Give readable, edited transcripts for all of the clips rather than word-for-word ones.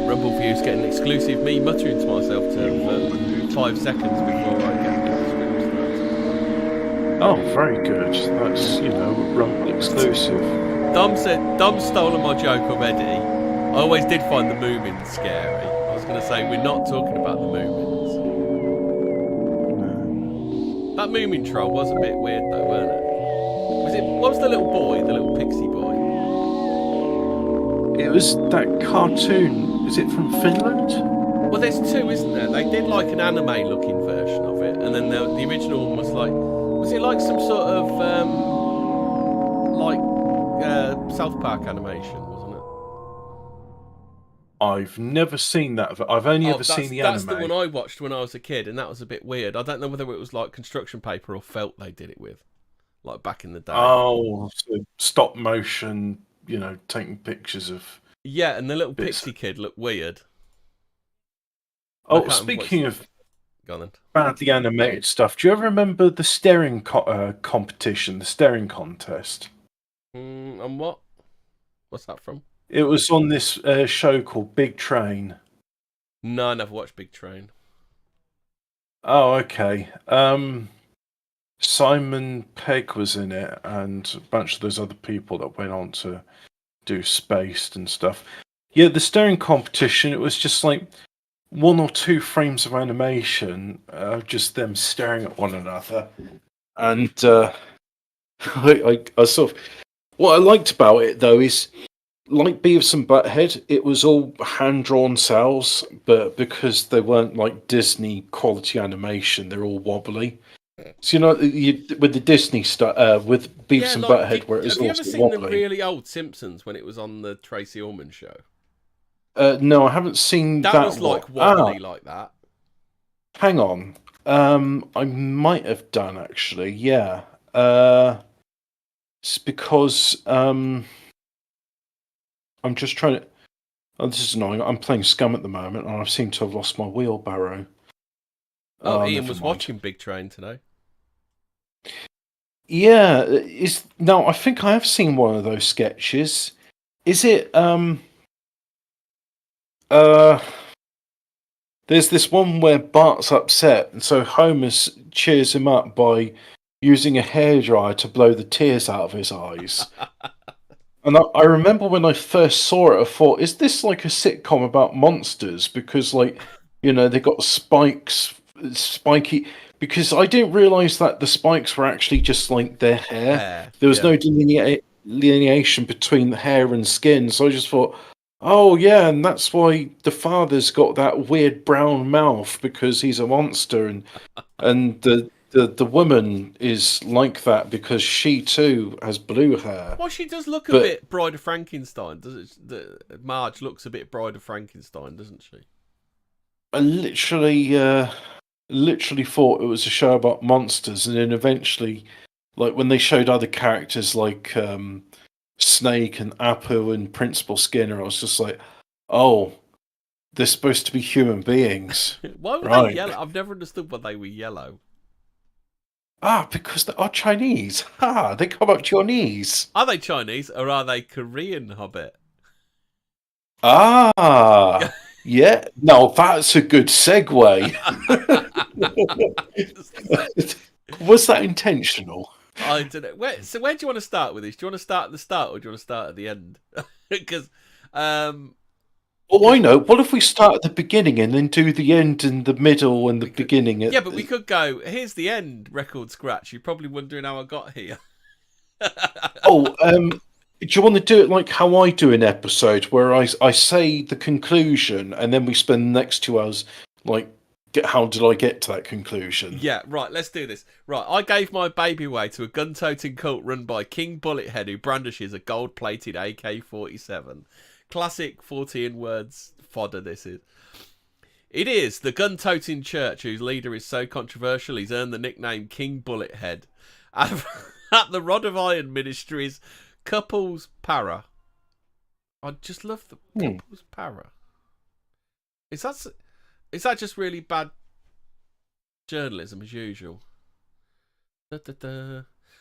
Rumble Views getting exclusive. Me muttering to myself for 5 seconds before I get the screen. Oh, very good. That's, Rumble exclusive. Dom's stolen my joke already. I always did find the Moomins scary. I was going to say, we're not talking about the Moomins. No. That Moomin troll was a bit weird though, weren't it? What was the little boy, the little pixie boy? It was that cartoon. Is it from Finland? Well, there's two, isn't there? They did like an anime-looking version of it, and then the original one was like... Was it like some sort of... South Park animation, wasn't it? I've never seen that. I've only ever seen the That's anime. the one I watched when I was a kid, and that was a bit weird. I don't know whether it was like construction paper or felt they did it with, like back in the day. Oh, so stop motion, taking pictures of... Yeah, and the little bits. pixie kid looked weird. Oh, speaking of Go on then. badly animated stuff, do you ever remember the staring competition, the staring contest? And what? What's that from? It was on this show called Big Train. No, I never watched Big Train. Oh, okay. Simon Pegg was in it, and a bunch of those other people that went on to do Spaced and stuff. Yeah, the staring competition, it was just like 1 or 2 frames of animation, just them staring at one another. And I sort of... What I liked about it, though, is like Beavis and Butthead, it was all hand-drawn cells, but because they weren't like Disney quality animation, they're all wobbly. So with the Disney stuff, with Beavis and Butthead, where it was all wobbly. Have you ever seen the really old Simpsons when it was on the Tracy Ullman show? No, I haven't seen that. That was like wobbly like that. Hang on, I might have done actually. Yeah, it's because I'm just trying to... Oh, this is annoying. I'm playing Scum at the moment, and I seem to have lost my wheelbarrow. Ian was watching Big Train today. Yeah, I think I have seen one of those sketches. Is it there's this one where Bart's upset, and so Homer cheers him up by using a hairdryer to blow the tears out of his eyes. And I remember when I first saw it, I thought, is this like a sitcom about monsters? Because, they got spiky... Because I didn't realise that the spikes were actually just like their hair. There was no delineation between the hair and skin. So I just thought, oh yeah, and that's why the father's got that weird brown mouth, because he's a monster, and the woman is like that because she too has blue hair. Well, she does look a bit Bride of Frankenstein. Marge looks a bit Bride of Frankenstein, doesn't she? I literally thought it was a show about monsters, and then eventually, like when they showed other characters like Snake and Apu and Principal Skinner, I was just like, oh, they're supposed to be human beings. Why were they yellow? I've never understood why they were yellow. Because they are Chinese. They come up to your knees. Are they Chinese or are they Korean, Hobbit? Yeah. No, that's a good segue. Was that intentional? I don't know. Where do you want to start with this? Do you want to start at the start or do you want to start at the end? Because, well, I know. What if we start at the beginning and then do the end and the middle and the beginning? Yeah, but we could go, here's the end, record scratch. You're probably wondering how I got here. Do you want to do it like how I do an episode, where I say the conclusion and then we spend the next 2 hours like, how did I get to that conclusion? Yeah, right, let's do this. Right, I gave my baby away to a gun-toting cult run by King Bullethead, who brandishes a gold-plated AK-47. Classic Fortean words fodder this is. It is the gun-toting church whose leader is so controversial he's earned the nickname King Bullethead. At the Rod of Iron Ministries Couples Para. I just love the Couples Para. Is that just really bad journalism as usual?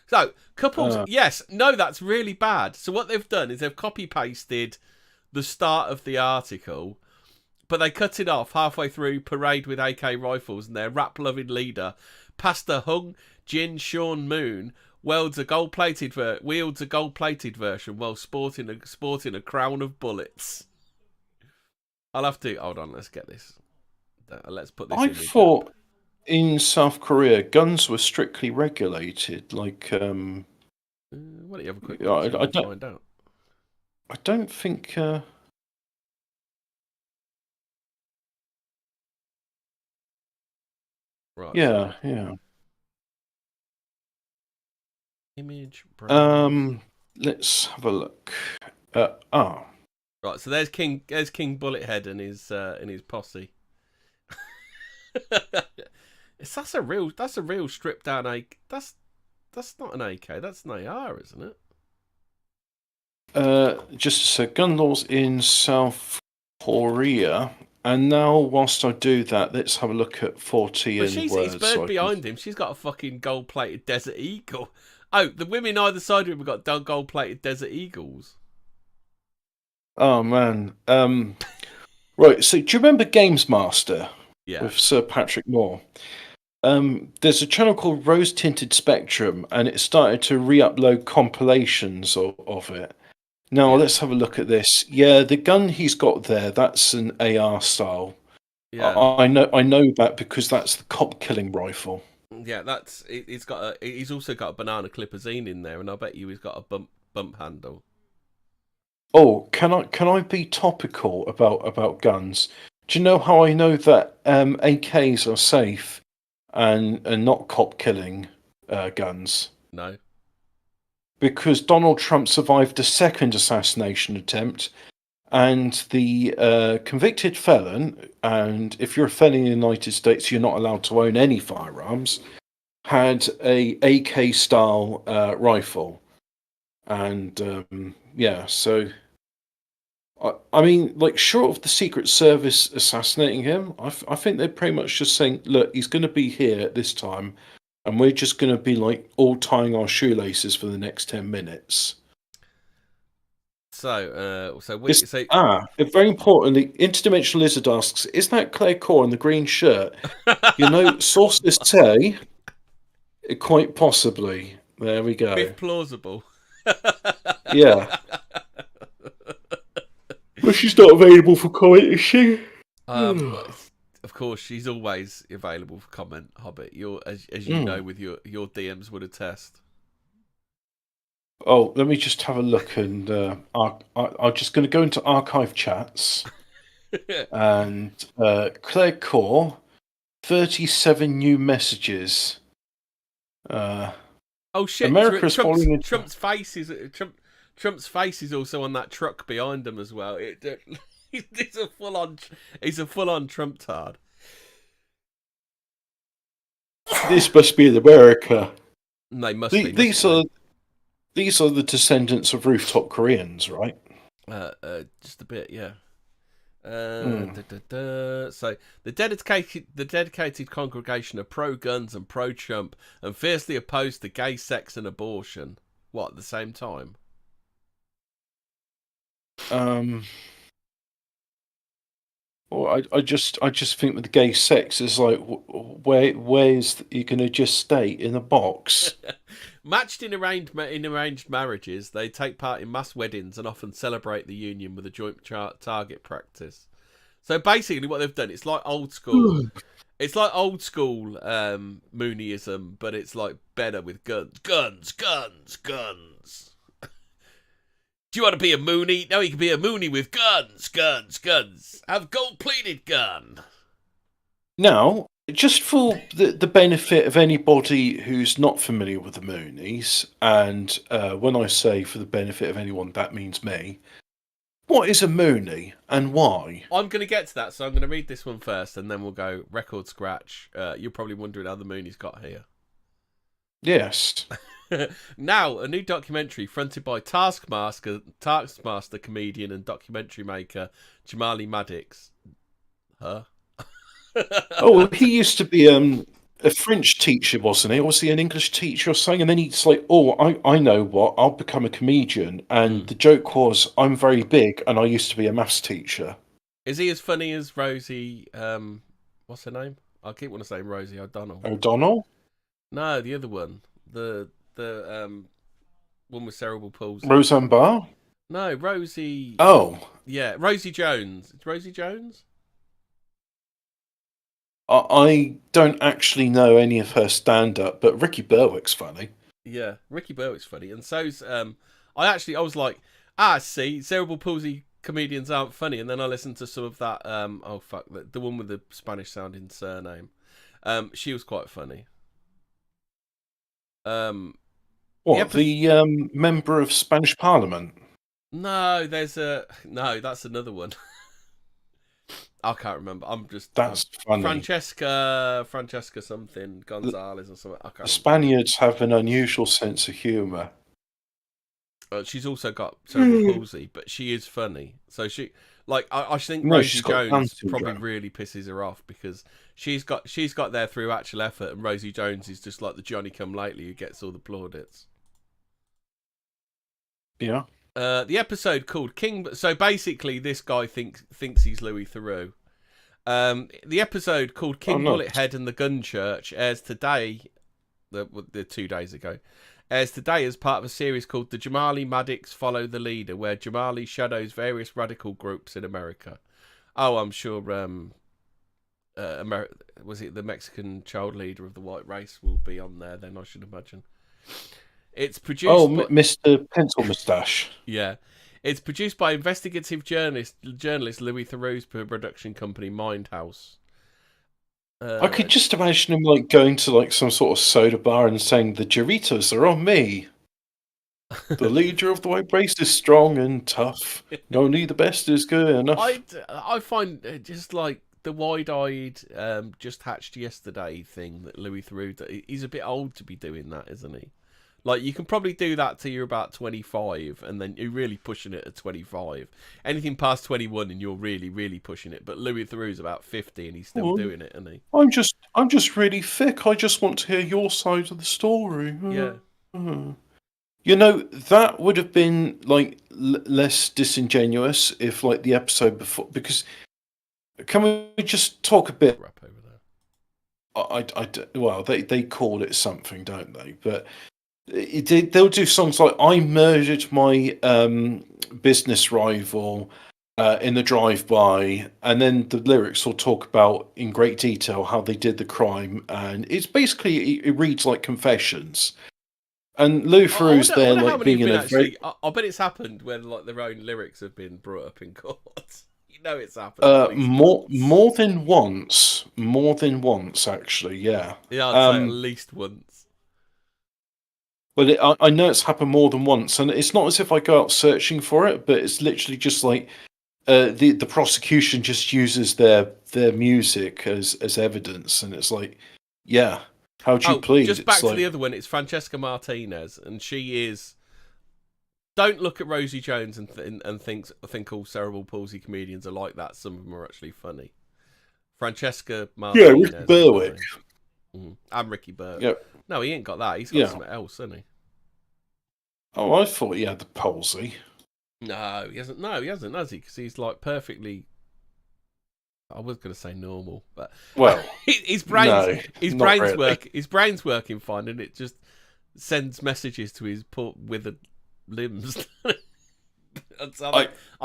So, couples, yes, no, that's really bad. So what they've done is they've copy-pasted the start of the article But they cut it off halfway through parade with AK rifles, and their rap-loving leader, Pastor Hung Jin Sean Moon, wields a gold-plated version while sporting a crown of bullets. I'll have to hold on. Let's get this. Let's put this. I image thought up. in South Korea guns were strictly regulated. Like, Why don't you have a quick I look and don't. find out? I don't think. Right. Yeah, So yeah. image. Browse. Let's have a look. Right. So there's King Bullethead and his posse. That's a real stripped down AK. That's not an AK. That's an AR, isn't it? Just a sec. Gun laws in South Korea. And now, whilst I do that, let's have a look at 40 But and his words. bird behind him. She's got a fucking gold-plated Desert Eagle. Oh, the women either side of him have got gold-plated Desert Eagles. Oh man. Right. So, do you remember Games Master? Yeah. With Sir Patrick Moore? There's a channel called Rose Tinted Spectrum, and it started to re-upload compilations of it. Now, let's have a look at this. Yeah, the gun he's got there, that's an AR style. Yeah. I know that because that's the cop killing rifle. Yeah, he's also got a banana clipper zine in there, and I bet you he's got a bump handle. Oh, can I be topical about guns? Do you know how I know that AKs are safe and not cop killing guns? No. Because Donald Trump survived a second assassination attempt, and the convicted felon, and if you're a felon in the United States, you're not allowed to own any firearms, had a AK style rifle, and so I mean, like, short of the Secret Service assassinating him, I think they're pretty much just saying, look, he's going to be here at this time, and we're just going to be like all tying our shoelaces for the next 10 minutes. So, very importantly, Interdimensional Lizard asks, is that Claire Core in the green shirt? Sources say, quite possibly. There we go. If plausible. Yeah. Well, she's not available for comment, is she? Of course, she's always available for comment, Hobbit. As you know, with your DMs would attest. Oh, let me just have a look, and I'm just going to go into archive chats, and Claire Core, 37 new messages. Oh shit! America's falling into... Trump's face is also on that truck behind him as well. He's a full on Trump tard. This must be in America. They must be. These are the descendants of rooftop Koreans, right? Just a bit, yeah. So the dedicated congregation are pro guns and pro Trump and fiercely opposed to gay sex and abortion. What, at the same time? Well, I just think with the gay sex is like, where's you going to just stay in a box? Matched in arranged marriages, they take part in mass weddings and often celebrate the union with a joint target practice. So basically, what they've done, it's like old school. It's like old school Mooneyism, but it's like better with guns. Do you want to be a Mooney? No, you can be a Mooney with guns. Have gold-plated gun. Now, just for the benefit of anybody who's not familiar with the Moonies, and when I say for the benefit of anyone, that means me. What is a Mooney and why? I'm going to get to that, so I'm going to read this one first, and then we'll go record scratch. You're probably wondering how the Moonies got here. Yes. Now, a new documentary fronted by Taskmaster comedian and documentary maker Jamali Maddox. Huh? Oh, he used to be a French teacher, wasn't he? Or was he an English teacher or something? And then he's like, oh, I know what, I'll become a comedian. And the joke was, I'm very big and I used to be a maths teacher. Is he as funny as Rosie? What's her name? I keep wanting to say Rosie O'Donnell. O'Donnell? No, the other one. The one with cerebral palsy. Roseanne Barr? No, Rosie. Oh. Yeah, Rosie Jones. It's Rosie Jones? I don't actually know any of her stand-up, but Ricky Berwick's funny. Yeah, Ricky Berwick's funny. And so's I was like, see, cerebral palsy comedians aren't funny. And then I listened to some of that the one with the Spanish sounding surname. She was quite funny. What, the member of Spanish Parliament? No, that's another one. I can't remember. That's funny. Francesca something Gonzalez or something. I can't remember. Spaniards have an unusual sense of humour. She's also got cerebral palsy, but she is funny. So I think Rosie Jones probably really pisses her off because she's got there through actual effort, and Rosie Jones is just like the Johnny Come Lately who gets all the plaudits. Yeah. The episode called King. So basically, this guy thinks he's Louis Theroux. The episode called King Bullethead and the Gun Church airs today. The 2 days ago. Airs today as part of a series called The Jamali Maddox Follow the Leader, where Jamali shadows various radical groups in America. Oh, I'm sure. Was it the Mexican child leader of the white race will be on there? Then I should imagine. It's produced. Oh, Mr. Pencil Moustache. Yeah, it's produced by investigative journalist Louis Theroux's production company Mindhouse. I could just imagine him like going to like some sort of soda bar and saying, "The Doritos are on me. The leader of the white race is strong and tough. Only the best is good enough." I find just like the wide-eyed, just hatched yesterday thing that Louis Theroux. He's a bit old to be doing that, isn't he? Like, you can probably do that till you're about 25, and then you're really pushing it at 25. Anything past 21, and you're really, really pushing it. But Louis Theroux's about 50, and he's still doing it, isn't he? I'm just really thick. I just want to hear your side of the story. Yeah. You know, that would have been like less disingenuous if, like, the episode before. Because can we just talk a bit? Rap over there. Well, they call it something, don't they? But they'll do songs like "I murdered my business rival in the drive-by," and then the lyrics will talk about in great detail how they did the crime, and it's basically it reads like confessions. And Lou Theroux's there, like being in a very. I bet it's happened when like their own lyrics have been brought up in court. You know it's happened. More than once, actually. Yeah. Yeah, I'd say at least once. But I know it's happened more than once, and it's not as if I go out searching for it, but it's literally just like the prosecution just uses their music as evidence, and it's like, yeah, how'd you plead? Just back to the other one. It's Francesca Martinez, and she is. Don't look at Rosie Jones and think all cerebral palsy comedians are like that. Some of them are actually funny. Francesca Martinez. Yeah, Ricky Berwick. And Ricky Berwick. Yep. No, he ain't got that. He's got something else, hasn't he? Oh, I thought he had the palsy. No, he hasn't. No, he hasn't, has he? Because he's like perfectly. I was going to say normal, but his brain's working fine, and it just sends messages to his poor withered limbs. I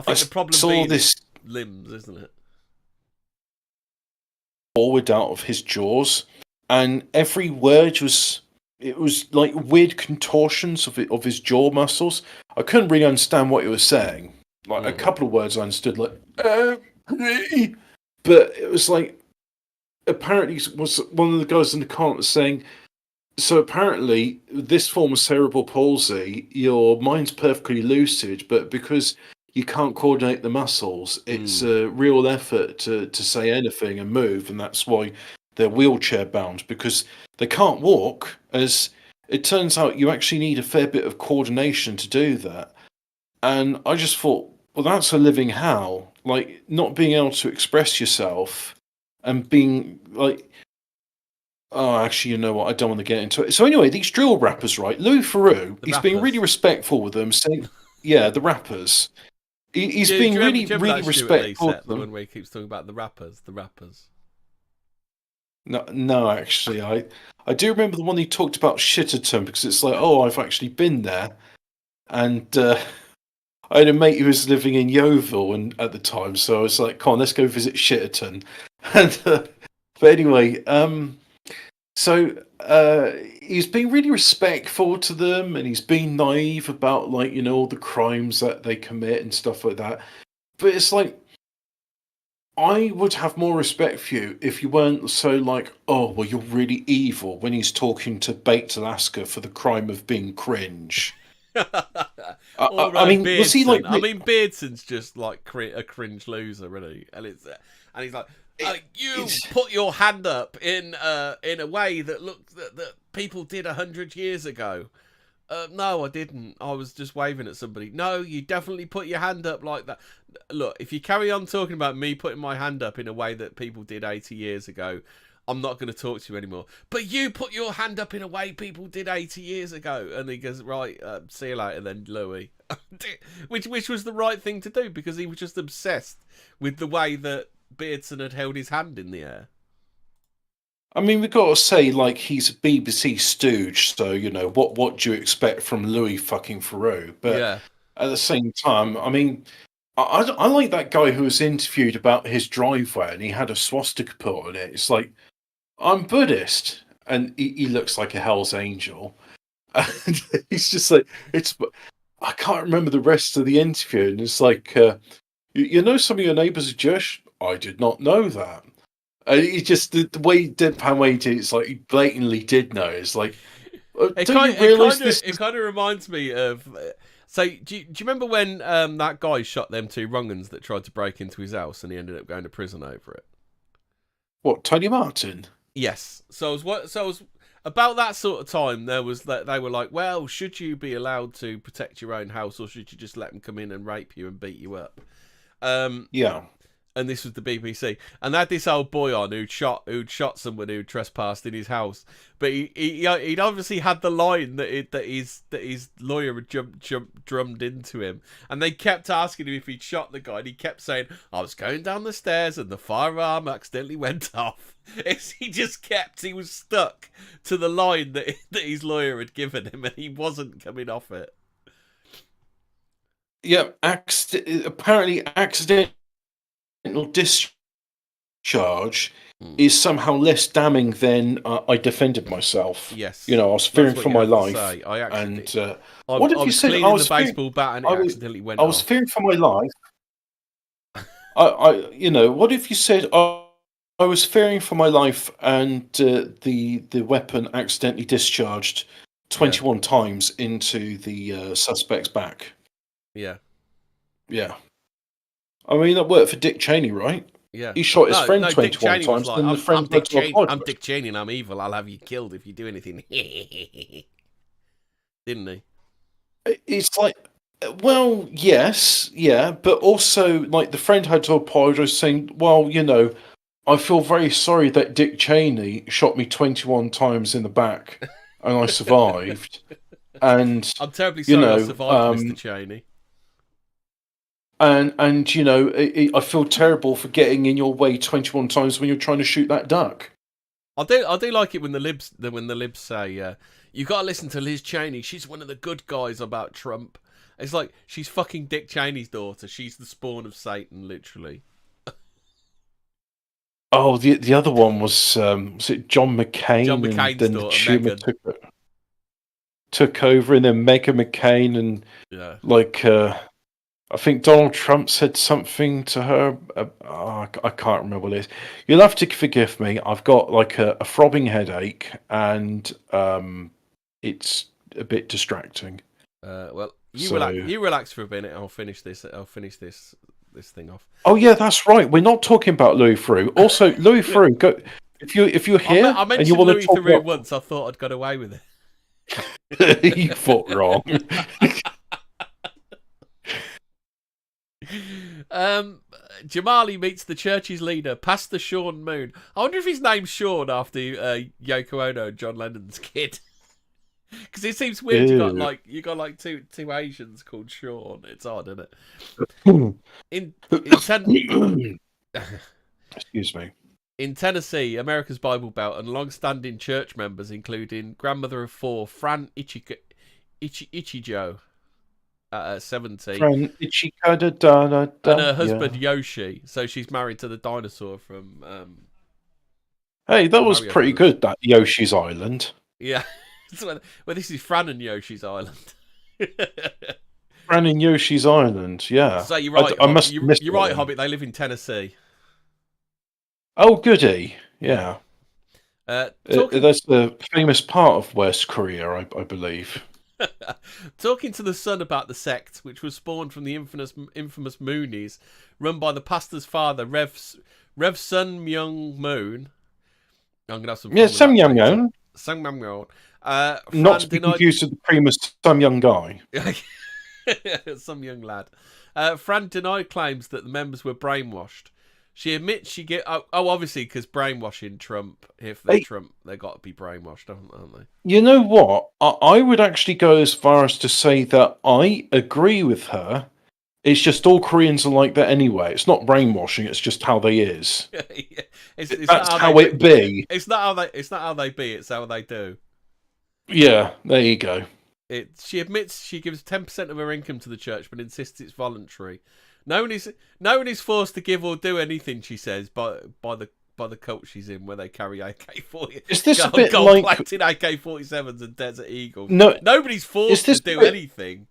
think the problem being this limbs, isn't it? Forward out of his jaws. And every word was like weird contortions of his jaw muscles. I couldn't really understand what he was saying. Like a couple of words I understood, like, but it was like, apparently was one of the guys in the comment was saying, so apparently this form of cerebral palsy, your mind's perfectly lucid, but because you can't coordinate the muscles, it's a real effort to say anything and move, and that's why they're wheelchair bound, because they can't walk. As it turns out, you actually need a fair bit of coordination to do that. And I just thought, well, that's a living hell. Like, not being able to express yourself and being like, oh, actually, you know what? I don't want to get into it. So anyway, these drill rappers, right? Louis Theroux, he's being really respectful with them, saying, yeah, the rappers. He's Do been you really, remember really that Stuart Lee respectful set, of the them. one where he keeps talking about the rappers, the rappers? No, no, actually, I do remember the one he talked about Shitterton because it's like, oh, I've actually been there, and I had a mate who was living in Yeovil and at the time, so I was like, come on, let's go visit Shitterton. And but anyway, so he's been really respectful to them, and he's been naive about like all the crimes that they commit and stuff like that. But it's like I would have more respect for you if you weren't so like, oh well, you're really evil when he's talking to Baked Alaska for the crime of being cringe. Or I mean, was he like? Beardson. I mean, Beardson's just like a cringe loser, really, and he's like, you It's, put your hand up in a way that that people did 100 years ago. No, I didn't. I was just waving at somebody. No, you definitely put your hand up like that. Look, if you carry on talking about me putting my hand up in a way that people did 80 years ago, I'm not going to talk to you anymore. But you put your hand up in a way people did 80 years ago. And he goes, right, see you later then, Louis. which was the right thing to do because he was just obsessed with the way that Beardson had held his hand in the air. I mean, we've got to say, like, he's a BBC stooge, so what do you expect from Louis fucking Theroux? But Yeah. at the same time, I mean, I like that guy who was interviewed about his driveway and he had a swastika put on it. It's like, I'm Buddhist, and he looks like a Hell's Angel, and he's just like, I can't remember the rest of the interview, and it's like, you know, some of your neighbours are Jewish. I did not know that. He just the way deadpan way he did it's like he blatantly did know. It's like, don't you realise this? It kind of reminds me of. So do you remember when that guy shot them two wrong'uns that tried to break into his house and he ended up going to prison over it? What, Tony Martin? Yes. So I was about that sort of time. There was that they were like, well, should you be allowed to protect your own house or should you just let them come in and rape you and beat you up? Yeah. And this was the BBC, and they had this old boy on who'd shot someone who'd trespassed in his house, but he'd obviously had the line that his lawyer had drummed into him, and they kept asking him if he'd shot the guy, and he kept saying, "I was going down the stairs and the firearm accidentally went off." He was stuck to the line that his lawyer had given him, and he wasn't coming off it. Yeah, apparently accidental discharge is somehow less damning than I defended myself. Yes, I was fearing for my life. What if you said I was the baseball bat and it accidentally went off? I was fearing for my life. What if you said I was fearing for my life and the weapon accidentally discharged 21 times into the suspect's back? Yeah. Yeah. I mean, that worked for Dick Cheney, right? Yeah. He shot his friend 21 times. Like, I'm Dick Cheney and I'm evil. I'll have you killed if you do anything. Didn't he? It's like, well, yes, yeah, but also, like, the friend had to apologise saying, well, I feel very sorry that Dick Cheney shot me 21 times in the back and I survived. And I'm terribly sorry I survived, Mr. Cheney. And I feel terrible for getting in your way 21 times when you're trying to shoot that duck. I do like it when the libs say, you got to listen to Liz Cheney. She's one of the good guys about Trump. It's like she's fucking Dick Cheney's daughter. She's the spawn of Satan, literally. Oh, the other one was it John McCain? John McCain's and then daughter, Schumer took over, and then Meghan McCain, and I think Donald Trump said something to her. I can't remember what it is. You'll have to forgive me. I've got like a throbbing headache, and it's a bit distracting. Well, you relax for a minute. I'll finish this thing off. Oh yeah, that's right. We're not talking about Louis Theroux. Also, Louis Theroux. Go if you're here. I mentioned and you want Louis to talk Theroux once. I thought I'd got away with it. You thought wrong. Jamali meets the church's leader, Pastor Sean Moon. I wonder if his name's Sean after Yoko Ono and John Lennon's kid. Because it seems weird. Ew. You got like two Asians called Sean. It's odd, isn't it? In ten. Excuse me. In Tennessee, America's Bible Belt, and long-standing church members, including grandmother of four, Fran Ichijo, at 70, Friend, Ichikada da da and da. her husband Yeah. Yoshi. So she's married to the dinosaur from Hey, that was Mario pretty Brothers. good. That Yoshi's Island. Yeah. Well, this is Fran and Yoshi's Island. Ran in Yoshi's Island. Yeah. So you're right, I Hobbit. must have missed You're that right, one. Hobbit. They live in Tennessee. Oh, goody. Yeah. Yeah. Talking That's the famous part of West Korea, I believe. talking to the Sun about the sect, which was spawned from the infamous Moonies, run by the pastor's father, Rev Sun Myung Moon. I'm gonna have some fun Yeah, with Sam that Young later. Young. Sun Myung Moon. Not Fran to be denied. confused with the famous Some Young Guy. Some young lad. Fran denied claims that the members were brainwashed. She admits she get obviously because brainwashing Trump. If they're Hey, Trump, they got to be brainwashed, aren't they? you know what? I would actually go as far as to say that I agree with her. It's just all Koreans are like that anyway. It's not brainwashing. It's just how they is. It's not That's how how they it be. It's not how they. It's not how they be. It's how they do. Yeah, there you go. She admits she gives 10% of her income to the church, but insists it's voluntary. No one is forced to give or do anything. She says by the cult she's in, where they carry AK-40, Is this a bit like gold-plated AK-47s and Desert Eagles. no? Nobody's forced to do anything.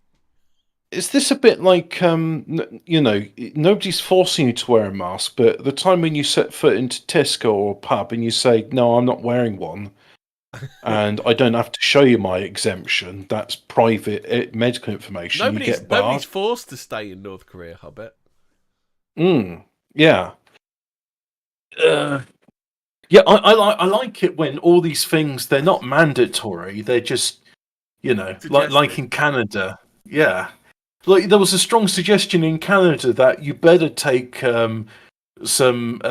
Is this a bit like nobody's forcing you to wear a mask, but the time when you set foot into Tesco or a pub and you say, "No, I'm not wearing one," and I don't have to show you my exemption, that's private medical information. You get barred. Nobody's forced to stay in North Korea, Hobbit. Yeah. Yeah, I like it when all these things, they're not mandatory. They're just, like in Canada. Yeah. Like there was a strong suggestion in Canada that you better take some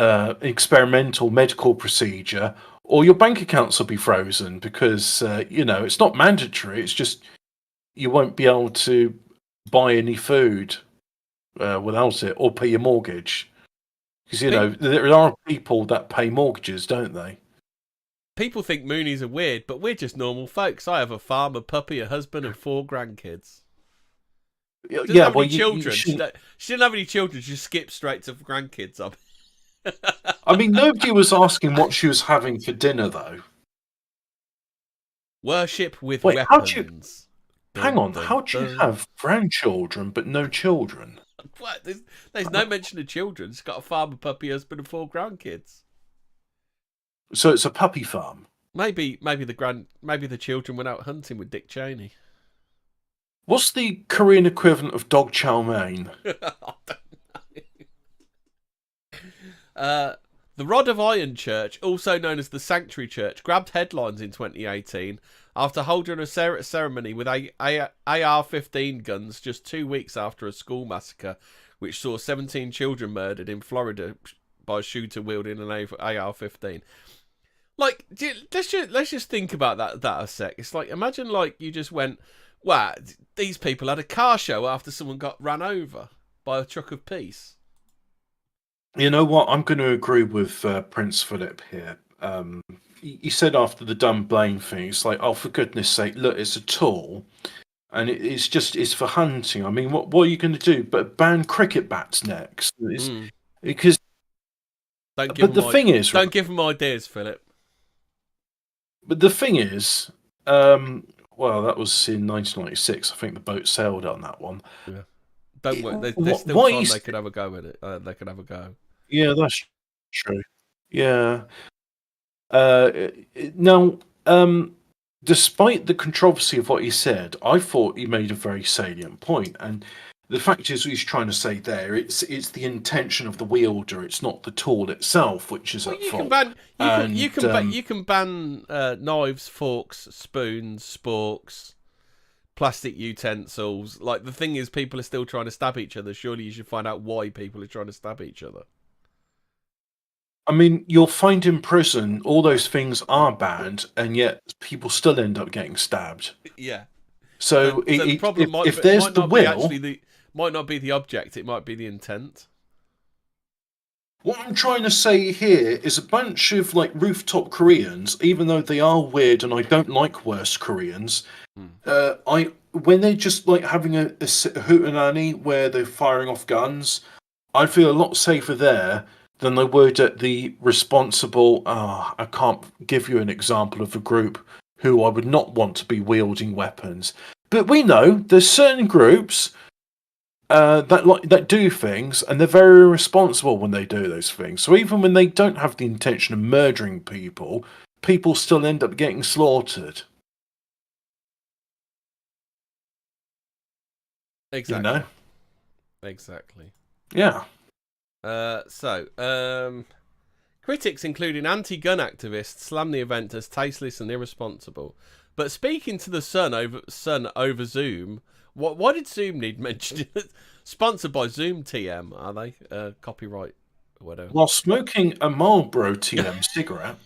experimental medical procedure or your bank accounts will be frozen because, it's not mandatory. It's just you won't be able to buy any food without it or pay your mortgage. Because, there are people that pay mortgages, don't they? People think Moonies are weird, but we're just normal folks. I have a farm, a puppy, a husband, and 4 grandkids. She doesn't have any children. She didn't have any children. She just skipped straight to grandkids. I mean, nobody was asking what she was having for dinner, though. Worship with weapons. Hang on, how do you have grandchildren but no children? What? There's no mention of children. She's got a farm, a puppy, husband, and 4 grandkids. So it's a puppy farm. Maybe the children went out hunting with Dick Cheney. What's the Korean equivalent of dog chow mein? I don't know. The Rod of Iron Church, also known as the Sanctuary Church, grabbed headlines in 2018 after holding a ceremony with AR-15 guns just 2 weeks after a school massacre, which saw 17 children murdered in Florida by a shooter wielding an AR-15. Like, let's just think about that a sec. It's like, imagine like you just went, wow, these people had a car show after someone got ran over by a truck of peace. You know what? I'm going to agree with Prince Philip here. He said after the dumb blame thing, it's like, oh, for goodness sake, look, it's a tool. And it's for hunting. I mean, what are you going to do? But ban cricket bats next. Because... Don't give them ideas, Philip. But the thing is, well, that was in 1996. I think the boat sailed on that one. Yeah. Don't worry. There's still time they could have a go at it. They could have a go. Yeah, that's true. Yeah. Now, despite the controversy of what he said, I thought he made a very salient point. And the fact is, he's trying to say there, it's the intention of the wielder. It's not the tool itself, which is at fault. You can ban knives, forks, spoons, sporks, plastic utensils. Like, the thing is, people are still trying to stab each other. Surely you should find out why people are trying to stab each other. I mean, you'll find in prison all those things are banned, and yet people still end up getting stabbed. Yeah. So So the problem if there's might the not be will, actually might not be the object. It might be the intent. what I'm trying to say here is a bunch of like rooftop Koreans, even though they are weird and I don't like worse Koreans. I when they're just like having a hootenanny where they're firing off guns, I'd feel a lot safer there than I would at the responsible. I can't give you an example of a group who I would not want to be wielding weapons, but we know there's certain groups that do things, and they're very irresponsible when they do those things. So even when they don't have the intention of murdering people, people still end up getting slaughtered. Exactly. You know? Exactly. Yeah. Critics, including anti-gun activists, slam the event as tasteless and irresponsible. But speaking to the Sun over Zoom, why did Zoom need mentioned? Sponsored by Zoom TM, are they? Copyright, whatever. While smoking a Marlboro TM cigarette.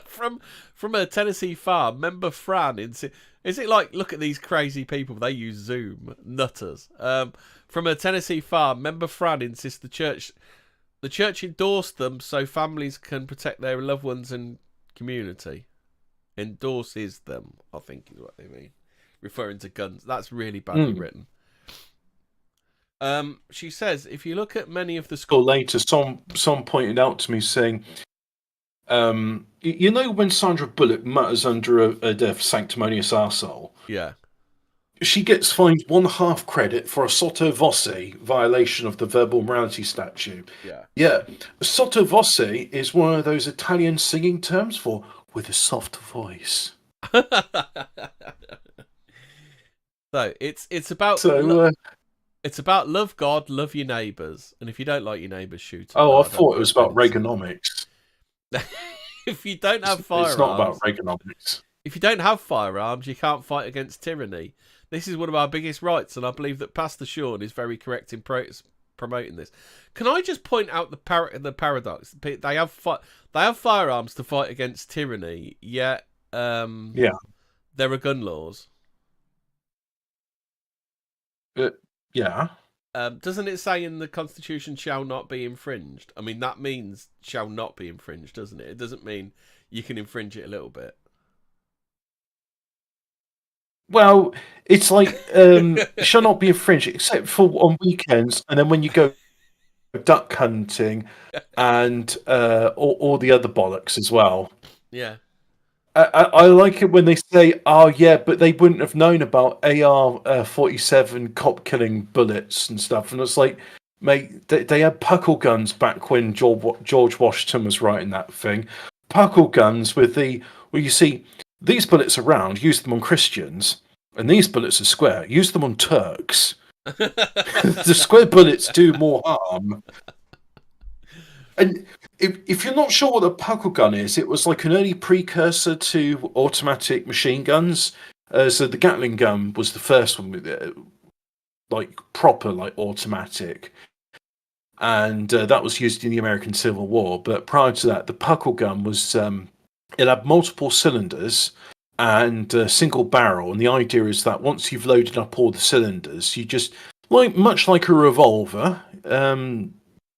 from a Tennessee farm, member Fran is it like, look at these crazy people, they use Zoom, nutters. From a Tennessee farm, member Fran insists the church endorsed them so families can protect their loved ones and community. Endorses them, I think is what they mean. Referring to guns. That's really badly written. She says, if you look at many of the schools later, some pointed out to me saying, you know when Sandra Bullock mutters under a deaf sanctimonious arsehole? Yeah. She gets fined 1/2 credit for a sotto voce violation of the verbal morality statute. Yeah. Sotto voce is one of those Italian singing terms for with a soft voice. So it's about it's about love God, love your neighbours, and if you don't like your neighbours, shoot them. I thought it was about Reaganomics. If you don't have firearms, it's not about Reaganomics. If you don't have firearms, you can't fight against tyranny. This is one of our biggest rights, and I believe that Pastor Sean is very correct in promoting this. Can I just point out the paradox? They have firearms to fight against tyranny, yet there are gun laws. Yeah. Doesn't it say in the Constitution shall not be infringed? I mean, that means shall not be infringed, doesn't it? It doesn't mean you can infringe it a little bit. Well, it's like shall not be infringed except for on weekends, and then when you go duck hunting and all the other bollocks as well. Yeah. I like it when they say, "Oh yeah, but they wouldn't have known about AR-47 cop killing bullets and stuff." And it's like, mate, they had puckle guns back when George Washington was writing that thing. Puckle guns with you see these bullets are round, use them on Christians, and these bullets are square, use them on Turks. The square bullets do more harm. And if you're not sure what a puckle gun is, it was like an early precursor to automatic machine guns. So the Gatling gun was the first one with like proper like automatic, and that was used in the American Civil War. But prior to that, the puckle gun was it had multiple cylinders and a single barrel, and the idea is that once you've loaded up all the cylinders, you just much like a revolver.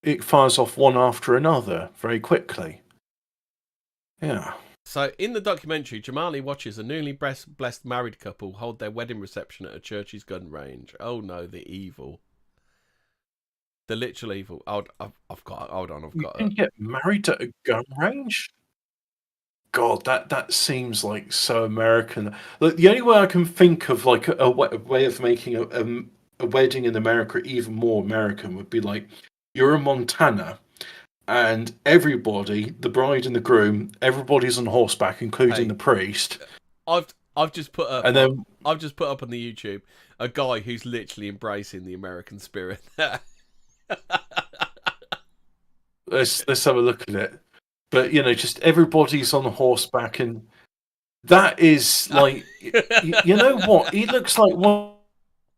It fires off one after another very quickly. Yeah. So in the documentary, Jamali watches a newly blessed married couple hold their wedding reception at a church's gun range. Oh no, the evil. The literal evil. Hold on. You can get married at a gun range? God, that seems like so American. Look, the only way I can think of like a way of making a wedding in America even more American would be like, you're in Montana, and everybody, the bride and the groom, everybody's on horseback, including the priest. I've just put up, and then I've just put up on the YouTube a guy who's literally embracing the American spirit. Let's have a look at it. But just everybody's on horseback, and that is like, you know what? He looks like one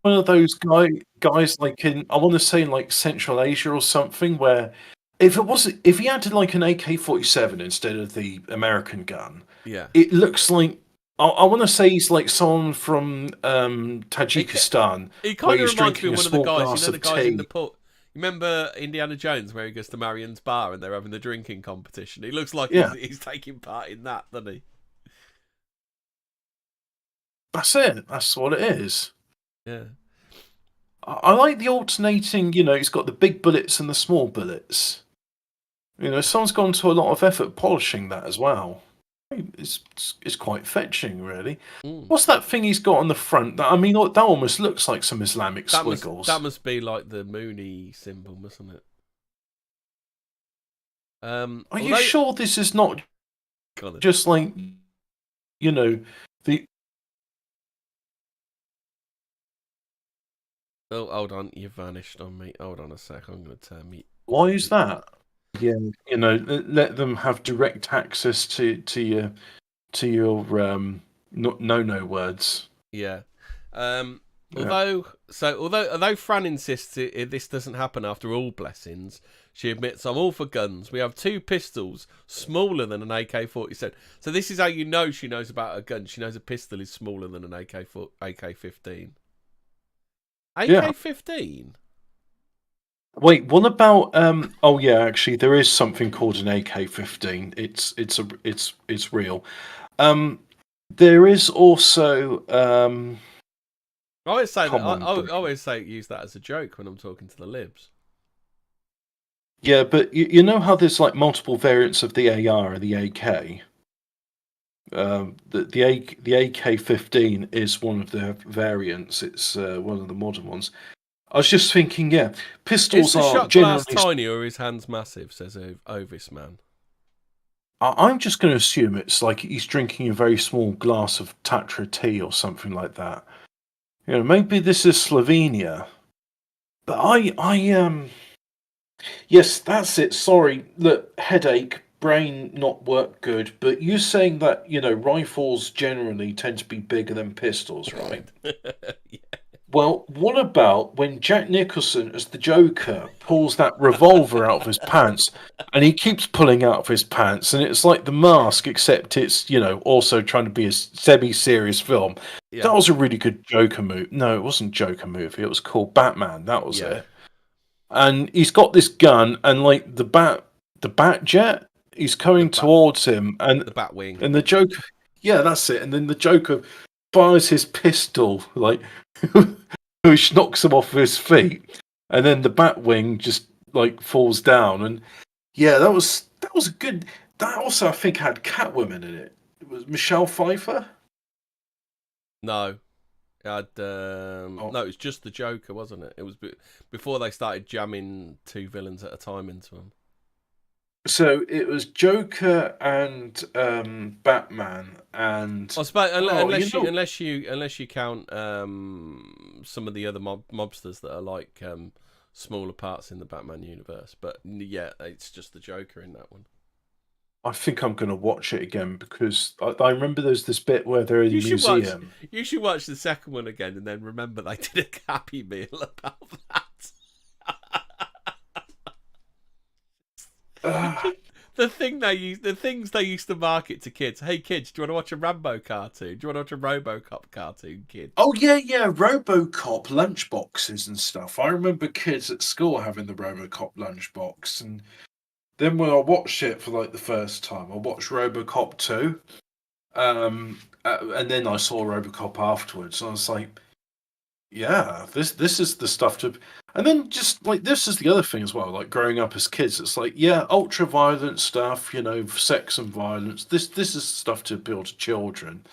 of those guys like I want to say in like Central Asia or something, where if he had like an AK-47 instead of the American gun, Yeah. it looks like I want to say he's like someone from He, ca- Tajikistan, he where kind of he's reminds me drinking of a one of the small guys, glass the of guys in the tea. pub. You remember Indiana Jones where he goes to Marion's bar and they're having the drinking competition? He looks like Yeah, he's taking part in that, doesn't he? that's it. That's what it is. Yeah. I like the alternating. He's got the big bullets and the small bullets. Someone's gone to a lot of effort polishing that as well. It's quite fetching, really. Mm. What's that thing he's got on the front? I mean, that almost looks like some Islamic That squiggles. must be like the Mooney symbol, mustn't it? Are you Although, sure this is not God, just like the? oh, hold on, you vanished on me. Hold on a sec, I'm going to turn me. Why is that? Yeah, let them have direct access to your no words. Yeah. Yeah. Although Fran insists this doesn't happen after all blessings, she admits, I'm all for guns. We have 2 pistols smaller than an AK-47. So this is how you know she knows about a gun. She knows a pistol is smaller than an AK-15. Yeah. AK-15? Wait, what about oh yeah, actually there is something called an AK-15. It's real. There is also I always say that. come on, I Bree. always use that as a joke when I'm talking to the libs. Yeah, but you know how there's like multiple variants of the AR or the AK. The AK-15 is one of the variants. It's one of the modern ones. I was just thinking, yeah, Is pistols the are shot glass generally. tiny or his hands massive? Says Ovis man. I'm just going to assume it's like he's drinking a very small glass of Tatra tea or something like that. Maybe this is Slovenia. But yes, that's it. Sorry, look, headache, brain not work good. But you're saying that rifles generally tend to be bigger than pistols, right? Yeah. Well, what about when Jack Nicholson, as the Joker, pulls that revolver out of his pants, and he keeps pulling out of his pants, and it's like The Mask, except it's also trying to be a semi-serious film. Yeah. That was a really good Joker movie. No, it wasn't Joker movie. It was called Batman. That was Yeah. it. And he's got this gun, and like the bat jet, he's The coming bat, towards him, and the bat wing. and the Joker, yeah, that's it. And then the Joker fires his pistol, like, which knocks him off his feet, and then the Batwing just like falls down. And yeah, that was a good. That also, I think, had Catwoman in it. It was Michelle Pfeiffer. No. Had, Oh, no, it was just the Joker, wasn't it? It was before they started jamming 2 villains at a time into them. so it was Joker and Batman and I suppose oh, you know, unless you count some of the other mobsters that are like smaller parts in the Batman universe. But yeah, it's just the Joker in that one. I think I'm going to watch it again because I remember there's this bit where they're in a You should watch. museum. You should watch the second one again, and then remember they did a Happy Meal about that. Uh, The things they used to market to kids. Hey kids, do you want to watch a Rambo cartoon? Do you want to watch a RoboCop cartoon, kids? oh yeah, RoboCop lunchboxes and stuff. I remember kids at school having the RoboCop lunchbox, and then when I watched it for like the first time, I watched RoboCop 2, and then I saw RoboCop afterwards, and I was like, yeah, this is the stuff to. And then just like this is the other thing as well. Like growing up as kids, it's like yeah, ultra violent stuff, sex and violence. This is stuff to appeal to children.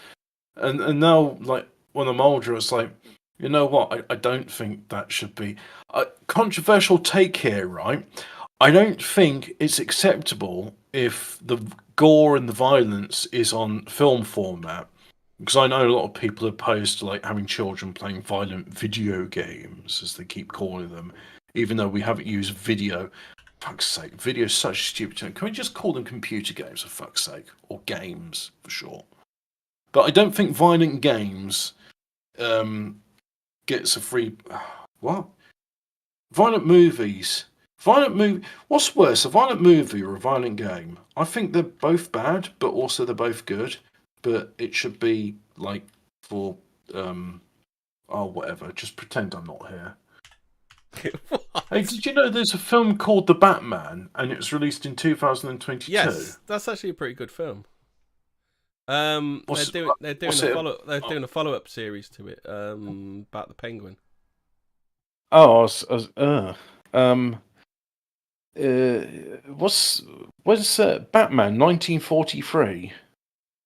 And now like when I'm older, it's like you know what? I don't think that should be a controversial take here, right? I don't think it's acceptable if the gore and the violence is on film format. Because I know a lot of people are opposed to like having children playing violent video games, as they keep calling them, even though we haven't used video. Fuck's sake, video is such a stupid term. Can we just call them computer games for fuck's sake, or games for short? But I don't think violent games gets a free what? Violent movies Violent movie. What's worse, a violent movie or a violent game? I think they're both bad, but also they're both good. But it should be like for whatever. Just pretend I'm not here. Hey, What? did you know there's a film called The Batman, and it was released in 2022? Yes, that's actually a pretty good film. What's They're doing what's a it? follow up series to it. About the Penguin. Oh, um, uh, what's Batman 1943?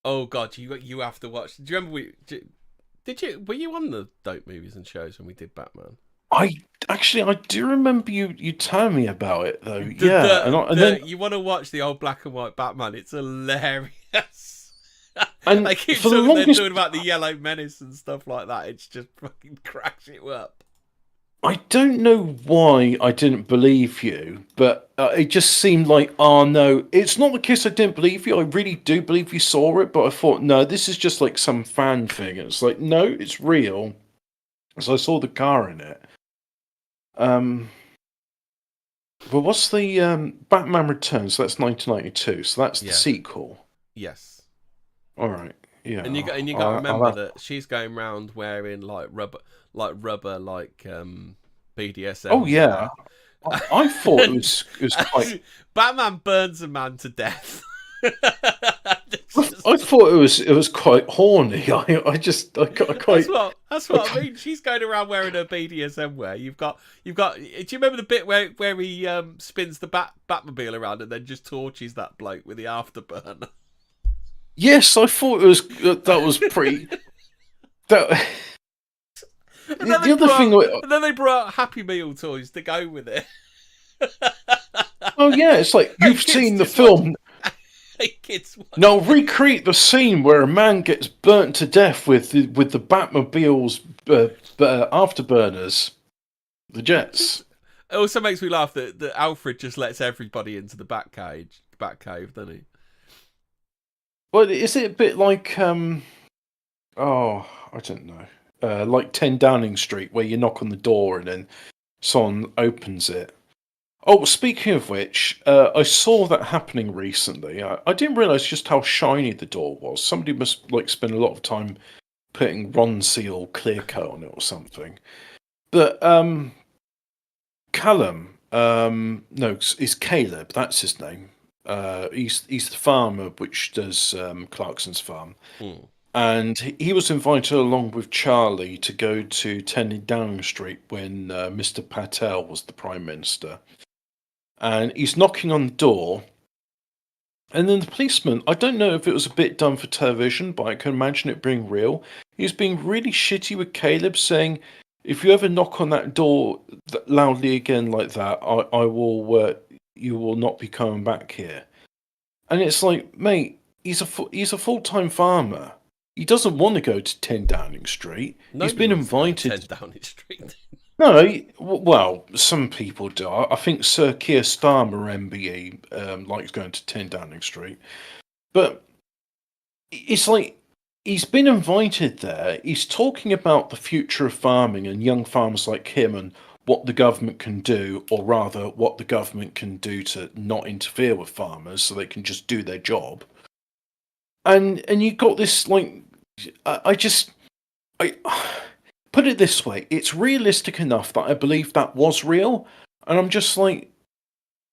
Oh God, you have to watch. Do you remember did you were you on the dope movies and shows when we did Batman? I do remember you telling me about it though. Yeah, and then You want to watch the old black and white Batman? It's hilarious. and They keep for the talking. They're longest, talking about the Yellow Menace and stuff like that. It's just fucking cracks you up. I don't know why I didn't believe you, but it just seemed like, oh no, it's not the case I didn't believe you. I really do believe you saw it, but I thought, no, this is just like some fan thing. It's like, no, it's real. So I saw the car in it. Um, but what's the Batman Returns? So that's 1992. So that's the Yeah. sequel. Yes. All right. Yeah. And you got to remember that she's going around wearing like Oh BDSM yeah. wear. I thought it was quite. Batman burns a man to death. I thought it was quite horny. I quite. That's what I mean. She's going around wearing her BDSM wear. You've got. Do you remember the bit where he spins the Batmobile around and then just torches that bloke with the afterburner? Yes, I thought that was pretty. That the other thing. And then they brought out Happy Meal toys to go with it. Oh yeah, it's like you've seen the film. Kids watch. Now recreate the scene where a man gets burnt to death with the Batmobile's afterburners, the jets. It also makes me laugh that Alfred just lets everybody into the Batcave, doesn't he? Well, is it a bit like oh, I don't know, like 10 Downing Street, where you knock on the door and then someone opens it? Oh, speaking of which, I saw that happening recently. I didn't realise just how shiny the door was. Somebody must like spend a lot of time putting Ron-Seal clear coat on it or something. But Callum, no, it's Caleb. That's his name. He's the farmer which does Clarkson's farm, and he was invited along with Charlie to go to 10 Downing Street when Mr. Patel was the Prime Minister. And he's knocking on the door, and then the policeman, I don't know if it was a bit done for television, but I can imagine it being real. He's being really shitty with Caleb, saying, if you ever knock on that door loudly again like that, I will, you will not be coming back here. And it's like, mate, he's a full-time farmer. He doesn't want to go to 10 Downing Street. He's been invited. 10 Downing Street. No, well, some people do. I think Sir Keir Starmer, MBE, likes going to 10 Downing Street. But it's like, he's been invited there. He's talking about the future of farming and young farmers like him and what the government can do, or rather, what the government can do to not interfere with farmers so they can just do their job. And you got this, like, I put it this way, it's realistic enough that I believe that was real, and I'm just like,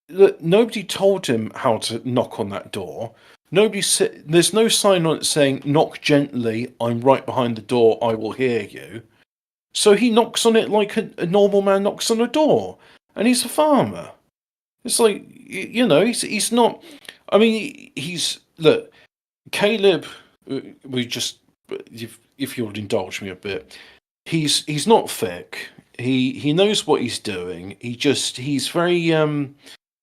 look, nobody told him how to knock on that door. There's no sign on it saying, knock gently, I'm right behind the door, I will hear you. So he knocks on it like a normal man knocks on a door, and he's a farmer. It's like, he's not, I mean, look, Caleb, if you'll indulge me a bit, he's not thick. He knows what he's doing. He's very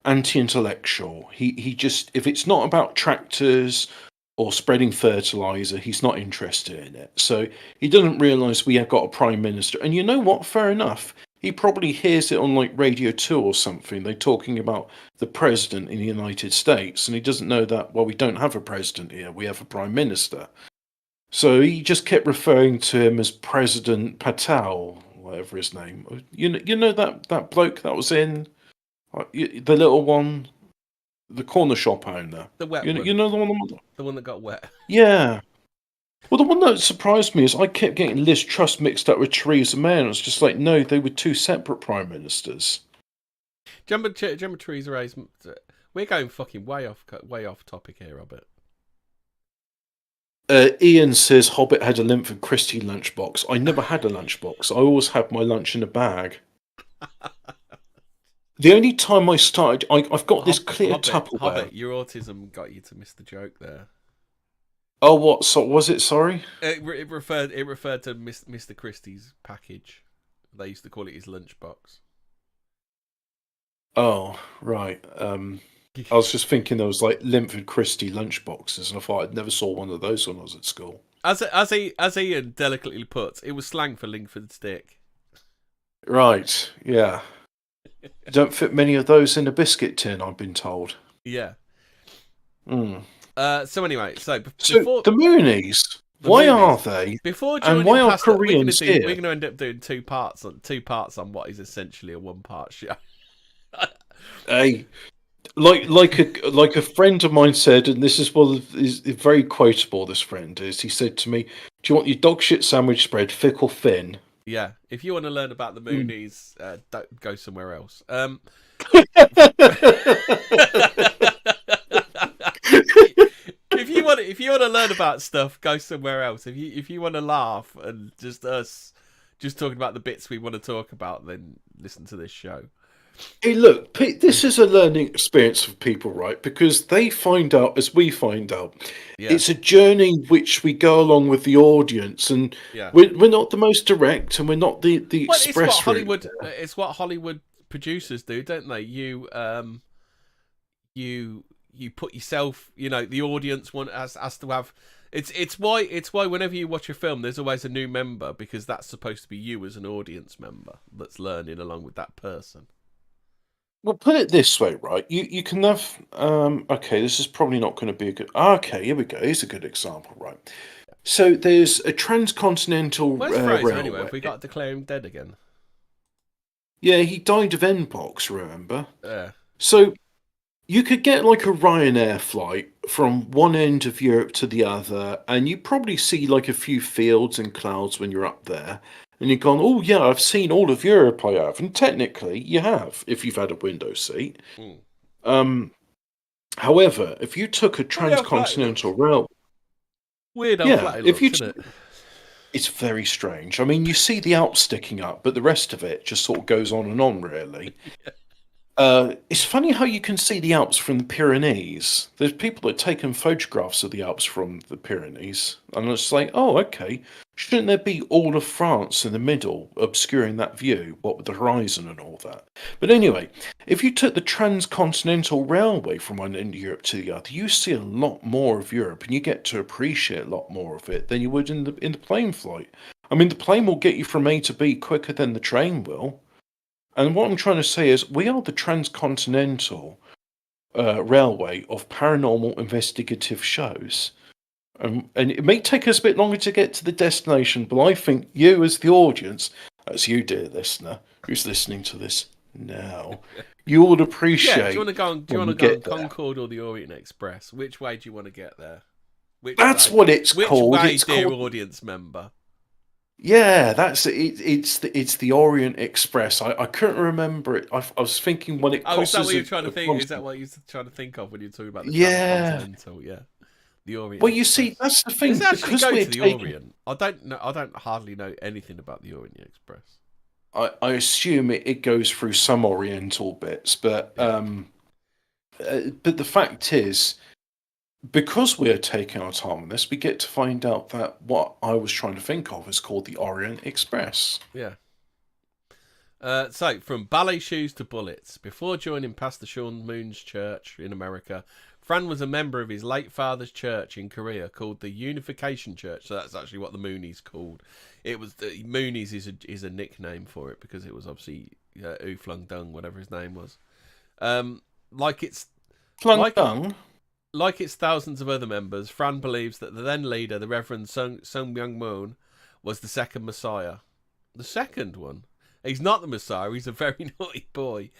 anti-intellectual. He just, if it's not about tractors or spreading fertilizer, he's not interested in it. So he doesn't realise we have got a prime minister. And you know what? Fair enough. He probably hears it on like Radio 2 or something. They're talking about the president in the United States, and he doesn't know that, well, we don't have a president here. We have a prime minister. So he just kept referring to him as President Patel, whatever his name. You know that bloke that was in, The little one, the corner shop owner. The wet You one. know the one. The one that got wet. Yeah. Well, the one that surprised me is I kept getting Liz Truss mixed up with Theresa May, and I was just like, no, they were two separate prime ministers. Do you remember Theresa May's... We're going fucking way off topic here, Robert. Ian says Hobbit had a Linford Christie lunchbox. I never had a lunchbox. I always had my lunch in a bag. The only time I started, I've got this clear Tupperware. Hobbit, your autism got you to miss the joke there. Oh, what? So was it? Sorry. It referred to Mr. Christie's package. They used to call it his lunchbox. Oh, right. I was just thinking there was like Linford Christie lunchboxes, and I thought I'd never saw one of those when I was at school. As Ian delicately puts, it was slang for Lingford stick. Right. Yeah. Don't fit many of those in a biscuit tin, I've been told. Yeah. Mm. So anyway, before the Moonies, why are they? Before joining, and why are Koreans here? We're going to end up doing two parts on what is essentially a one-part show. Hey, like a friend of mine said, and this is very quotable. This friend is. He said to me, "Do you want your dog shit sandwich spread thick or thin?" Yeah. If you want to learn about the Moonies, don't go somewhere else. If you want to learn about stuff, go somewhere else. If you want to laugh and just talking about the bits we want to talk about, then listen to this show. Hey, look, this is a learning experience for people, right? Because they find out as we find out. Yeah. It's a journey which we go along with the audience, and we're not the most direct, and we're not the express route. It's what Hollywood producers do, don't they? You put yourself, the audience has to have. It's why whenever you watch a film, there's always a new member, because that's supposed to be you as an audience member that's learning along with that person. Well, put it this way, right? You can have. Okay, this is probably not going to be a good. Okay, here we go. Here's a good example, right? So there's a transcontinental railway. Anyway, have we got to declare him dead again? Yeah, he died of Mpox, remember? Yeah. So you could get like a Ryanair flight from one end of Europe to the other, and you probably see like a few fields and clouds when you're up there. And you've gone, oh yeah, I've seen all of Europe, I have. And technically, you have, if you've had a window seat. However, if you took a transcontinental rail... Weird how flat it looks, isn't it? It's very strange. I mean, you see the Alps sticking up, but the rest of it just sort of goes on and on, really. It's funny how you can see the Alps from the Pyrenees. There's people that have taken photographs of the Alps from the Pyrenees, and it's like, oh, okay. Shouldn't there be all of France in the middle, obscuring that view, what with the horizon and all that? But anyway, if you took the transcontinental railway from one end of Europe to the other, you see a lot more of Europe, and you get to appreciate a lot more of it than you would in the plane flight. I mean, the plane will get you from A to B quicker than the train will. And what I'm trying to say is, we are the transcontinental railway of paranormal investigative shows. And it may take us a bit longer to get to the destination, but I think you as the audience, as you dear listener, who's listening to this now, you would appreciate... Yeah, do you want to go on Concorde or the Orient Express? Which way do you want to get there? That's what it's called. Which way, it's dear called... audience member? Yeah, that's it. It's the Orient Express. I couldn't remember it. I was thinking when it costs... is that what you're trying to think? Is that what you're trying to think of when you're talking about the transcontinental? Yeah. The Orient. Well, you see, that's the thing. Does it actually go to the Orient? I don't hardly know anything about the Orient Express. I assume it goes through some Oriental bits, but the fact is, because we're taking our time on this, we get to find out that what I was trying to think of is called the Orient Express. Yeah. So, from ballet shoes to bullets, before joining Pastor Sean Moon's church in America, Fran was a member of his late father's church in Korea called the Unification Church. So that's actually what the Moonies called. It was Moonies is a nickname for it because it was obviously U Flung Dung, whatever his name was. Like its thousands of other members, Fran believes that the then leader, the Reverend Sung Myung Moon, was the second Messiah. The second one. He's not the Messiah. He's a very naughty boy.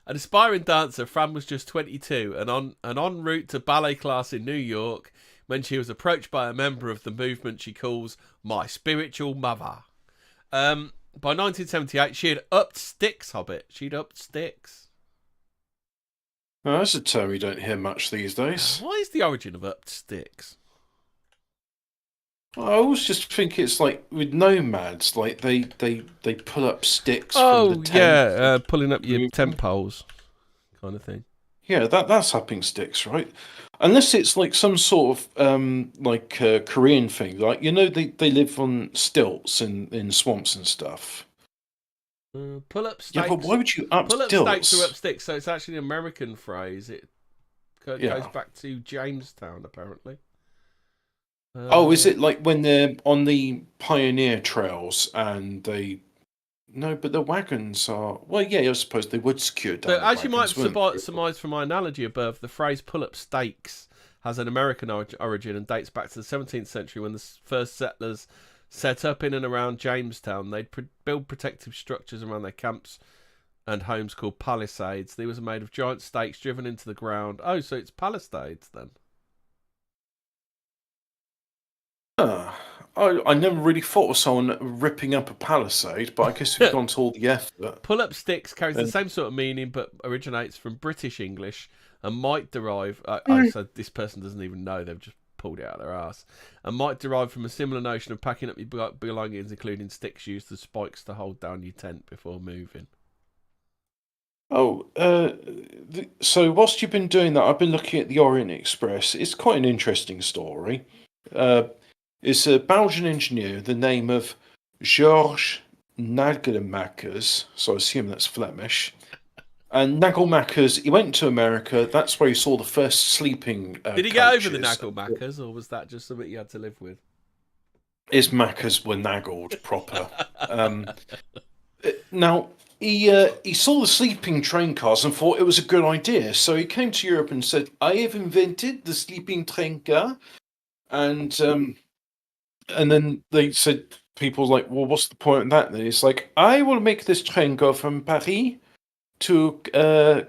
An aspiring dancer, Fran was just 22 and en route to ballet class in New York when she was approached by a member of the movement she calls my spiritual mother. By 1978, she had upped sticks, Hobbit. She'd upped sticks. Well, that's a term you don't hear much these days. What is the origin of upped sticks? I always just think it's like with nomads, like they pull up sticks Oh, from the tent. pulling up your tent poles kind of thing. Yeah, that's upping sticks, right? Unless it's like some sort of Korean thing, like they live on stilts in swamps and stuff. Pull up stakes. Yeah, but why would you up pull up stilts? stakes or up sticks? So it's actually an American phrase. It goes back to Jamestown, apparently. Oh, is it like when they're on the pioneer trails and they? No, but the wagons are. Well, yeah, I suppose they would secure down. So, as you might wagons, surmise from my analogy above, the phrase "pull up stakes" has an American origin and dates back to the 17th century when the first settlers set up in and around Jamestown. They'd build protective structures around their camps and homes called palisades. These were made of giant stakes driven into the ground. Oh, so it's palisades then. I never really thought of someone ripping up a palisade, but I guess we've gone to all the effort. Pull up sticks carries the same sort of meaning, but originates from British English and might derive. So this person doesn't even know; they've just pulled it out of their ass. And might derive from a similar notion of packing up your belongings, including sticks used as spikes to hold down your tent before moving. Oh, so whilst you've been doing that, I've been looking at the Orient Express. It's quite an interesting story. It's a Belgian engineer, the name of Georges Nagelmakers, so I assume that's Flemish. And Nagelmakers, he went to America. That's where he saw the first sleeping Did he get over the Nagelmakers, or was that just something you had to live with? His Maccas were naggled proper. Now, he saw the sleeping train cars and thought it was a good idea. So he came to Europe and said, I have invented the sleeping train car. And then they said, people were like, well, what's the point of that? And he's like, I will make this train go from Paris to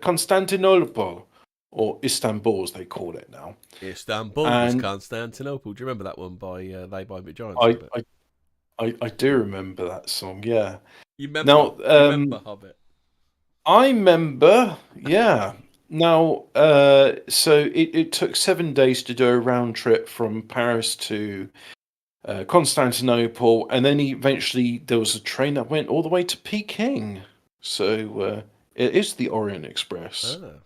Constantinople, or Istanbul, as they call it now. Istanbul was Constantinople. Do you remember that one by They By the Giants? I do remember that song, yeah. You remember Hobbit? I remember, yeah. Now, so it took 7 days to do a round trip from Paris to Constantinople, and then eventually there was a train that went all the way to Peking. So it is the Orient Express. Ah.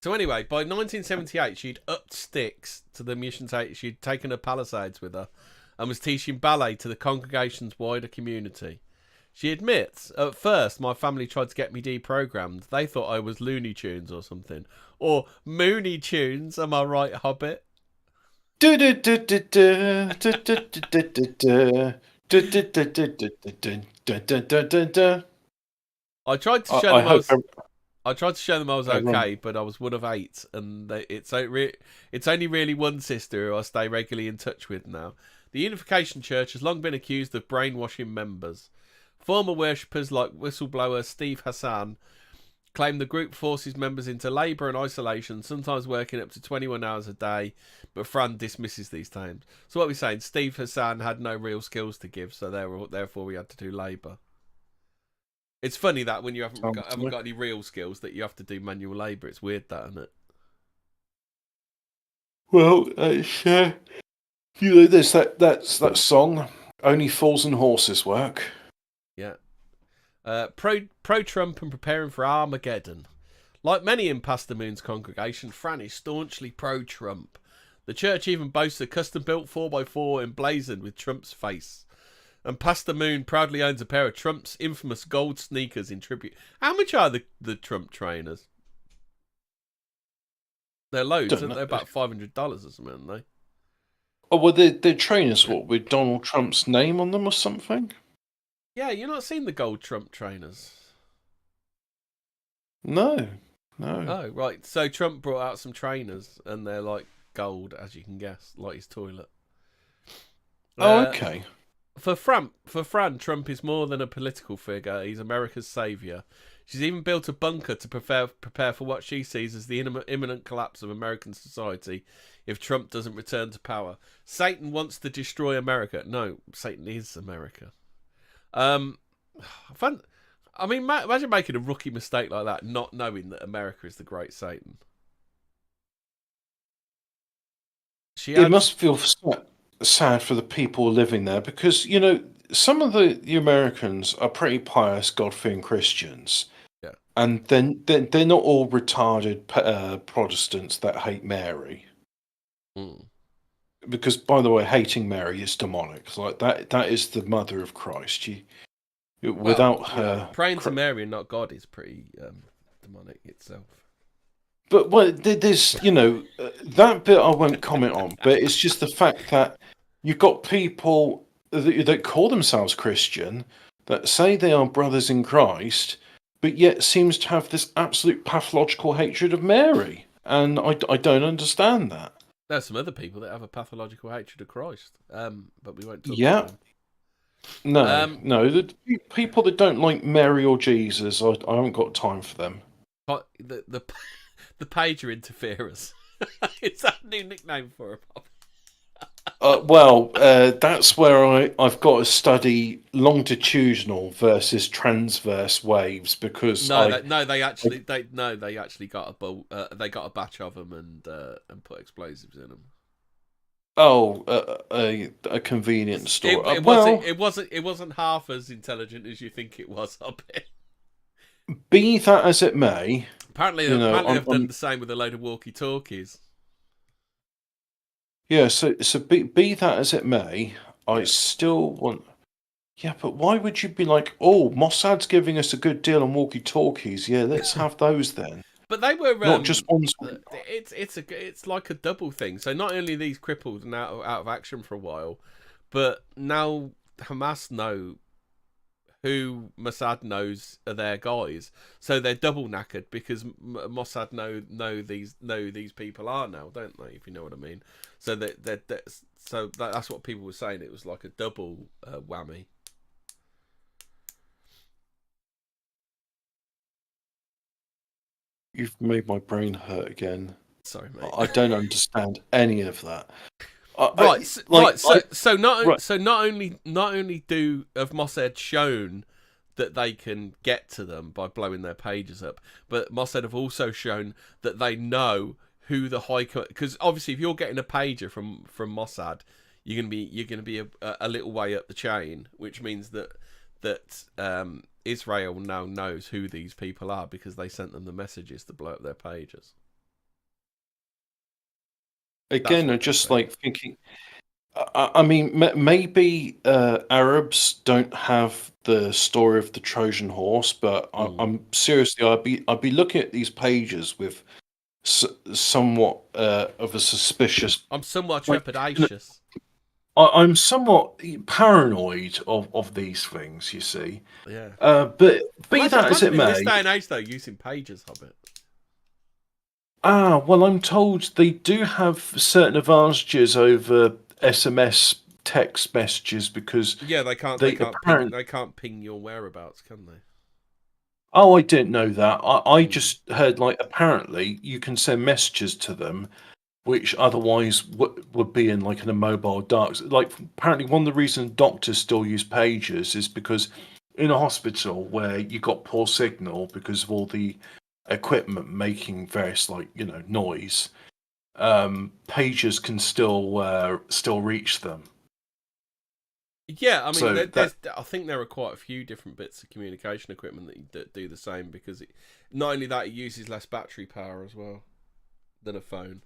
So anyway, by 1978, she'd upped sticks to the mission. She'd taken her palisades with her and was teaching ballet to the congregation's wider community. She admits, at first, my family tried to get me deprogrammed. They thought I was Looney Tunes or something. Or Mooney Tunes, am I right, Hobbit? I tried to show them I tried to show them I was okay, but I was one of 8, and it's only really one sister who I stay regularly in touch with now. The Unification Church has long been accused of brainwashing members. Former worshippers like whistleblower Steve Hassan claim the group forces members into labour and isolation, sometimes working up to 21 hours a day, but Fran dismisses these claims. So what we're saying, Steve Hassan had no real skills to give, so therefore we had to do labour. It's funny that when you haven't got any real skills that you have to do manual labour. It's weird that, isn't it? Well, there's that song, Only Fools and Horses Work. Yeah. Pro-Trump and preparing for Armageddon. Like many in Pastor Moon's congregation, Fran is staunchly pro-Trump. The church even boasts a custom-built 4x4 emblazoned with Trump's face. And Pastor Moon proudly owns a pair of Trump's infamous gold sneakers in tribute. How much are the Trump trainers? They're loads, aren't they? About $500 or something, aren't they? Oh, well, they're trainers, what, with Donald Trump's name on them or something? Yeah, you're not seeing the gold Trump trainers. No. Oh, right. So Trump brought out some trainers, and they're like gold, as you can guess, like his toilet. Oh, okay. For Fran, Trump is more than a political figure. He's America's savior. She's even built a bunker to prepare for what she sees as the imminent collapse of American society if Trump doesn't return to power. Satan wants to destroy America. No, Satan is America. Um, I mean, imagine making a rookie mistake like that, not knowing that America is the great Satan. It must feel sad for the people living there because, some of the Americans are pretty pious, God-fearing Christians. Yeah. And then they're not all retarded Protestants that hate Mary. Mm. Because, by the way, hating Mary is demonic. Like that is the mother of Christ. Without her praying to Mary and not God is pretty demonic itself. But there's that bit I won't comment on. But it's just the fact that you've got people that call themselves Christian that say they are brothers in Christ, but yet seems to have this absolute pathological hatred of Mary, and I don't understand that. There's some other people that have a pathological hatred of Christ, but we won't talk about them. No, the people that don't like Mary or Jesus, I haven't got time for them. The pager interferers. It's that new nickname for him. That's where I've got to study longitudinal versus transverse waves because they actually got a batch of them and put explosives in them. Oh, a convenience store. It wasn't half as intelligent as you think it was. Hobbit. Be that as it may, apparently they've done the same with a load of walkie-talkies. Yeah, so be that as it may, I still want. Yeah, but why would you be like, oh, Mossad's giving us a good deal on walkie-talkies? Yeah, let's have those then. But they were not just one. It's like a double thing. So not only are these crippled and out of action for a while, but now Hamas know who Mossad knows are their guys, so they're double knackered because Mossad know these people are now, don't they? If you know what I mean. So that's what people were saying. It was like a double whammy. You've made my brain hurt again. Sorry, mate. I don't understand any of that. So not only have Mossad shown that they can get to them by blowing their pages up, but Mossad have also shown that they know who the because obviously if you're getting a pager from Mossad, you're gonna be a little way up the chain, which means that Israel now knows who these people are because they sent them the messages to blow up their pages. Again, I'm just like thinking. I mean, maybe Arabs don't have the story of the Trojan horse, but I'm seriously, I'd be looking at these pages with somewhat of a suspicious. I'm somewhat trepidatious. I'm somewhat paranoid of these things. You see, yeah. But be that as it may, in this day and age, though, using pages, Hobbit. Well, I'm told they do have certain advantages over SMS text messages because they can't ping your whereabouts, can they? Oh, I didn't know that. I just heard like apparently you can send messages to them, which otherwise would be in like in a mobile dark. Like apparently one of the reasons doctors still use pagers is because in a hospital where you got poor signal because of all the equipment making various noise, pagers can still reach them. Yeah, I mean, I think there are quite a few different bits of communication equipment that do the same because not only that, it uses less battery power as well than a phone.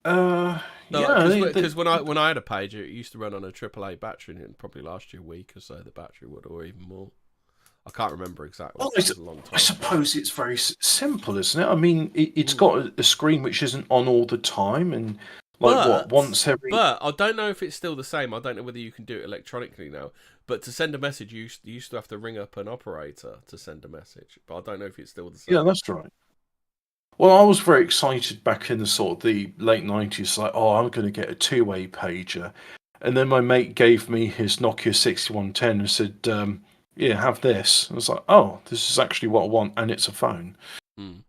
Because when I had a pager, it used to run on a AAA battery, and it probably last you a week or so. The battery would, or even more. I can't remember exactly. Well, a long time. I suppose it's very simple, isn't it? I mean, it's got a screen which isn't on all the time, and once every. But I don't know if it's still the same. I don't know whether you can do it electronically now. But to send a message, you used to have to ring up an operator to send a message. But I don't know if it's still the same. Yeah, that's right. Well, I was very excited back in the sort of the late 90s, like, I'm going to get a two-way pager. And then my mate gave me his Nokia 6110 and said, "Yeah, have this." I was like, "Oh, this is actually what I want, and it's a phone." Mm.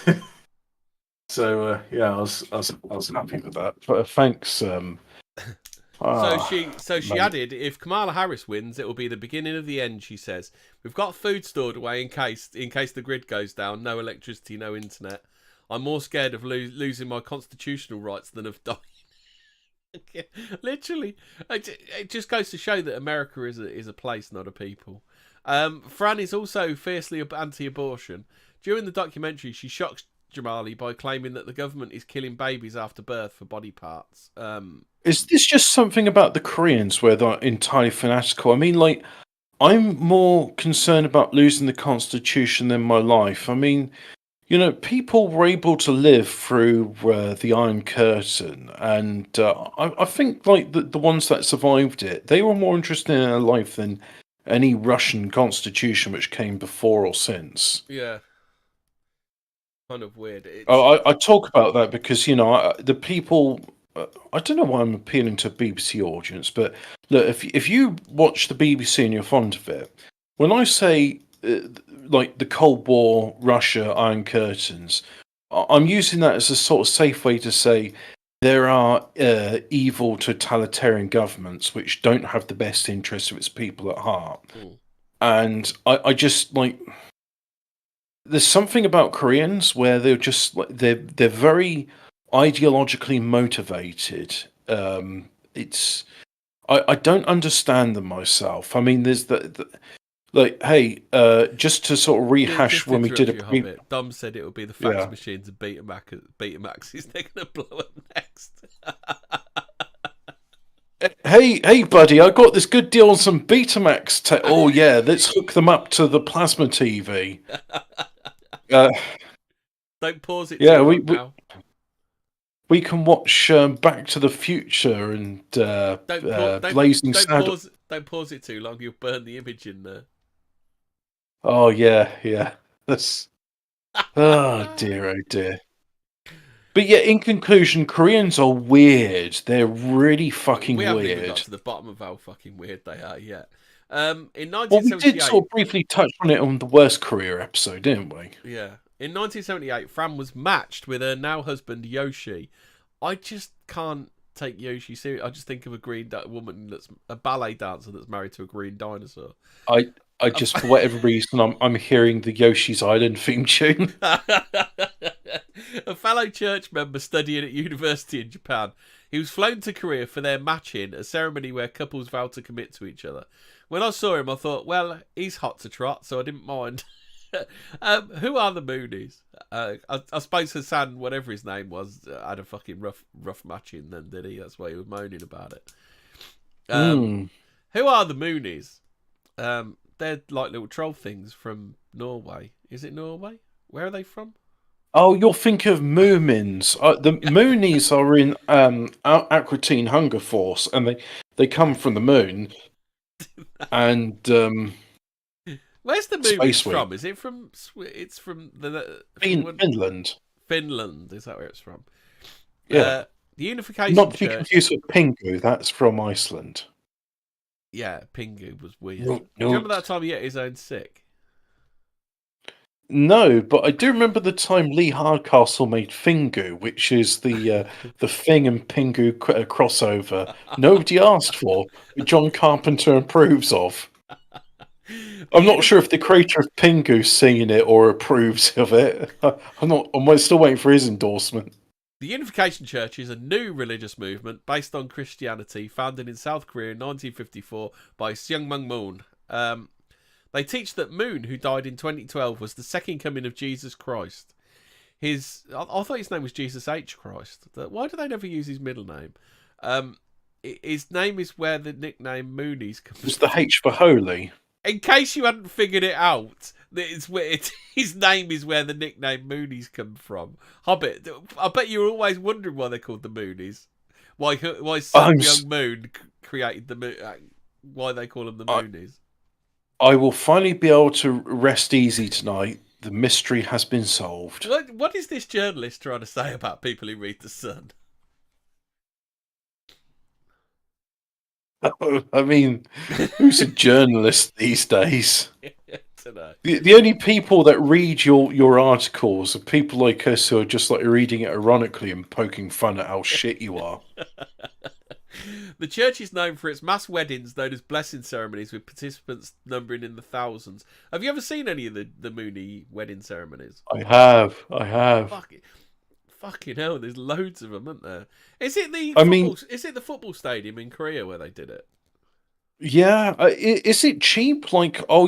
So yeah, I was happy with that. But thanks. So she Mate. added, if Kamala Harris wins, it will be the beginning of the end. She says, "We've got food stored away in case the grid goes down. No electricity, no internet. I'm more scared of losing my constitutional rights than of dying." Literally, it just goes to show that America is a place, not a people. Fran is also fiercely anti-abortion. During the documentary, she shocks Jamali by claiming that the government is killing babies after birth for body parts. Is this just something about the Koreans where they're entirely fanatical? I mean, like, I'm more concerned about losing the constitution than my life. I mean, you know, people were able to live through the Iron Curtain, and I think like the ones that survived it, they were more interested in their life than any Russian constitution which came before or since. Yeah, kind of weird. I talk about that because you know the people. I don't know why I'm appealing to a BBC audience, but look, if you watch the BBC and you're fond of it, when I say like the Cold War, Russia, Iron Curtains, I'm using that as a sort of safe way to say there are evil totalitarian governments which don't have the best interests of its people at heart, and I just like. There's something about Koreans where they're just like they're very ideologically motivated. It's I don't understand them myself. I mean, there's the like, hey, just to sort of rehash just when we did a Hobbit. Dom said it would be the fax yeah. machines and Betamaxes. They're gonna blow up next. Hey, buddy, I got this good deal on some Betamax. Oh yeah, let's hook them up to the plasma TV. Don't pause it. Yeah, now. We can watch Back to the Future and Blazing Saddles. Don't pause it too long. You'll burn the image in there. Oh yeah. That's oh dear. But yeah, in conclusion, Koreans are weird. They're really fucking we weird. We haven't even got to the bottom of how fucking weird they are yet. In 1978, well, we did sort of briefly touch on it on the Worst Career episode, didn't we? Yeah. In 1978, Fran was matched with her now husband Yoshi. I just can't take Yoshi serious. I just think of a green woman that's a ballet dancer that's married to a green dinosaur. I just, for whatever reason, I'm hearing the Yoshi's Island theme tune. A fellow church member studying at university in Japan. He was flown to Korea for their matching, a ceremony where couples vow to commit to each other. When I saw him, I thought, well, he's hot to trot, so I didn't mind. Who are the Moonies? I suppose Hassan, whatever his name was, had a fucking rough matching then, did he? That's why he was moaning about it. Who are the Moonies? They're like little troll things from Norway. Is it Norway? Where are they from? Oh, you'll think of Moomins. The Moonies are in Aqua Teen Hunger Force, and they come from the moon. And where's the Moonies from? Is it from? It's from Finland. Finland, is that where it's from? Yeah. The Unification Not to be Church... confused with Pingu. That's from Iceland. Yeah, Pingu was weird. No. Do you remember that time he ate his own sick? No, but I do remember the time Lee Hardcastle made Fingu, which is the Thing and Pingu crossover nobody asked for, but John Carpenter approves of. I'm not sure if the creator of Pingu's seen it or approves of it. I'm still waiting for his endorsement. The Unification Church is a new religious movement based on Christianity, founded in South Korea in 1954 by Seungmung Moon. They teach that Moon, who died in 2012, was the second coming of Jesus Christ. I thought his name was Jesus H. Christ. Why do they never use his middle name? His name is where the nickname Moonies comes from. It's the H for holy. In case you hadn't figured it out, his name is where the nickname Moonies come from. Hobbit, I bet you're always wondering why they're called the Moonies. Why Sun Young Moon created the moon? Why they call them the Moonies? I will finally be able to rest easy tonight. The mystery has been solved. What is this journalist trying to say about people who read The Sun? I mean, who's a journalist these days? Dunno. The only people that read your articles are people like us who are just like reading it ironically and poking fun at how shit you are. The church is known for its mass weddings known as blessing ceremonies with participants numbering in the thousands. Have you ever seen any of the Mooney wedding ceremonies? I have. Fucking hell, there's loads of them, aren't there? Is it the I football? mean, Is it the football stadium in Korea where they did it? yeah. Is it cheap? Like, oh,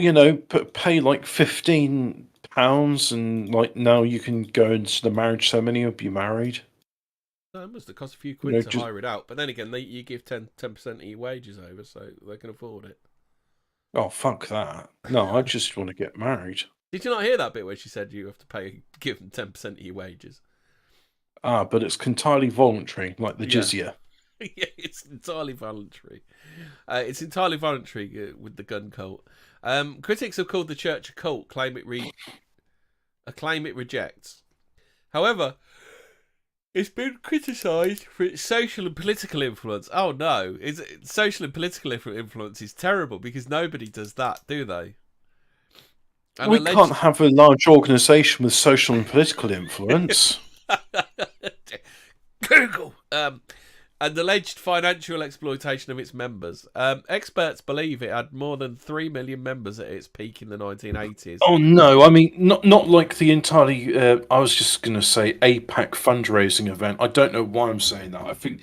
pay like £15, and like now you can go into the marriage ceremony and be married. No, it must have cost a few You quid know, to just hire it out. But then again, you give 10% of your wages over, so they can afford it. oh fuck that. No, I just want to get married. Did you not hear that bit where she said you have to give them 10% of your wages? Ah, but it's entirely voluntary, like the Yeah. jizya. Yeah, it's entirely voluntary. It's entirely voluntary with the gun cult. Critics have called the church a cult, claim it rejects. However, it's been criticised for its social and political influence. Oh no, social and political influence is terrible because nobody does that, do they? And We can't have a large organisation with social and political influence. Google. And alleged financial exploitation of its members. Experts believe it had more than 3 million members at its peak in the 1980s. Oh no! I mean, not like the entirely. I was just going to say APAC fundraising event. I don't know why I'm saying that. I think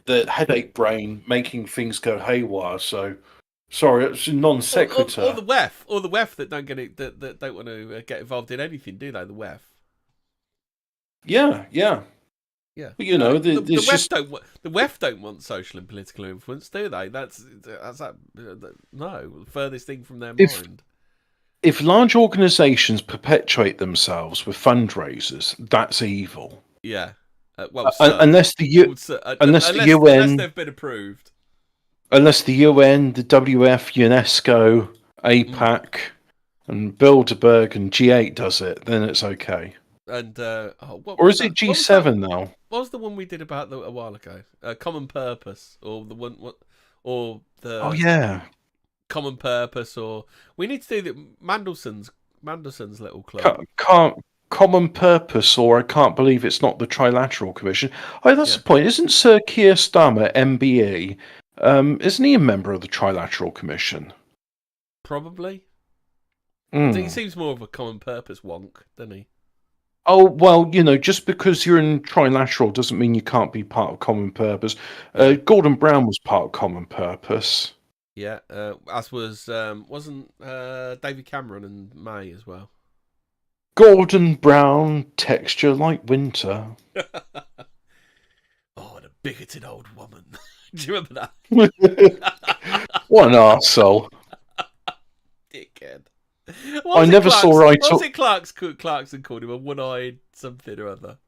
the headache brain making things go haywire. So sorry, it's a non sequitur. Or the WEF that don't get it, that don't want to get involved in anything, do they? The WEF. Yeah. Yeah, But, the WEF don't want social and political influence, do they? That's no furthest thing from their mind. If large organisations perpetuate themselves with fundraisers, that's evil. Yeah, unless the UN, unless they've been approved, unless the UN, the WF, UNESCO, APAC, and Bilderberg and G8 does it, then it's okay. And or is it G7 now? What was the one we did about a while ago? Common Purpose, or the one, or the oh yeah, Common Purpose, or we need to do the Mandelson's little club. Common Purpose, or I can't believe it's not the Trilateral Commission. Oh, that's the point. Isn't Sir Keir Starmer MBE? Isn't he a member of the Trilateral Commission? Probably. I think he seems more of a Common Purpose wonk, doesn't he? Oh, well, just because you're in Trilateral doesn't mean you can't be part of Common Purpose. Gordon Brown was part of Common Purpose. Yeah, as wasn't David Cameron and May as well. Gordon Brown, texture like winter. Oh, the bigoted old woman. Do you remember that? What an arsehole. Dickhead. I never saw eye to... What was it Clarkson called him? A one-eyed something or other.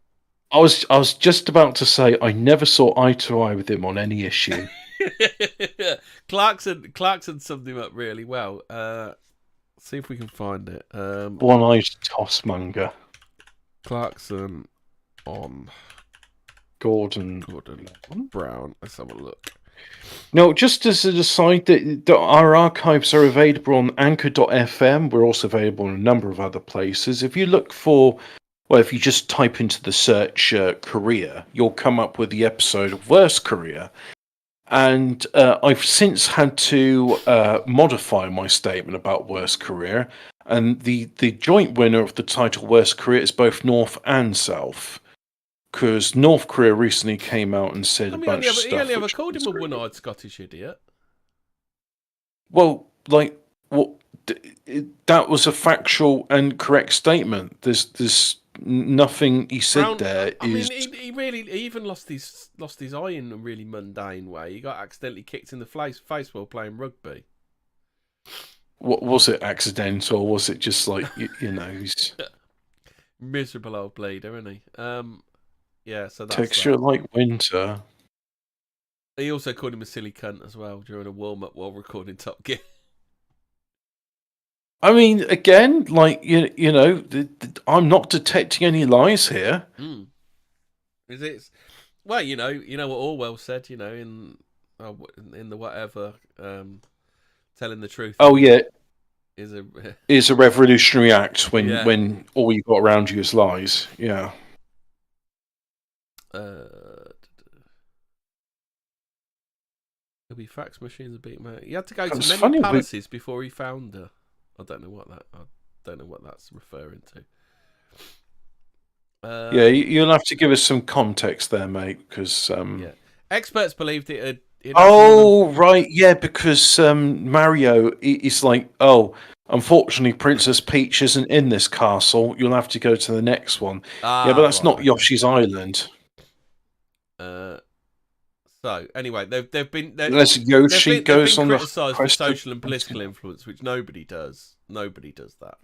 I was just about to say I never saw eye to eye with him on any issue. Clarkson summed him up really well. See if we can find it. One-eyed tossmonger. Clarkson on Gordon Brown. Let's have a look. No, just as an aside, that our archives are available on Anchor.fm. We're also available in a number of other places. If you look for, if you just type into the search Korea, you'll come up with the episode of Worst Korea. And I've since had to modify my statement about Worst Korea. And the joint winner of the title Worst Korea is both North and South. Because North Korea recently came out and said a bunch of stuff. You only ever called him a one-eyed Scottish idiot. Well, that was a factual and correct statement. There's nothing he said there. I mean, he even lost his eye in a really mundane way. He got accidentally kicked in the face while playing rugby. What was it? Accidental? Or was it just like he's miserable old bleeder, isn't he? Yeah, so that's texture like winter. He also called him a silly cunt as well during a warm-up while recording Top Gear. I mean, again, I'm not detecting any lies here. Is it? Well, you know what Orwell said. In in the whatever, telling the truth. Oh yeah, is a is a revolutionary act yeah. when all you've got around you is lies. Yeah. There'll be fax machines a bit, man. He had to go to It's many funny, palaces before he found her. I don't know what that's referring to. Yeah, you'll have to give us some context there, mate, because yeah, experts believed it had. Oh, right, yeah, because Mario is like, oh, unfortunately, Princess Peach isn't in this castle. You'll have to go to the next one. Yeah, but that's Right, not okay. Yoshi's Island. So anyway, they've been Unless Yoshi goes on the criticised for quest social of... and political influence, which nobody does. Nobody does that.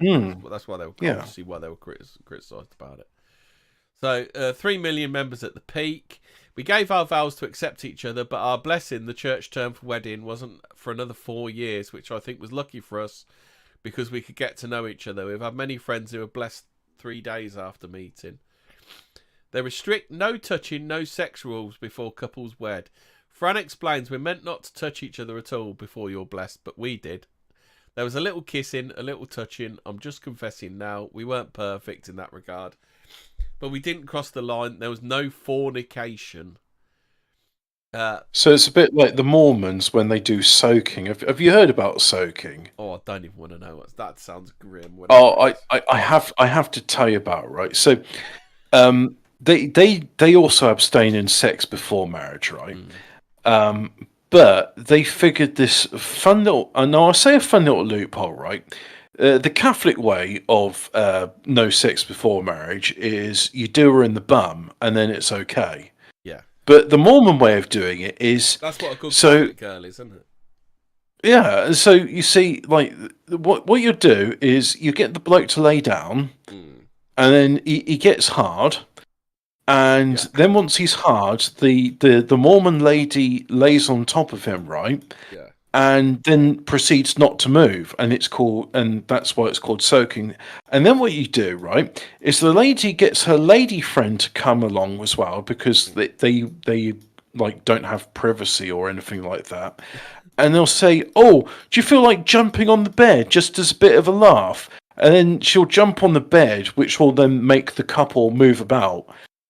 That's why they were obviously why they were criticised about it. So 3 million members at the peak. We gave our vows to accept each other, but our blessing, the church term for wedding, wasn't for another 4 years, which I think was lucky for us because we could get to know each other. We've had many friends who were blessed 3 days after meeting. They restrict no touching, no sex rules before couples wed. Fran explains we're meant not to touch each other at all before you're blessed, but we did. There was a little kissing, a little touching. I'm just confessing now, we weren't perfect in that regard. But we didn't cross the line. There was no fornication. So it's a bit like the Mormons when they do soaking. Have you heard about soaking? Oh, I don't even want to know. That sounds grim. Oh, I have to tell you about it, right? So they also abstain in sex before marriage, right? But they figured this fun little, I say a fun little loophole, right? The Catholic way of no sex before marriage is you do her in the bum and then it's okay. Yeah. But the Mormon way of doing it is... That's what a good Catholic girl is, isn't it? Yeah, so you see, like, what you do is you get the bloke to lay down, and then he gets hard, and then once he's hard, the Mormon lady lays on top of him, right? Yeah. And then proceeds not to move, and that's why it's called soaking. And then what you do, right, is the lady gets her lady friend to come along as well because they like don't have privacy or anything like that. And they'll say, "Oh, do you feel like jumping on the bed just as a bit of a laugh?" And then she'll jump on the bed, which will then make the couple move about.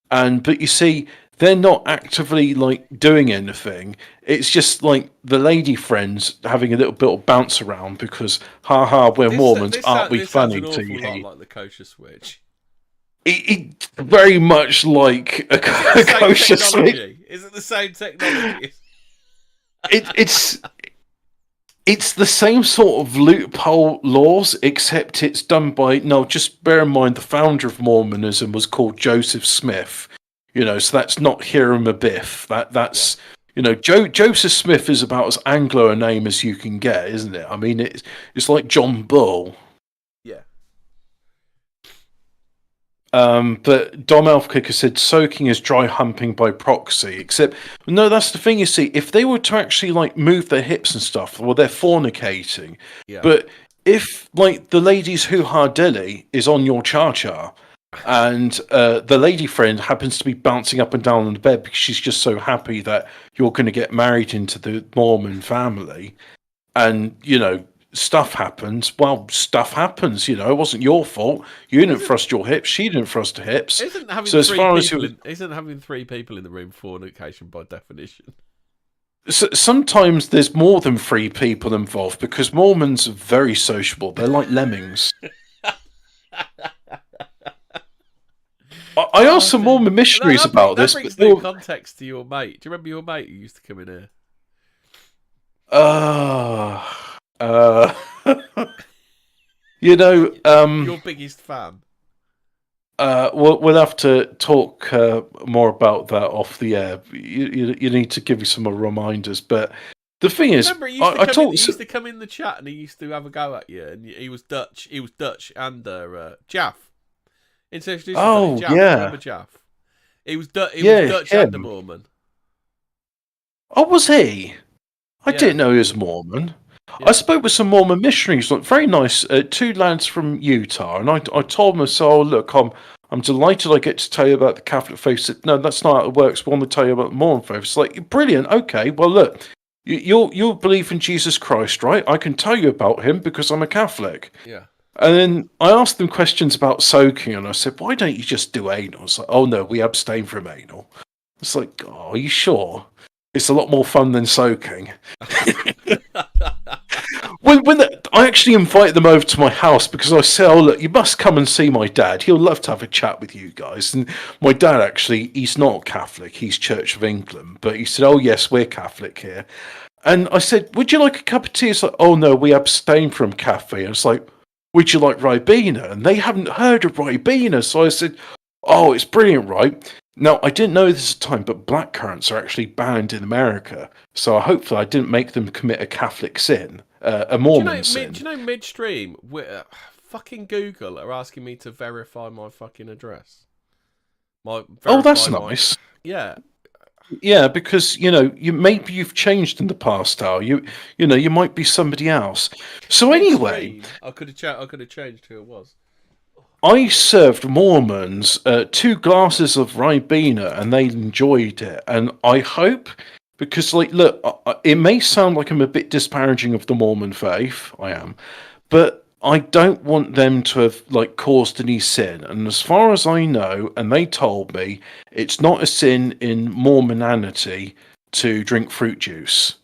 But you see, they're not actively like doing anything. It's just like the lady friends having a little bit of bounce around because, we're Mormons, aren't we funny to you? Lot like the kosher switch. It's very much like a kosher switch. Is it the same technology? It's the same sort of loophole laws, except it's done by... No, just bear in mind the founder of Mormonism was called Joseph Smith. So that's not Hiram Abiff. That's... Joseph Smith is about as Anglo a name as you can get, isn't it? I mean, it's like John Bull. Yeah. But Dom Elfkicker said soaking is dry humping by proxy. Except, no, that's the thing. You see, if they were to actually like move their hips and stuff, well, they're fornicating. Yeah. But if like the lady's hoo-ha dilly is on your cha-cha, and the lady friend happens to be bouncing up and down on the bed because she's just so happy that you're going to get married into the Mormon family, and stuff happens. Well, stuff happens. It wasn't your fault. You didn't thrust your hips. She didn't thrust her hips. Isn't having three people in the room fornication by definition? So, sometimes there's more than 3 people involved because Mormons are very sociable. They're like lemmings. I asked some Mormon missionaries about this. That brings new context to your mate. Do you remember your mate who used to come in here? Your biggest fan. We'll have to talk more about that off the air. You need to give me some more reminders. But the thing is, remember, he used to come in the chat and he used to have a go at you. And he was Dutch. He was Dutch and Jaff. Oh, Jaff. yeah. Remember Jaff? He was Dutch and a Mormon. Oh, was he? I didn't know he was a Mormon. Yeah. I spoke with some Mormon missionaries, very nice, 2 lads from Utah, and I told them, look, I'm delighted I get to tell you about the Catholic faith. Said, no, that's not how it works. We want to tell you about the Mormon faith. It's like, brilliant, okay, well, look, You believe in Jesus Christ, right? I can tell you about him because I'm a Catholic. Yeah. And then I asked them questions about soaking, and I said, why don't you just do anal? It's like, oh no, we abstain from anal. It's like, oh, are you sure? It's a lot more fun than soaking. I actually invited them over to my house because I said, oh look, you must come and see my dad. He'll love to have a chat with you guys. And my dad actually, he's not Catholic, he's Church of England. But he said, oh yes, we're Catholic here. And I said, would you like a cup of tea? It's like, oh no, we abstain from caffeine. And it's like, would you like Ribena? And they haven't heard of Ribena. So I said, oh, it's brilliant, right? Now, I didn't know this at the time, but blackcurrants are actually banned in America. So hopefully I didn't make them commit a Catholic sin, a Mormon sin. Do you know midstream, fucking Google are asking me to verify my fucking address? Oh, that's nice. Yeah. Yeah, because maybe you've changed in the past hour. You might be somebody else. So anyway, I could have changed who it was. I served Mormons 2 glasses of Ribena, and they enjoyed it. And I hope, because look, it may sound like I'm a bit disparaging of the Mormon faith. I am, but I don't want them to have caused any sin. And as far as I know, and they told me, it's not a sin in Mormonanity to drink fruit juice.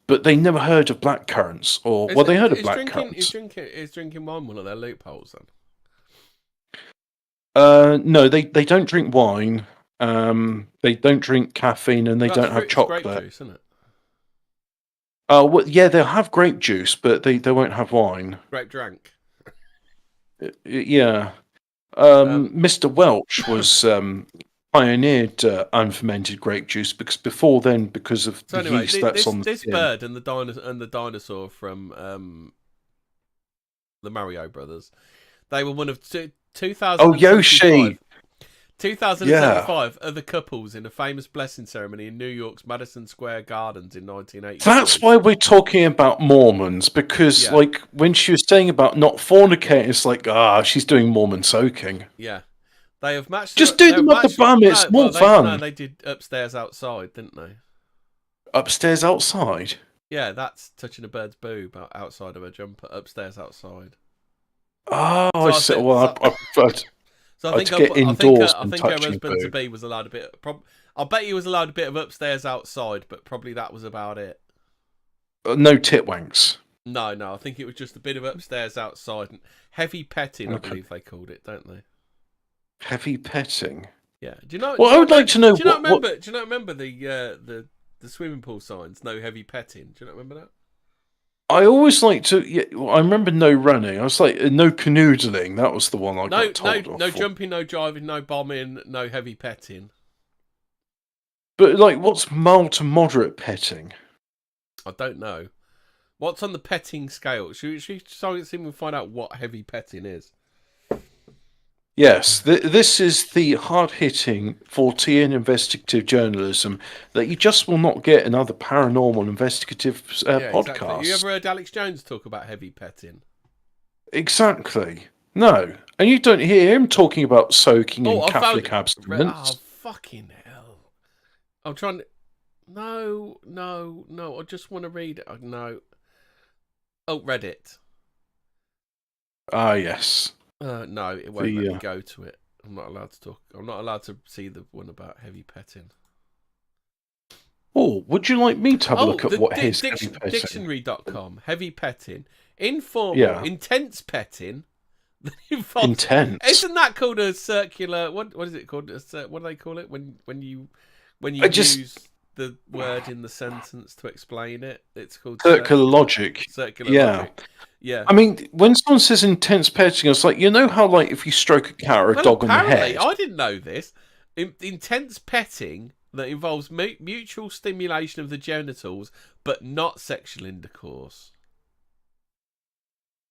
But they never heard of blackcurrants, they heard of blackcurrants. Is drinking wine one of their loopholes then? No, they don't drink wine. They don't drink caffeine, and they don't have chocolate. Grape juice, isn't it? Oh, well, yeah, they'll have grape juice, but they won't have wine. Grape drank. Yeah. Mr. Welch was pioneered unfermented grape juice because before then, because of the yeast that's on the this bird and the dinosaur from the Mario Brothers, they were one of 2000. Oh, Yoshi. 2075 are the couples in a famous blessing ceremony in New York's Madison Square Gardens in 1980. That's why we're talking about Mormons, because when she was saying about not fornicating, it's like, she's doing Mormon soaking. Yeah. They have matched. Just do them up the bum, it's more fun. No, they did upstairs outside, didn't they? Upstairs outside? Yeah, that's touching a bird's boob outside of her jumper, upstairs outside. Oh, I see. Well, so I think her husband-to-be was allowed a bit. I bet he was allowed a bit of upstairs outside, but probably that was about it. No tit wanks. No. I think it was just a bit of upstairs outside and heavy petting. Okay. I believe they called it, don't they? Heavy petting. Yeah. Do you know? Well, I would like to know. Do you not remember the swimming pool signs? No heavy petting. Do you not remember that? I always like to. Yeah, I remember no running. I was like no canoodling. That was the one I got told off. No jumping, no driving, no bombing, no heavy petting. But what's mild to moderate petting? I don't know. What's on the petting scale? Should we see and find out what heavy petting is? Yes, this is the hard-hitting Fortean investigative journalism that you just will not get in other paranormal investigative podcasts. Exactly. You ever heard Alex Jones talk about heavy petting? Exactly. No. And you don't hear him talking about soaking and Catholic abstinence. Oh, fucking hell. I'm trying to... No. I just want to read it. No. Oh, Reddit. Ah, yes. No, it won't let me go to it. I'm not allowed to talk. I'm not allowed to see the one about heavy petting. Oh, would you like me to have a look at what is heavy petting? Dictionary.com. Heavy petting. Informal, intense petting. Intense. Isn't that called a circular? What is it called? What do they call it when you use the word in the sentence to explain it? It's called circular logic. Circular logic. Yeah. I mean, when someone says intense petting, it's like, how if you stroke a cat or a dog on the head. I didn't know this. Intense petting that involves mutual stimulation of the genitals, but not sexual intercourse.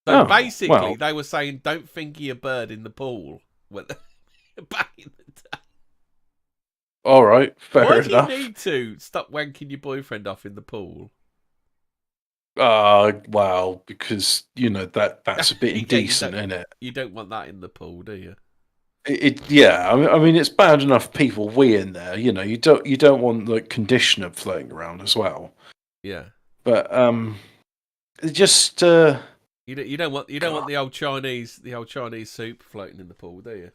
So basically, they were saying, don't fingy a bird in the pool back in the day. All right, fair enough. Why do you need to stop wanking your boyfriend off in the pool? Well, because that's a bit indecent, isn't it? You don't want that in the pool, do you? I mean, it's bad enough people wee in there. You don't want conditioner floating around as well. Yeah. But just You don't want God. the old Chinese soup floating in the pool, do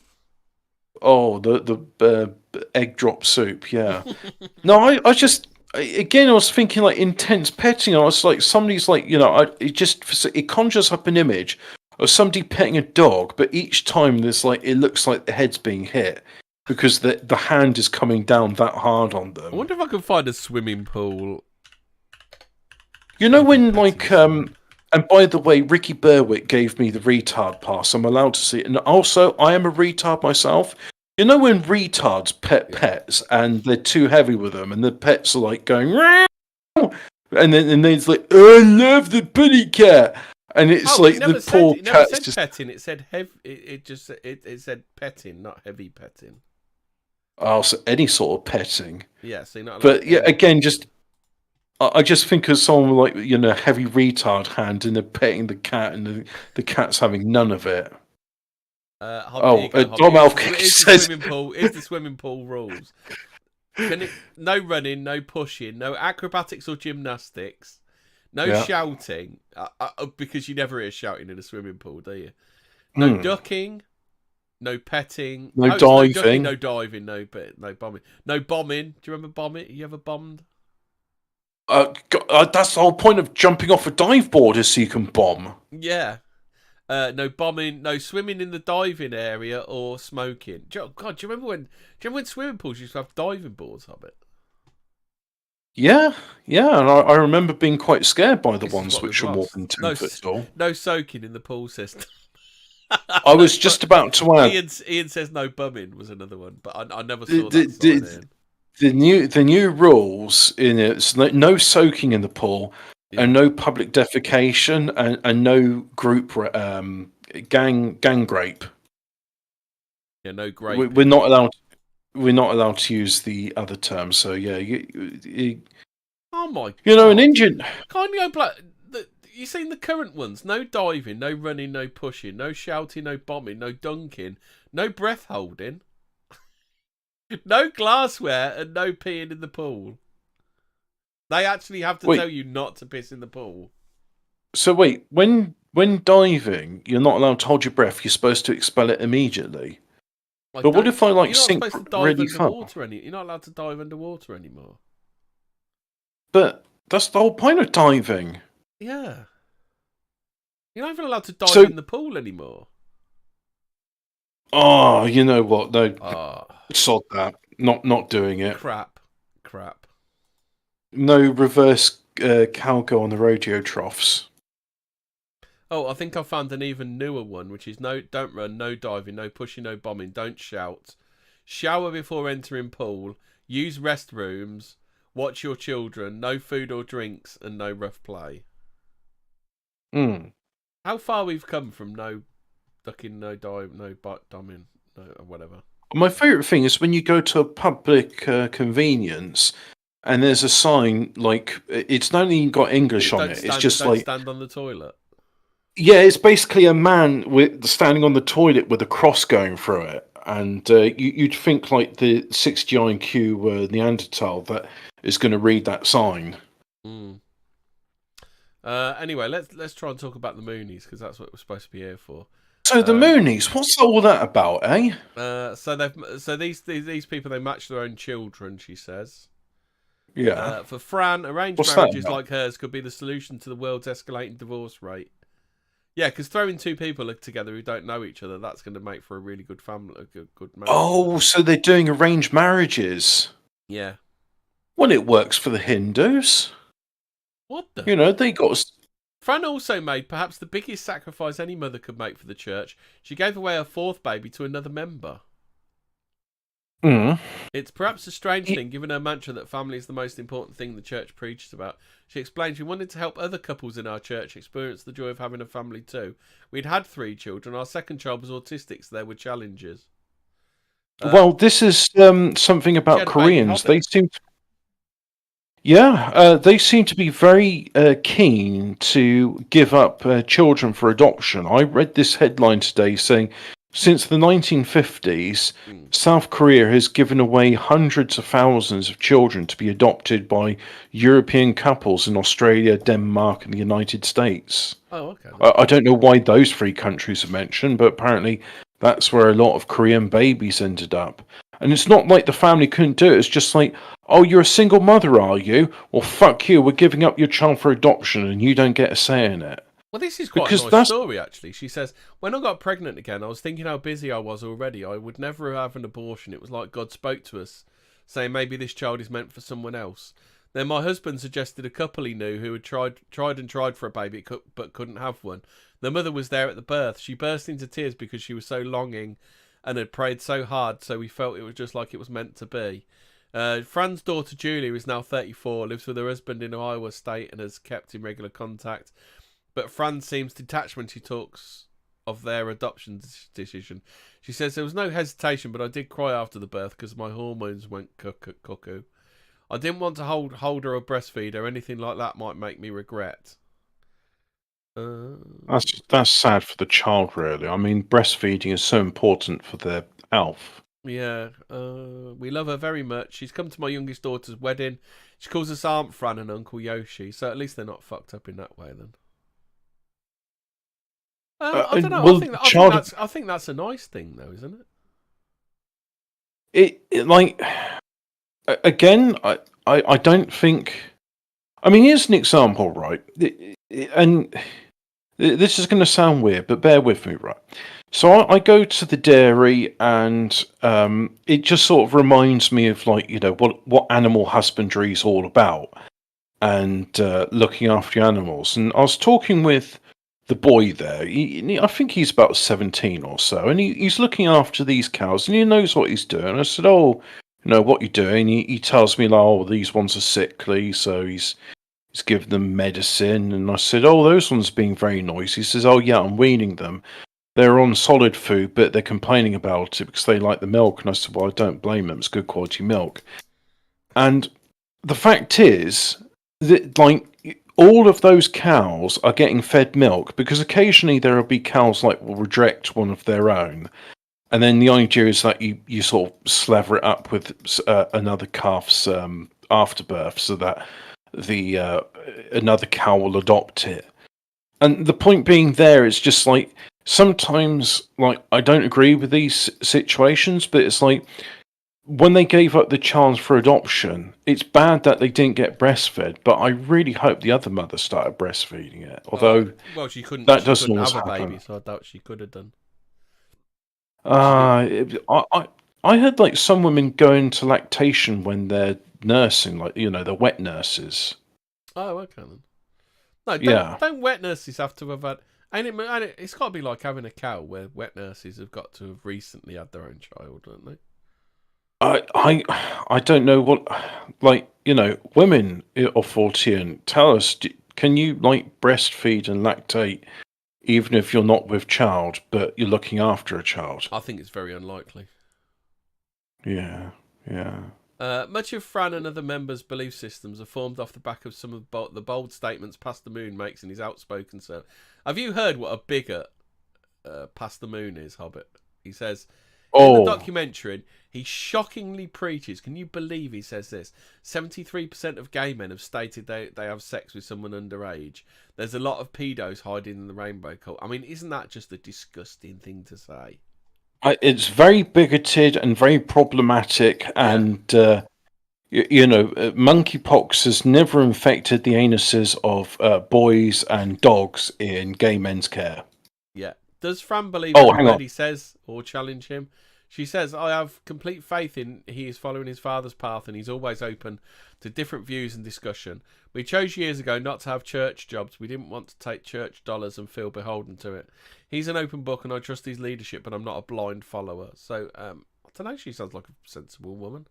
Oh, the egg drop soup. Yeah. you? No, I just again I was thinking like intense petting. I was like somebody's like it conjures up an image of somebody petting a dog, but each time there's like it looks like the head's being hit because the hand is coming down that hard on I them. wonder if I can find a swimming pool. You know Baby when petting scene. and by the way, Ricky Berwick gave me the retard pass. I'm allowed to see it, and also I am a retard myself. You know when retards pet Yeah. pets and they're too heavy with them, and the pets are like going, "Meow," and then it's like, oh, I love the bunny cat, and it's Oh, like the poor it never cat's said just petting. It said heavy. It said petting, not heavy petting. oh, so any sort of petting. Yeah, so you're not allowed But yeah, any again, petting. just I just think of someone with like heavy retard hand and they're petting the cat, and the cat's having none of it. Hobbit, here Oh, you go, Hobbit. Dom Alkins Here's the says, swimming pool. Here's the swimming pool rules. No running, no pushing, no acrobatics or gymnastics, no yeah, shouting. Because you never hear shouting in a swimming pool, do you? No hmm. ducking, no petting. No Oh, it's no ducking, diving. no diving, no bombing, no bombing. Do you remember bombing? You ever bombed? That's the whole point of jumping off a dive board is so you can bomb. Yeah. No bombing, no swimming in the diving area or smoking. God, do you remember when swimming pools used to have diving boards, Hobbit? Yeah, yeah, and I remember being quite scared by the This is ones what was which are more than lost. 10 foot tall. No soaking in the pool system. I No, was just about to add Ian says no bumming was another one, but I never the saw the, that sign the, in. the new rules in it. It's no soaking in the pool, Yeah, and no public defecation, and no group gang rape. yeah, no We, graping. we're not allowed. We're not allowed to use the other term. So yeah, Oh my an god! Indian. Can't you go black? You seen the current ones? No diving, no running, no pushing, no shouting, no bombing, no dunking, no breath holding, no glassware, and no peeing in the pool. They actually have to Wait, tell you not to piss in the pool. so wait, when diving, you're not allowed to hold your breath. You're supposed to expel it immediately. I But what don't. if I like You're not sink supposed to dive really far? underwater You're not allowed to dive underwater anymore. But that's the whole point of diving. Yeah. You're not even allowed to dive So, in the pool anymore. oh, you know what? No, Ah, sod that. Not doing it. crap. No reverse cowgirl on the rodeo troughs. Oh, I think I found an even newer one, which is don't run, no diving, no pushing, no bombing, don't shout, shower before entering pool, use restrooms, watch your children, no food or drinks, and no rough play. Mm. How far we've come from no ducking, no dive, no bombing, no whatever. My favourite thing is when you go to a public convenience and there's a sign like it's not even got English on it. It's just Don't like stand on the toilet. yeah, it's basically a man with standing on the toilet with a cross going through it, and you'd think like the 60 IQ Neanderthal that is going to read that sign. Mm. Anyway, let's try and talk about the Moonies because that's what we're supposed to be here for. So the Moonies, what's all that about, eh? So these people they match their own children. She says. Yeah. For Fran, arranged What's that marriages about? like hers could be the solution to the world's escalating divorce rate. Yeah, because throwing two people together who don't know each other, that's going to make for a really good family, a good marriage. Oh, so they're doing arranged marriages. Yeah. Well, it works for the Hindus. What the? You know, they got. Fran also made perhaps the biggest sacrifice any mother could make for the church. She gave away her fourth baby to another member. Mm. It's perhaps a strange thing, given her mantra that family is the most important thing the church preaches about. She explained she wanted to help other couples in our church experience the joy of having a family too. We'd had 3 children. Our second child was autistic, so there were challenges. Well, this is something about Koreans. They seem they seem to be very keen to give up children for adoption. I read this headline today saying since the 1950s, Mm. South Korea has given away hundreds of thousands of children to be adopted by European couples in Australia, Denmark, and the United States. Oh, okay then. I don't know why those three countries are mentioned, but apparently that's where a lot of Korean babies ended up. And it's not like the family couldn't do it. It's just like, oh, you're a single mother, are you? Well, fuck you. We're giving up your child for adoption, and you don't get a say in it. Well, this is quite a Because nice that's story, actually. She says, when I got pregnant again, I was thinking how busy I was already. I would never have an abortion. It was like God spoke to us, saying maybe this child is meant for someone else. Then my husband suggested a couple he knew who had tried for a baby but couldn't have one. The mother was there at the birth. She burst into tears because she was so longing and had prayed so hard, so we felt it was just like it was meant to be. Fran's daughter Julia is now 34, lives with her husband in Iowa State and has kept in regular contact. But Fran seems detached when she talks of their adoption decision. She says, there was no hesitation, but I did cry after the birth because my hormones went cuckoo. I didn't want to hold her or breastfeed her. Anything like that might make me regret. that's sad for the child, really. I mean, breastfeeding is so important for their health. Yeah, we love her very much. She's come to my youngest daughter's wedding. She calls us Aunt Fran and Uncle Yoshi, so at least they're not fucked up in that way then. I don't know. Well, I think that's a nice thing, though, isn't it like again, I don't think. I mean, here's an example, right? And this is going to sound weird, but bear with me, right? So I go to the dairy, and it just sort of reminds me of, like, you know, what animal husbandry is all about, and looking after your animals. And I was talking with the boy there. I think he's about 17 or so, and he's looking after these cows, and he knows what he's doing. I said, "Oh, you know what you're doing?" He tells me, like, "Oh, these ones are sickly," so he's giving them medicine. And I said, "Oh, those ones are being very noisy." He says, "Oh yeah, I'm weaning them. They're on solid food, but they're complaining about it because they like the milk." And I said, "Well, I don't blame them. It's good quality milk." And the fact is that, like, all of those cows are getting fed milk, because occasionally there will be cows like will reject one of their own, and then the idea is that you sort of slaver it up with another calf's afterbirth, so that the another cow will adopt it. And the point being there is just like, sometimes, like, I don't agree with these situations, but it's like, when they gave up the chance for adoption, it's bad that they didn't get breastfed, but I really hope the other mother started breastfeeding it. Although, well, she couldn't. that She doesn't couldn't always have a happen. baby, so I doubt she could have done. I heard, like, some women go into lactation when they're nursing, like, you know, the wet nurses. Oh, okay then. No, Yeah. don't wet nurses have to have had? And it's got to be like having a cow, where wet nurses have got to have recently had their own child, don't they? I don't know what, like, you know, women of 14, tell us, can you, like, breastfeed and lactate even if you're not with child, but you're looking after a child? I think it's very unlikely. Yeah, yeah. Much of Fran and other members' belief systems are formed off the back of some of the bold statements Pastor Moon makes in his outspoken sermon. Have you heard what a bigot Pastor Moon is, Hobbit? He says, in the documentary, he shockingly preaches. Can you believe he says this? 73% of gay men have stated they have sex with someone underage. There's a lot of pedos hiding in the rainbow cult. I mean, isn't that just a disgusting thing to say? It's very bigoted and very problematic, and you know, monkeypox has never infected the anuses of boys and dogs in gay men's care. Yeah. Does Fran believe Oh, every hang word on. he says or challenge him? She says, I have complete faith in he is following his father's path and he's always open to different views and discussion. We chose years ago not to have church jobs. We didn't want to take church dollars and feel beholden to it. He's an open book and I trust his leadership, but I'm not a blind follower. So, I don't know, she sounds like a sensible woman.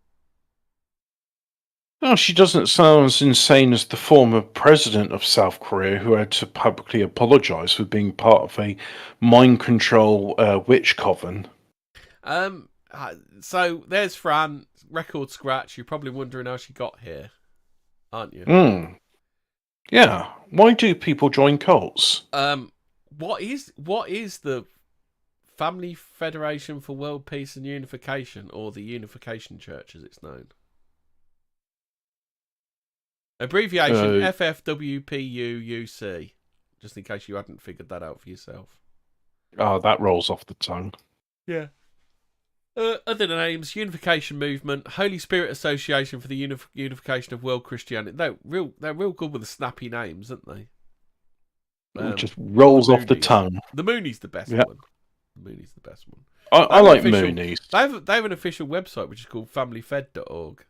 No, she doesn't sound as insane as the former president of South Korea, who had to publicly apologize for being part of a mind control witch coven. So there's Fran, record scratch. You're probably wondering how she got here, aren't you? Yeah. Why do people join cults? What is the Family Federation for World Peace and Unification, or the Unification Church as it's known. Abbreviation FFWPUUC, just in case you hadn't figured that out for yourself. Oh, that rolls off the tongue. Yeah. Other names: Unification Movement, Holy Spirit Association for the Unification of World Christianity. They're real good with the snappy names, aren't they? It just rolls off the tongue. The Moonies the best one. The Moonies the best one. I like Moonies. They have an official website which is called familyfed.org.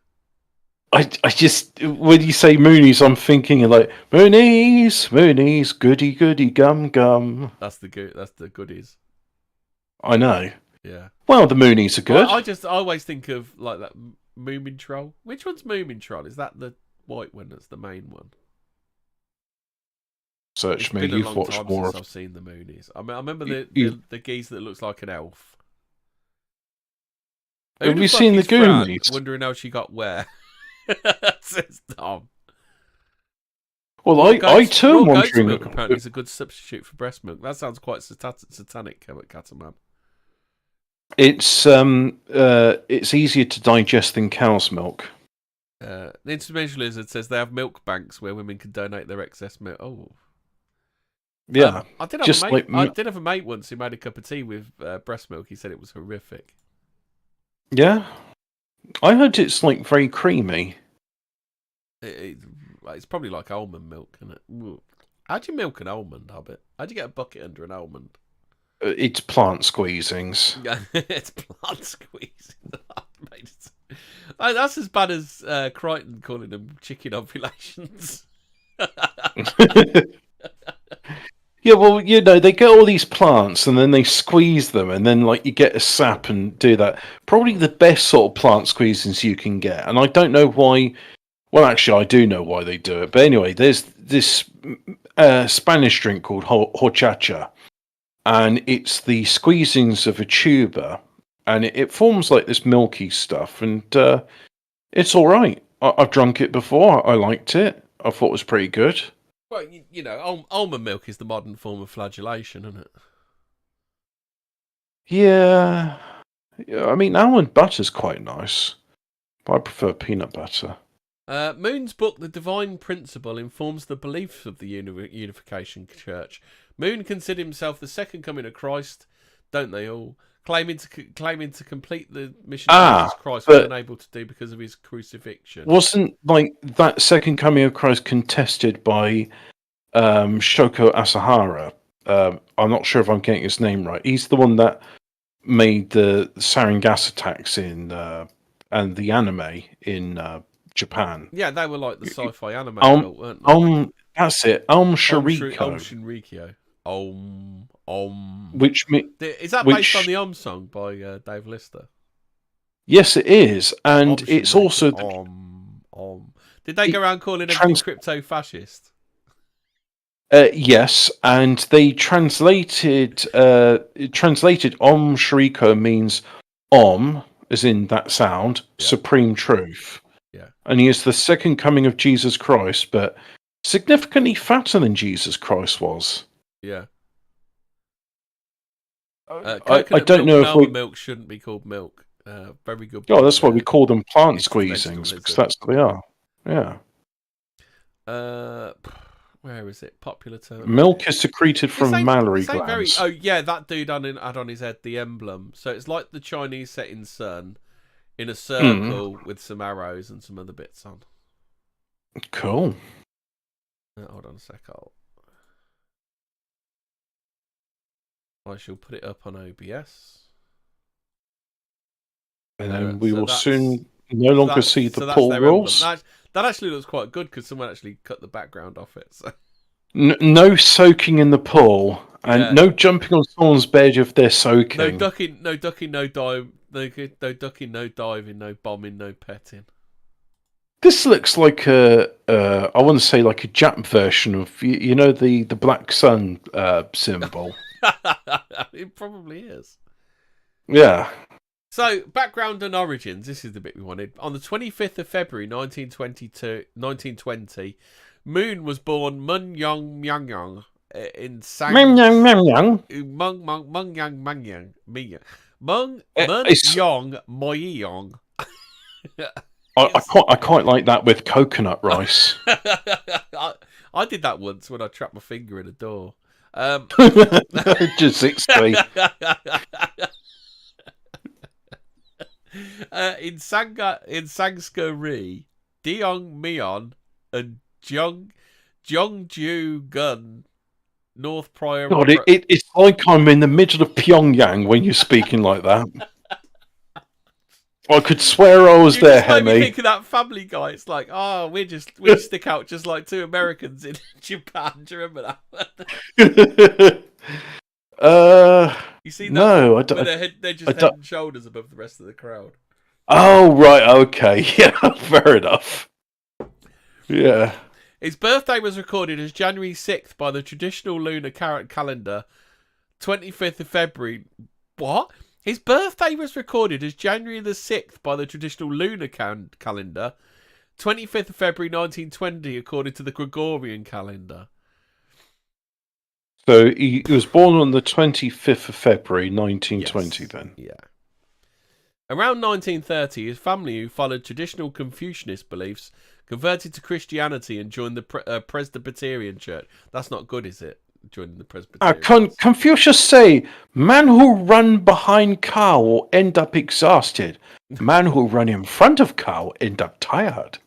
I just, when you say Moonies, I'm thinking of like Moonies, goody goody gum gum. That's the goodies. I know. Yeah. Well, the Moonies are good. I always think of like that Moomin Troll. Which one's Moomin Troll? Is that the white one? That's the main one. Search me. You've watched more. I've seen the Moonies. I remember the geese that looks like an elf. Have you seen the Goonies? Wondering how she got where. Says Tom. Well, I too am wondering. Milk apparently is a good substitute for breast milk. That sounds quite satanic, Catamaran. It's easier to digest than cow's milk. The International Lizard says they have milk banks where women can donate their excess milk. Oh, yeah. I did have a mate once who made a cup of tea with breast milk. He said it was horrific. Yeah, I heard it's like very creamy. It's probably like almond milk, isn't it? How do you milk an almond, Hobbit? How do you get a bucket under an almond? It's plant squeezings. It's plant squeezing. That's as bad as Crichton calling them chicken ovulations. Yeah, well, you know, they get all these plants and then they squeeze them and then, like, you get a sap and do that. Probably the best sort of plant squeezings you can get. And I don't know why. Well, actually, I do know why they do it. But anyway, there's this Spanish drink called horchata. And it's the squeezings of a tuber. And it forms like this milky stuff. And it's all right. I've drunk it before. I liked it. I thought it was pretty good. Well, you know, almond milk is the modern form of flagellation, isn't it? Yeah. I mean, almond butter's quite nice. But I prefer peanut butter. Moon's book, The Divine Principle, informs the beliefs of the Unification Church. Moon considered himself the second coming of Christ, don't they all? Claiming to complete the mission Jesus Christ was unable to do because of his crucifixion. Wasn't like that second coming of Christ contested by Shoko Asahara? I'm not sure if I'm getting his name right. He's the one that made the sarin gas attacks in and the anime in Japan. Yeah, they were like the sci-fi anime cult, weren't they? That's it. Shariko. Shinrikyo. Which is that based on the song by Dave Lister? Yes, it is, and it's also Did they go around calling everything crypto-fascist? Yes, and they translated Om Shariko means Om, as in that sound, supreme truth. Yeah, and he is the second coming of Jesus Christ, but significantly fatter than Jesus Christ was. Yeah. I don't know if milk shouldn't be called milk. Very good. Oh, that's why we call them plant squeezings, because that's what they are. Yeah. Where is it? Popular term. Milk is secreted from mammary glands. That dude had on his head the emblem. So it's like the Chinese setting sun in a circle with some arrows and some other bits on. Cool. Hold on a sec. I shall put it up on OBS. And then we will soon no longer see the pull rules. That actually looks quite good because someone actually cut the background off it. So. No soaking in the pool, and no jumping on someone's bed if they're soaking. No ducking, no dive, no ducking, no diving, no bombing, no petting. This looks like I want to say like a Jap version of the Black Sun symbol. It probably is. Yeah. So, background and origins. This is the bit we wanted. On the 25th of February, 1920, Moon was born Mun Yong Myung Yong in Mum, Sang yum, yum, yum. Mung Yang Mang Yang Mung Mun It's Yong Moyong. I quite like that with coconut rice. I did that once when I trapped my finger in a door. Just 60. In Sangskari, Diong Mion and Jongju Gun North Prior. God, it's like I'm in the middle of Pyongyang when you're speaking like that. I could swear I was You there, just made me Hemi. think of that Family Guy. It's like, we stick out just like two Americans in Japan. Do you remember that? You see that? No, I Where don't. they're just head and shoulders above the rest of the crowd. Oh, right, okay. Yeah, fair enough. Yeah. His birthday was recorded as January 6th by the traditional lunar calendar, 25th of February. What? His birthday was recorded as January the 6th by the traditional lunar calendar, 25th of February 1920, according to the Gregorian calendar. So he was born on the 25th of February, 1920, Yes. then? Yeah. Around 1930, his family, who followed traditional Confucianist beliefs, converted to Christianity and joined the Presbyterian Church. That's not good, is it? Joining the Presbyterians. Confucius say, man who run behind car will end up exhausted. Man who run in front of car will end up tired.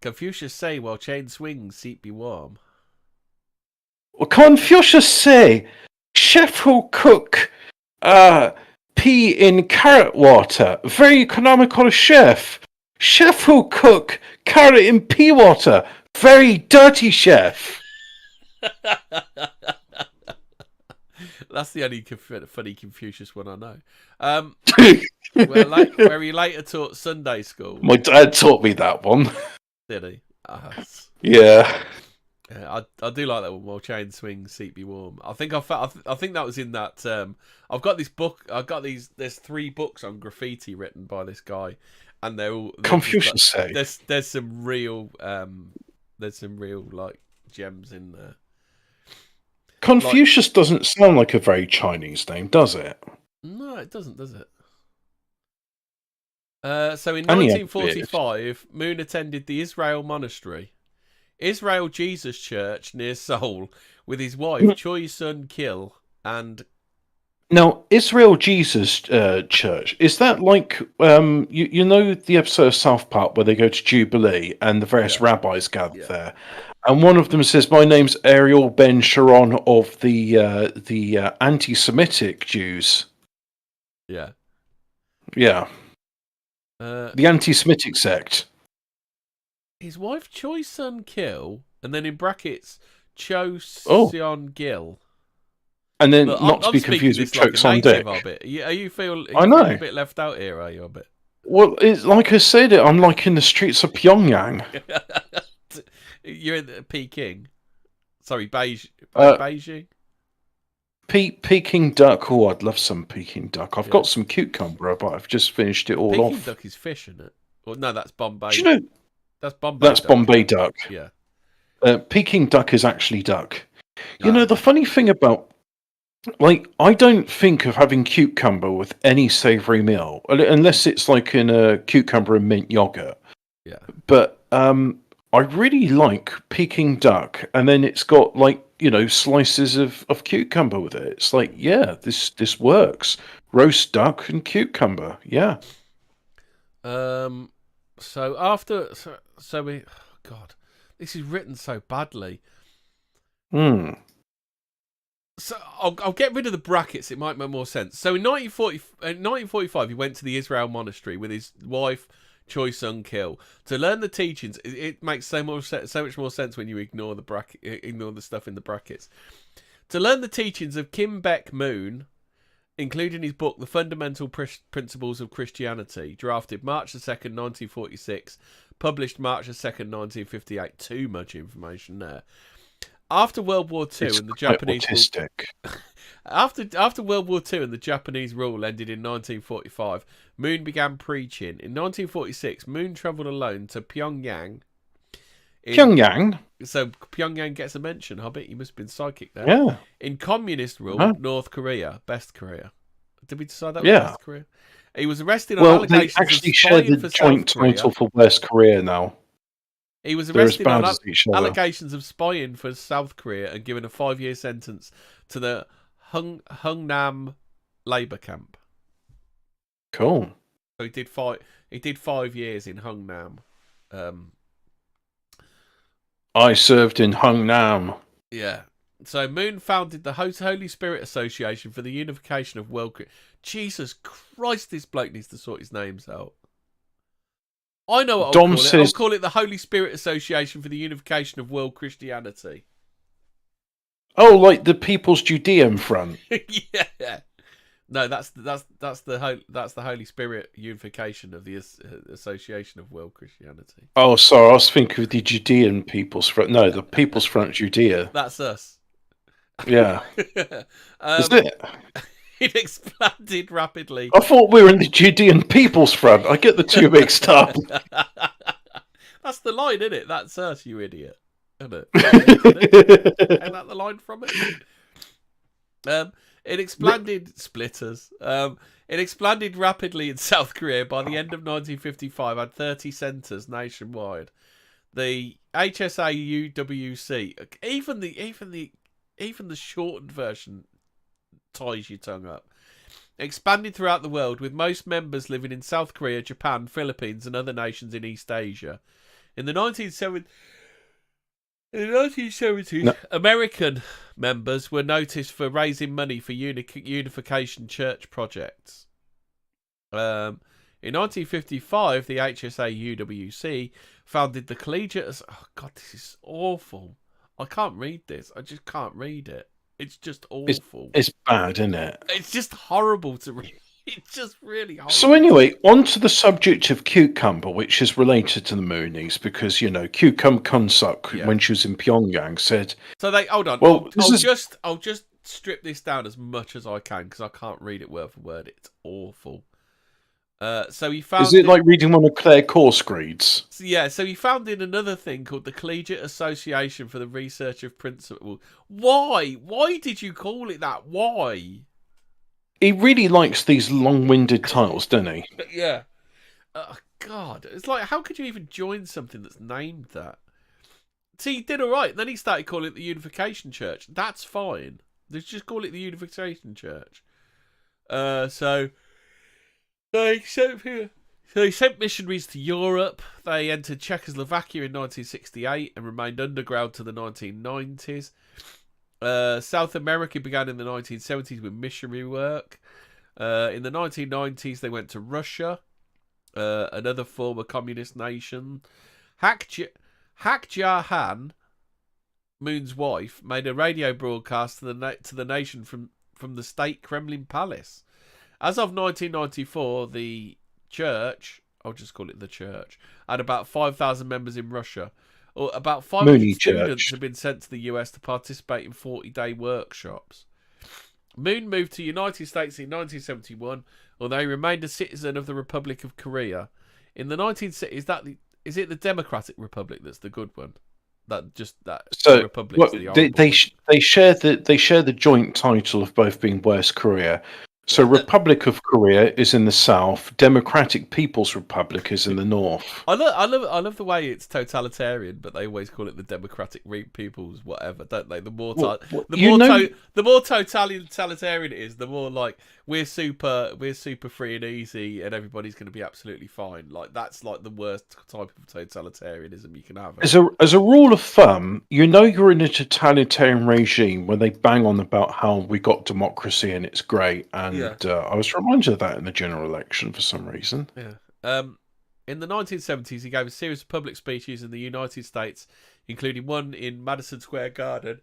Confucius say, while chain swings, seat be warm. Confucius say, chef who cook pea in carrot water, very economical chef. Chef who cook carrot in pea water, very dirty chef. That's the only funny Confucius one I know. Where he later taught Sunday school. My dad taught me that one. Did he? Yeah. I do like that one. While chain swings, seat be warm. I think that was in that. I've got this book. There's 3 books on graffiti written by this guy, and they're all Confucius say. There's some real like gems in there. Confucius doesn't sound like a very Chinese name, does it? No, it doesn't, does it? So in 1945, Moon attended the Israel Monastery, Israel Jesus Church near Seoul, with his wife Choi Sun Kil and. Now, Israel Jesus Church, is that like you know the episode of South Park where they go to Jubilee and the various rabbis gather there, and one of them says, "My name's Ariel Ben Sharon of the anti-Semitic Jews." Yeah. Yeah. The anti-Semitic sect. His wife Choi Sun Kil, and then in brackets Cho Seon Gil. And then, Look, not to be confused with Chokes on Dick. Are you feel a bit left out here, are you, a bit? Well, it's like I said, I'm like in the streets of Pyongyang. You're in Peking. Sorry, Beijing? Peking duck. Oh, I'd love some Peking duck. I've got some cucumber, but I've just finished it all off. Peking duck is fish, isn't it? Or no, that's Bombay. Do you know? That's Bombay. That's Bombay duck. Yeah. Peking duck is actually duck. You know, the funny thing about, like, I don't think of having cucumber with any savoury meal, unless it's like in a cucumber and mint yogurt. Yeah. But I really like Peking duck, and then it's got, like, you know, slices of cucumber with it. It's like, yeah, this works. Roast duck and cucumber, yeah. So after, so we, oh God, this is written so badly. So I'll get rid of the brackets. It might make more sense. So in 1945, he went to the Israel Monastery with his wife Choi Sun Kil to learn the teachings. It makes so much more sense when you ignore the stuff in the brackets. To learn the teachings of Kim Beck Moon, including his book The Fundamental Principles of Christianity, drafted March 2nd, 1946, published March 2nd, 1958. Too much information there. After World War II and the Japanese after World War II and the Japanese rule ended in 1945, Moon began preaching. In 1946, Moon travelled alone to Pyongyang. Pyongyang. So Pyongyang gets a mention. Hobbit, you must have been psychic there. Yeah. In communist rule, Uh-huh. North Korea, best Korea. Did we decide that was Yeah. best Korea? He was arrested on Well, they allegations of actually share spying the for joint South Korea. title for West Korea now. He was They're as arrested on bad as each other. allegations of spying for South Korea and given a 5-year sentence to the Hungnam labor camp. Cool. So he did 5 years in Hungnam. I served in Hungnam. Yeah. So Moon founded the Holy Spirit Association for the Unification of World. Jesus Christ, this bloke needs to sort his names out. I know what I'll call it. I'll call it the Holy Spirit Association for the Unification of World Christianity. Oh, like the People's Judean Front. Yeah. No, that's the Holy Spirit Unification of the Association of World Christianity. Oh, sorry, I was thinking of the Judean People's Front. No, the People's Front Judea. That's us. Yeah. Is it? It expanded rapidly. I thought we were in the Judean People's Front. I get the two mixed up. That's the line, isn't it? That's us, you idiot. Isn't it? Ain't that the line from it? It expanded splitters. It expanded rapidly in South Korea. By the end of 1955, had 30 centres nationwide. The HSA UWC, even the shortened version ties your tongue up. Expanded throughout the world, with most members living in South Korea, Japan, Philippines, and other nations in East Asia. In the 1970s, no. American members were noticed for raising money for unification church projects. In 1955, the HSA UWC founded the Collegiate... Oh, God, this is awful. I can't read this. I just can't read it. It's just awful. It's bad, isn't it? It's just horrible to read. It's just really horrible. So anyway, on to the subject of Cucumber, which is related to the Moonies, because, Cucumber Kunsuk, when she was in Pyongyang, said... So hold on. Well, I'll just strip this down as much as I can, because I can't read it word for word. It's awful. So he found... Is it like reading one of Claire Corskreed's? Yeah, so he founded another thing called the Collegiate Association for the Research of Principles. Why? Why did you call it that? Why? He really likes these long-winded titles, doesn't he? Yeah. God, it's like, how could you even join something that's named that? See, he did all right. Then he started calling it the Unification Church. That's fine. Let's just call it the Unification Church. So he sent missionaries to Europe. They entered Czechoslovakia in 1968 and remained underground to the 1990s. South America began in the 1970s with missionary work. In the 1990s, they went to Russia, another former communist nation. Hak Ja-han, Moon's wife, made a radio broadcast to the nation from the state Kremlin palace. As of 1994, the church, I'll just call it the church, had about 5,000 members in Russia. Or about 500 students have been sent to the US to participate in 40-day workshops. Moon moved to the United States in 1971, although he remained a citizen of the Republic of Korea. In the 1970s, is it the Democratic Republic that's the good one? So Republic. They share the joint title of both being West Korea. So Republic of Korea is in the south. Democratic People's Republic is in the north. I love the way it's totalitarian, but they always call it the Democratic People's whatever, don't they? The more totalitarian it is, the more like we're super free and easy, and everybody's going to be absolutely fine. Like that's like the worst type of totalitarianism you can have. As a rule of thumb, you're in a totalitarian regime when they bang on about how we got democracy and it's great. And I was reminded of that in the general election for some reason. Yeah. In the 1970s, he gave a series of public speeches in the United States, including one in Madison Square Garden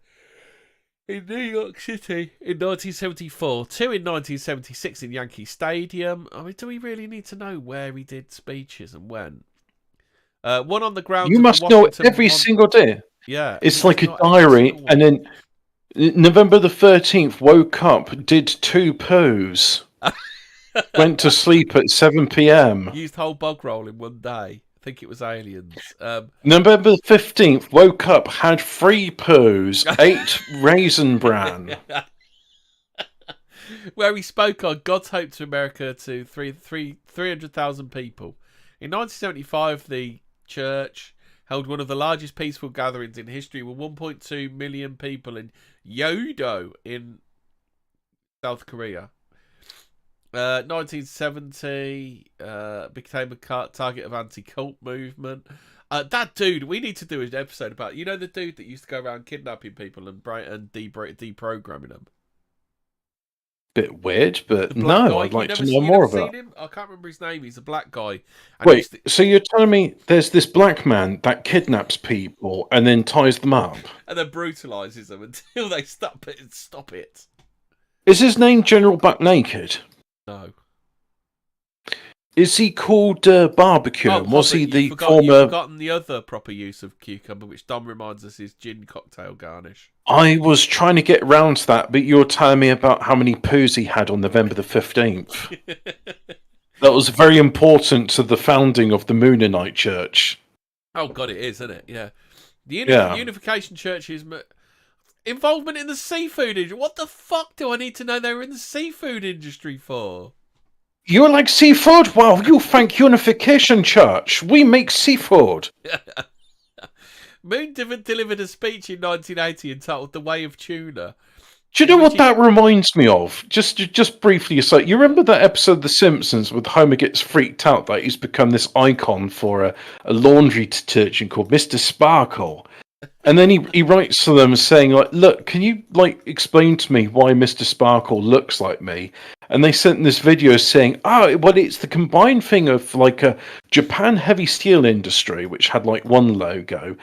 in New York City in 1974, two in 1976 in Yankee Stadium. I mean, do we really need to know where he did speeches and when? One on the ground. You must know every single day. Yeah. It's like a diary, and then November the 13th, woke up, did 2 poos, went to sleep at 7 p.m. Used whole bog roll in one day. I think it was aliens. November 15th, woke up, had 3 poos, ate Raisin Bran. Where he spoke on God's Hope to America to 300,000 people. In 1975, the church held one of the largest peaceful gatherings in history with 1.2 million people in Yeouido in South Korea. 1970 became a target of anti-cult movement. That dude, we need to do an episode about, you know, the dude that used to go around kidnapping people and deprogramming them. Bit weird, but The black no, guy. I'd like to know You more never about. seen him? I can't remember his name. He's a black guy. And Wait, so you're telling me there's this black man that kidnaps people and then ties them up? And then brutalizes them until they stop it. Is his name General Buck Naked? No. Is he called Barbecue? Oh, Was he the You've former... forgotten the other proper use of cucumber, which Dom reminds us is gin cocktail garnish. I was trying to get round to that, but you're telling me about how many poos he had on November the 15th. That was very important to the founding of the Moonenite Church. Oh, God, it is, isn't it? Yeah. The Unification Church's involvement in the seafood industry. What the fuck do I need to know they were in the seafood industry for? You like seafood? Well, you thank Unification Church. We make seafood. Moon delivered a speech in 1980 entitled "The Way of Tuna." Do you know what that reminds me of? Just briefly, so you remember that episode of The Simpsons with Homer gets freaked out that he's become this icon for a laundry detergent called Mr. Sparkle, and then he writes to them saying like, "Look, can you like explain to me why Mr. Sparkle looks like me?" And they sent this video saying, well, it's the combined thing of like a Japan heavy steel industry, which had like one logo,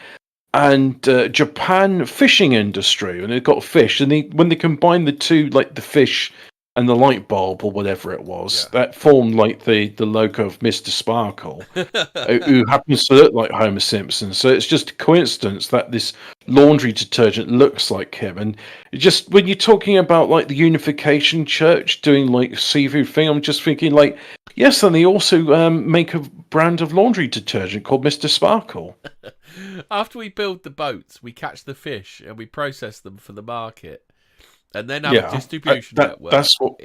and Japan fishing industry, and it got fish. And when they combined the two, like the fish and the light bulb or whatever it was, that formed like the logo of Mr. Sparkle, who happens to look like Homer Simpson. So it's just a coincidence that this laundry detergent looks like him. And just when you're talking about like the Unification Church doing like seafood thing, I'm just thinking like, yes, and they also make a brand of laundry detergent called Mr. Sparkle. After we build the boats, we catch the fish and we process them for the market. And then have a distribution network. That's what.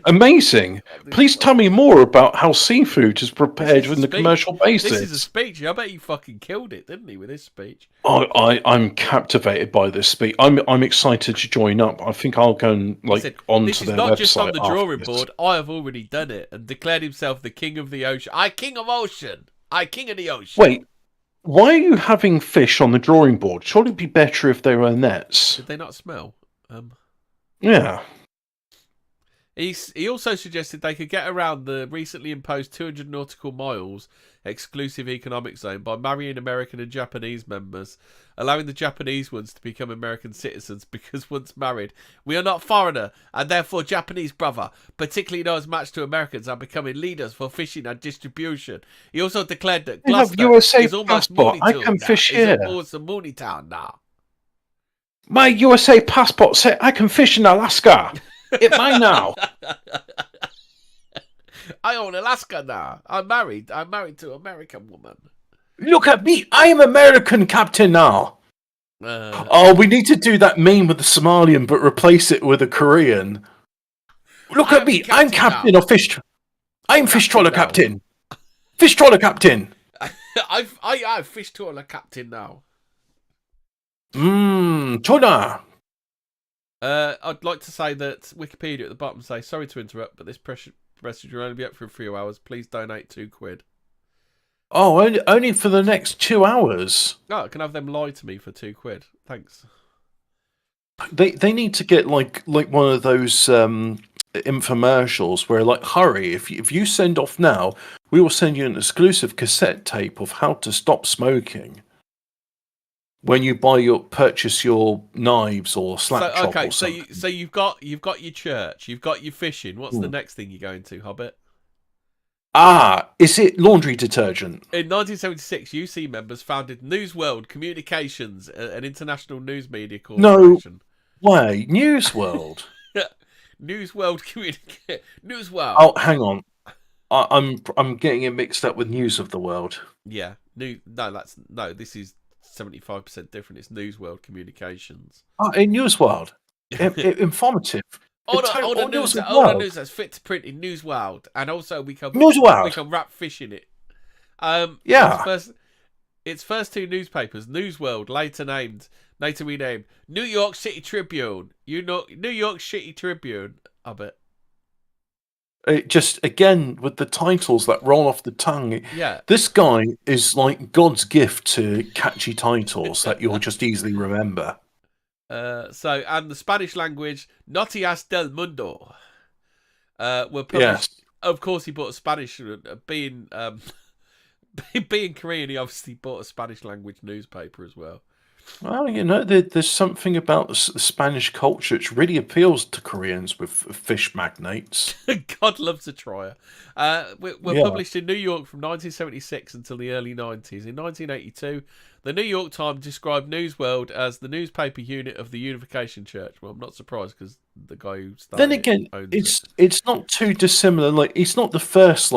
Amazing. Please tell me more about how seafood is prepared on the commercial basis. This is a speech. I bet he fucking killed it, didn't he, with his speech? I'm captivated by this speech. I'm excited to join up. I think I'll go and onto their website. This is not just on the drawing board. I have already done it and declared himself the king of the ocean. King of ocean. King of the ocean. Wait. Why are you having fish on the drawing board? Surely it'd be better if they were nets. Did they not smell? Yeah. He also suggested they could get around the recently imposed 200 nautical miles exclusive economic zone by marrying American and Japanese members, allowing the Japanese ones to become American citizens because once married, we are not foreigner and therefore Japanese brother, particularly those matched to Americans, are becoming leaders for fishing and distribution. He also declared that Gloucester is almost passport. I can fish here. It's a Mooney town now. My USA passport said I can fish in Alaska. It's mine now. I own Alaska now. I'm married to an American woman. Look at me. I am American captain now. We need to do that meme with the Somalian, but replace it with a Korean. Look at me. I'm captain of fish. I'm fish trawler captain. Fish trawler captain. I'm fish trawler captain now. Tuna. I'd like to say that Wikipedia at the bottom say, sorry to interrupt, but this message will only be up for a few hours. Please donate £2. Oh, only for the next 2 hours. Oh, I can have them lie to me for £2. Thanks. They need to get like one of those infomercials where like, hurry, if you send off now, we will send you an exclusive cassette tape of how to stop smoking. When you purchase your knives or slap chop or something. So you've got your church, you've got your fishing. What's the next thing you're going to, Hobbit? Is it laundry detergent? In 1976, UC members founded News World Communications, an international news media corporation. No way, News World. News World News World. Oh, hang on. I'm getting it mixed up with News of the World. Yeah, no. This is 75% different. It's News World Communications. Oh, in News World, informative. All the News news, of the all the World. news that's fit to print in News World, and also News we World. can wrap fish in it. Yeah. Its first two newspapers, News World, later renamed New York City Tribune. New York City Tribune. I bet. It just again with the titles that roll off the tongue. Yeah. This guy is like God's gift to catchy titles that you'll just easily remember. And the Spanish language Noticias del Mundo were Yes. published. Of course, he bought a Spanish. Being being Korean, he obviously bought a Spanish language newspaper as well. Well, there's something about the Spanish culture which really appeals to Koreans with fish magnates. God loves a trier. Were Yeah. published in New York from 1976 until the early 90s. In 1982, the New York Times described News World as the newspaper unit of the Unification Church. Well, I'm not surprised because the guy who started Then again, it owns it's not too dissimilar. Like he's not the first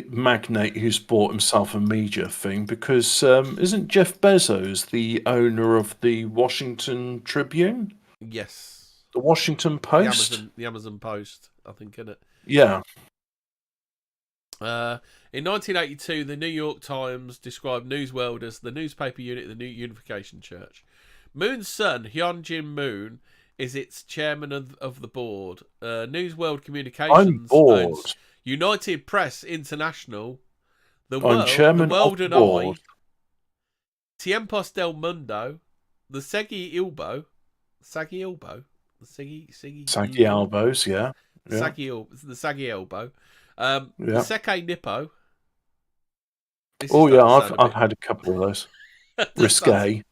magnate who's bought himself a media thing because isn't Jeff Bezos the owner of the Washington Tribune, it. Yes. the Washington Post? The Amazon Post, I think, isn't it? Yeah. In 1982, the New York Times described News World as the newspaper unit of the New Unification Church. Moon's son, Hyunjin Moon, is its chairman of the board. News World I'm Communications bored. owns United Press International, I'm chairman The World of the and board. I, Tiempos del Mundo, the Segi Ilbo, Sagi Elbows, yeah. Yeah. the Sagi Elbow, Yeah. the Seke Nippo. This Oh is yeah, starting to sound a I've had a couple of those. bit- Risque.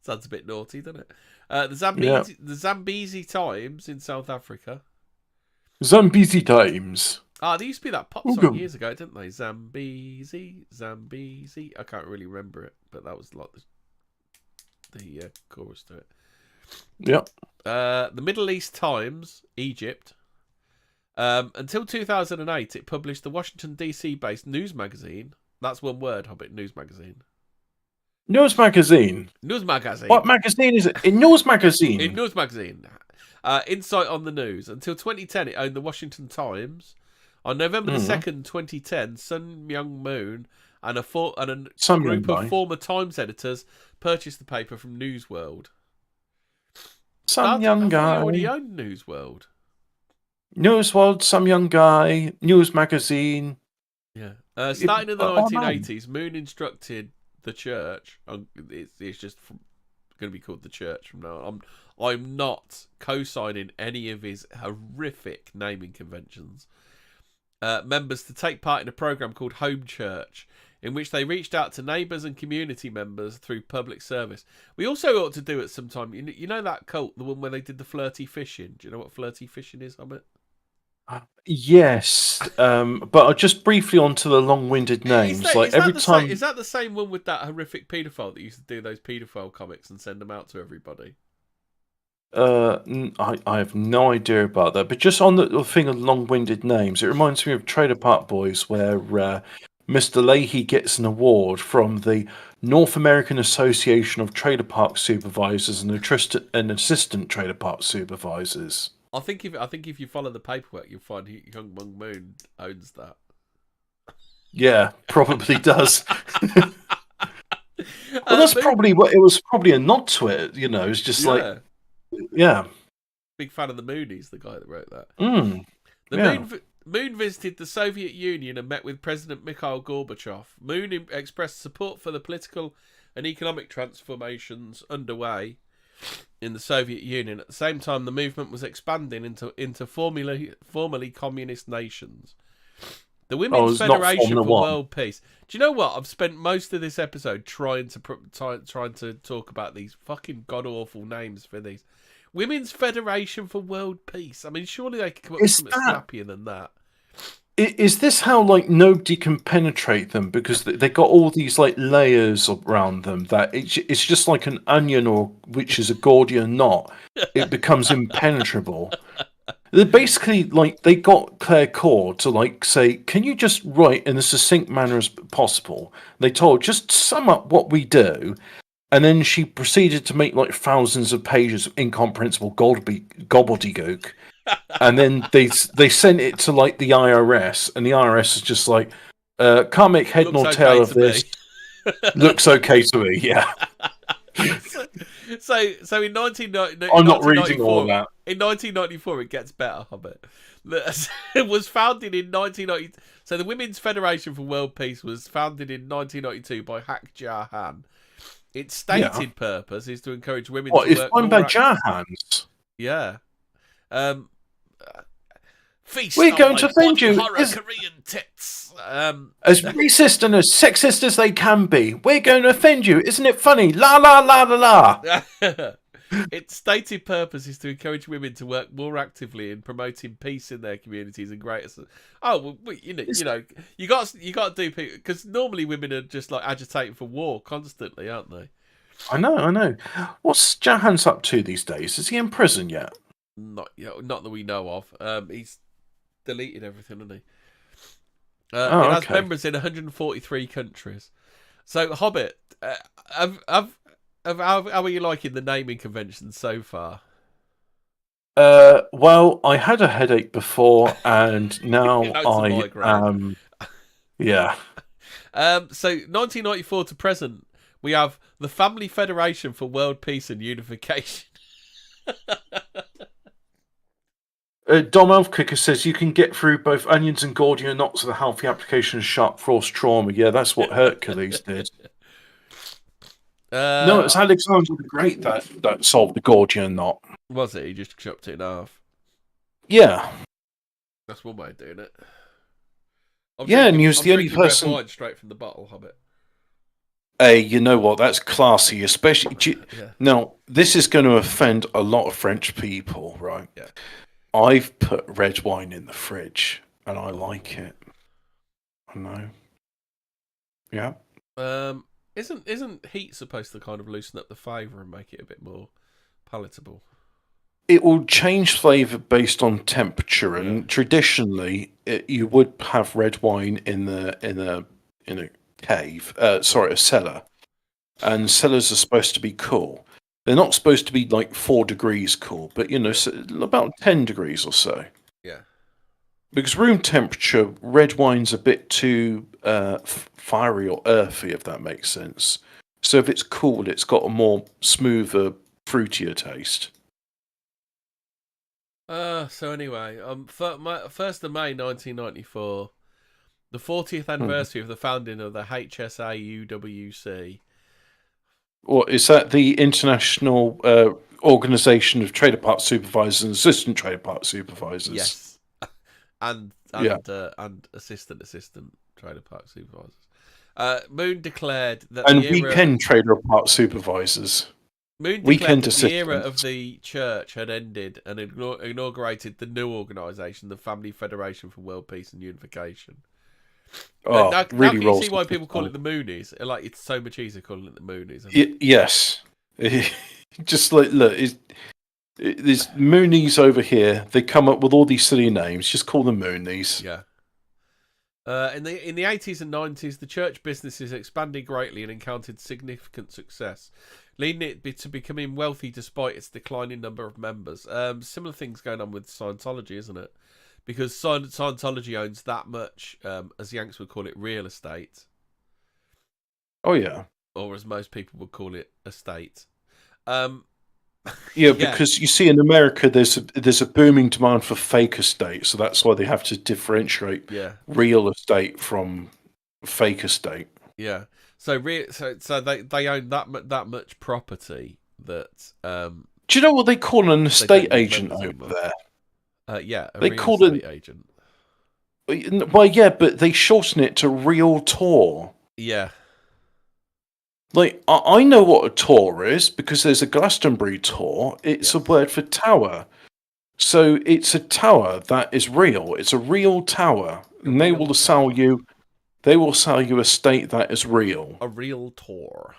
Sounds a bit naughty, doesn't it? Yeah. The Zambezi Times in South Africa. Zambezi Times. They used to be that pop Oh, song good. years ago, didn't they? Zambezi, Zambezi. I can't really remember it, but that was like the chorus to it. Yep. The Middle East Times, Egypt. Until 2008, it published the Washington DC-based news magazine. That's one word, Hobbit, news magazine. News magazine. News magazine. What magazine is it? In News magazine. In news magazine. Insight on the news. Until 2010, it owned the Washington Times. On November the 2nd, 2010, Sun Myung Moon and a group of former Times editors purchased the paper from News World. Some young guy. already owned News World. News World, some young guy. News magazine. Yeah. Starting in the 1980s, Moon instructed the church. It's just going to be called the church from now on. I'm not co-signing any of his horrific naming conventions. Members to take part in a program called Home Church, in which they reached out to neighbours and community members through public service. We also ought to do it sometime. You know that cult, the one where they did the flirty fishing? Do you know what flirty fishing is, Hobbit? Yes, but just briefly onto the long-winded names. Is that the same one with that horrific paedophile that used to do those paedophile comics and send them out to everybody? I have no idea about that. But just on the thing of long-winded names, it reminds me of Trailer Park Boys, where Mr. Leahy gets an award from the North American Association of Trailer Park Supervisors and Assistant Trailer Park Supervisors. I think if you follow the paperwork, you'll find Young Mung Moon owns that. Yeah, probably does. Well, that's probably what it was. Probably a nod to it. It's just yeah. Big fan of the Moonies, the guy that wrote that. Moon visited the Soviet Union and met with President Mikhail Gorbachev. Moon expressed support for the political and economic transformations underway in the Soviet Union. At the same time, the movement was expanding into formerly communist nations. The Women's Federation for World Peace. Do you know what? I've spent most of this episode trying to talk about these fucking god awful names for these. Women's Federation for World Peace. I mean, surely they could come up with something snappier than that. Is this how nobody can penetrate them because they got all these layers around them that it's just like an onion which is a Gordian knot. It becomes impenetrable. They basically, like, they got Claire Cord to, like, say, can you just write in a succinct manner as possible? They told, just sum up what we do. And then she proceeded to make, like, thousands of pages of incomprehensible gobbledygook. And then they sent it to, like, the IRS. And the IRS is just like, can't make head Looks nor okay tail of to this. me. Looks okay to me, yeah. So in 1990, I'm not reading all of that. In 1994, it gets better, Hobbit. It was founded in 1990. So the Women's Federation for World Peace was founded in 1992 by Hak Ja Han. Its stated purpose is to encourage women to work It's run by Jahans? Yeah. Feast We're on going my to offend body you. horror Korean tits. As racist and as sexist as they can be. We're going to offend you. Isn't it funny? La la la la la. Its stated purpose is to encourage women to work more actively in promoting peace in their communities and greater. Oh, well, you got to do people, because normally women are just like agitating for war constantly, aren't they? I know. What's Jahans up to these days? Is he in prison yet? Not that we know of. He's deleted everything, hasn't he? It has members in 143 countries. So, Hobbit, how are you liking the naming convention so far? Well, I had a headache before, and now I am. Yeah. So 1994 to present, we have the Family Federation for World Peace and Unification. Dom Elfkicker says you can get through both onions and Gordian knots with a healthy application of sharp force trauma. Yeah, that's what Hercules did. No, it's Alexander the Great that solved the Gordian knot. Was it? He just chopped it in half. Yeah. That's one way of doing it. And he was the only person. Red wine straight from the bottle, Hobbit. Hey, you know what? That's classy, especially. Now, this is going to offend a lot of French people, right? Yeah. I've put red wine in the fridge, and I like it. I know. Yeah. Isn't heat supposed to kind of loosen up the flavour and make it a bit more palatable? It will change flavour based on temperature, and traditionally, you would have red wine in a cave. A cellar, and cellars are supposed to be cool. They're not supposed to be like 4 degrees cool, but so about 10 degrees or so. Yeah. Because room temperature, red wine's a bit too fiery or earthy, if that makes sense. So if it's cool, it's got a more smoother, fruitier taste. So anyway, 1st of May 1994, the 40th anniversary of the founding of the HSAUWC. What is that? The International Organization of Trader Park Supervisors and Assistant Trader Park Supervisors. Yes, and assistant Trader Park Supervisors. Moon declared that weekend Trader Park Supervisors. Moon declared that the era of the church had ended and inaugurated the new organisation, the Family Federation for World Peace and Unification. Now can you see why people call it the Moonies? Like, it's so much easier calling it the Moonies. Yes. Just like, look, there's Moonies over here. They come up with all these silly names. Just call them Moonies. Yeah. In the 80s and 90s, the church businesses expanded greatly and encountered significant success, leading it to becoming wealthy despite its declining number of members. Similar things going on with Scientology, isn't it? Because Scientology owns that much, as Yanks would call it, real estate. Oh, yeah. Or as most people would call it, estate. Because you see in America, there's a booming demand for fake estate, so that's why they have to differentiate real estate from fake estate. Yeah. So they own that much property that. Do you know what they call an estate agent over there? They call it agent. Well, yeah, but they shorten it to realtor. Yeah. Like, I know what a tor is because there's a Glastonbury tor. It's a word for tower. So it's a tower that is real. It's a real tower, and they will sell you. They will sell you a estate that is real. A real tor.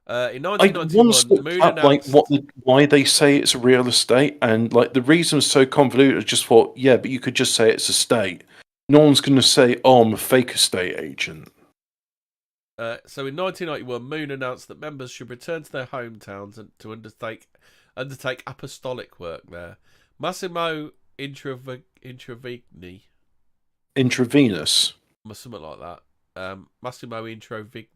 In I once 1991, looked Moon up like announced. why they say it's a real estate, and like the reason was so convoluted. I just thought, yeah, but you could just say it's a state. No one's going to say, "Oh, I'm a fake estate agent." So in 1991, Moon announced that members should return to their hometowns and to undertake apostolic work there. Massimo Intravigni, Intravenous. something like that. Massimo Intravigni,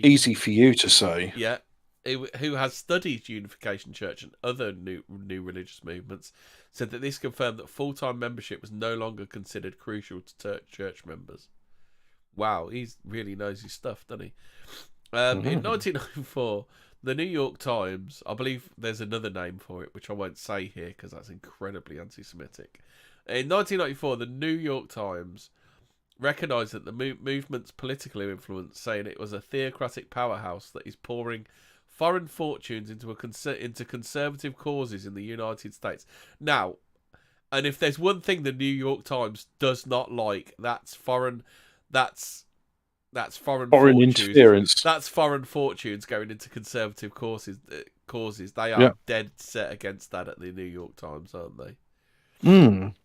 Easy for you to say. yeah, who has studied Unification Church and other new religious movements, said that this confirmed that full-time membership was no longer considered crucial to church members. Wow, he really knows his stuff, doesn't he? In 1994, the New York Times, I believe there's another name for it, which I won't say here because that's incredibly anti-Semitic. In 1994, the New York Times recognised that the movement's political influence, saying it was a theocratic powerhouse that is pouring foreign fortunes into conservative causes in the United States. Now, and if there's one thing the New York Times does not like, that's foreign fortunes. Interference. That's foreign fortunes going into conservative causes. They are Yeah. dead set against that at the New York Times, aren't they? Mm.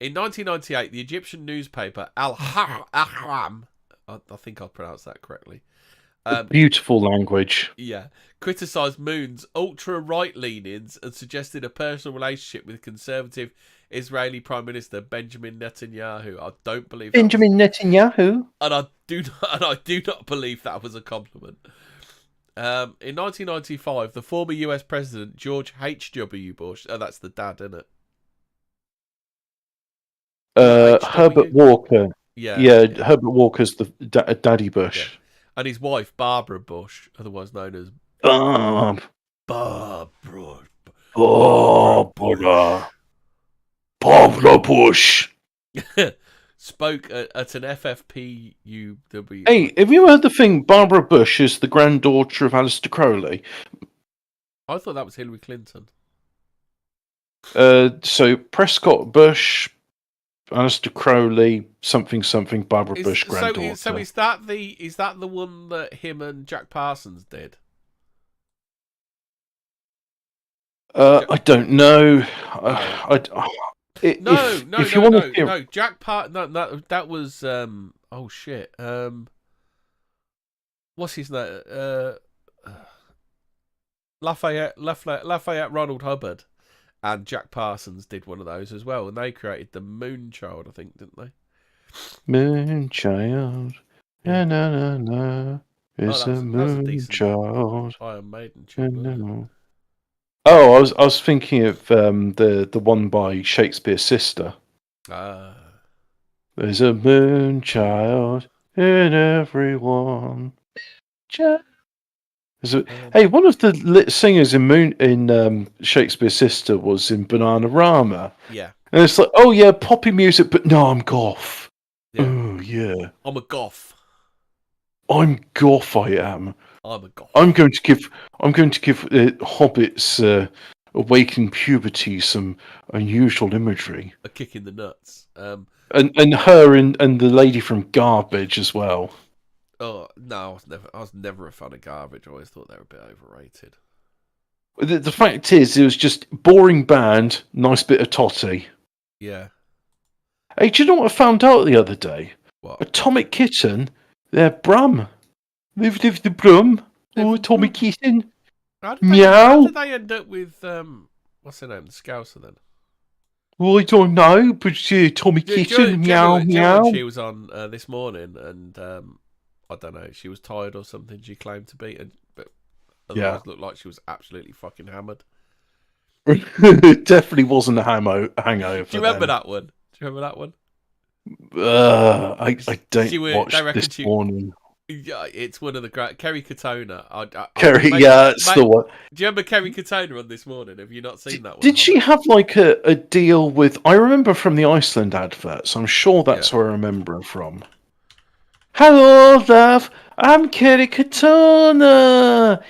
In 1998, the Egyptian newspaper Al-Ahram, I think I pronounced that correctly. Beautiful language. Yeah, criticised Moon's ultra-right leanings and suggested a personal relationship with conservative Israeli Prime Minister Benjamin Netanyahu. I don't believe Netanyahu. and I do not believe that was a compliment. In 1995, the former US President George H.W. Bush. Oh, that's the dad, isn't it? Herbert Walker. Yeah. Herbert Walker's the Daddy Bush. Yeah. And his wife, Barbara Bush, otherwise known as Barbara. Bush. spoke at an FFPUW. Hey, have you heard the thing? Barbara Bush is the granddaughter of Aleister Crowley. I thought that was Hillary Clinton. So Prescott Bush, Aleister Crowley, something, Barbara Bush granddaughter. So is that the one that him and Jack Parsons did? I don't know. No. Jack that was oh shit. What's his name? Lafayette Ronald Hubbard and Jack Parsons did one of those as well, and they created the Moonchild, I think, didn't they? Moonchild. No. It's a Moonchild. Iron Maiden tune. Oh, I was thinking of the one by Shakespeare's sister. Ah. There's a moonchild in everyone. Hey, one of the singers in Shakespeare's sister was in Bananarama. Yeah. And it's like, oh yeah, poppy music, but no, I'm goth. Yeah. Oh yeah. I'm a goth. I'm goth. I am. I'm a goth. I'm going to give Hobbits Awaken Puberty some unusual imagery. A kick in the nuts. And her and the lady from Garbage as well. Oh no, I was never a fan of Garbage. I always thought they were a bit overrated. The fact is, it was just boring band, nice bit of totty. Yeah. Hey, do you know what I found out the other day? What? Atomic Kitten, they're Brum. Live the Brum. Oh, Atomic Kitten. Meow. How did they end up with what's her name? The Scouser then? Well, I don't know, but Atomic Kitten, meow. She was on this morning, and I don't know. She was tired or something. She claimed to be, but otherwise looked like she was absolutely fucking hammered. It definitely wasn't a hangover. Do you remember that one? I don't watch this morning. Yeah, it's one of the great Kerry, Kerry Katona. it's the one. Do you remember Kerry Katona on This Morning? Have you not seen that one? Did she have like a deal with? I remember from the Iceland adverts. I'm sure that's where I remember her from. Hello, love. I'm Kerry Katona.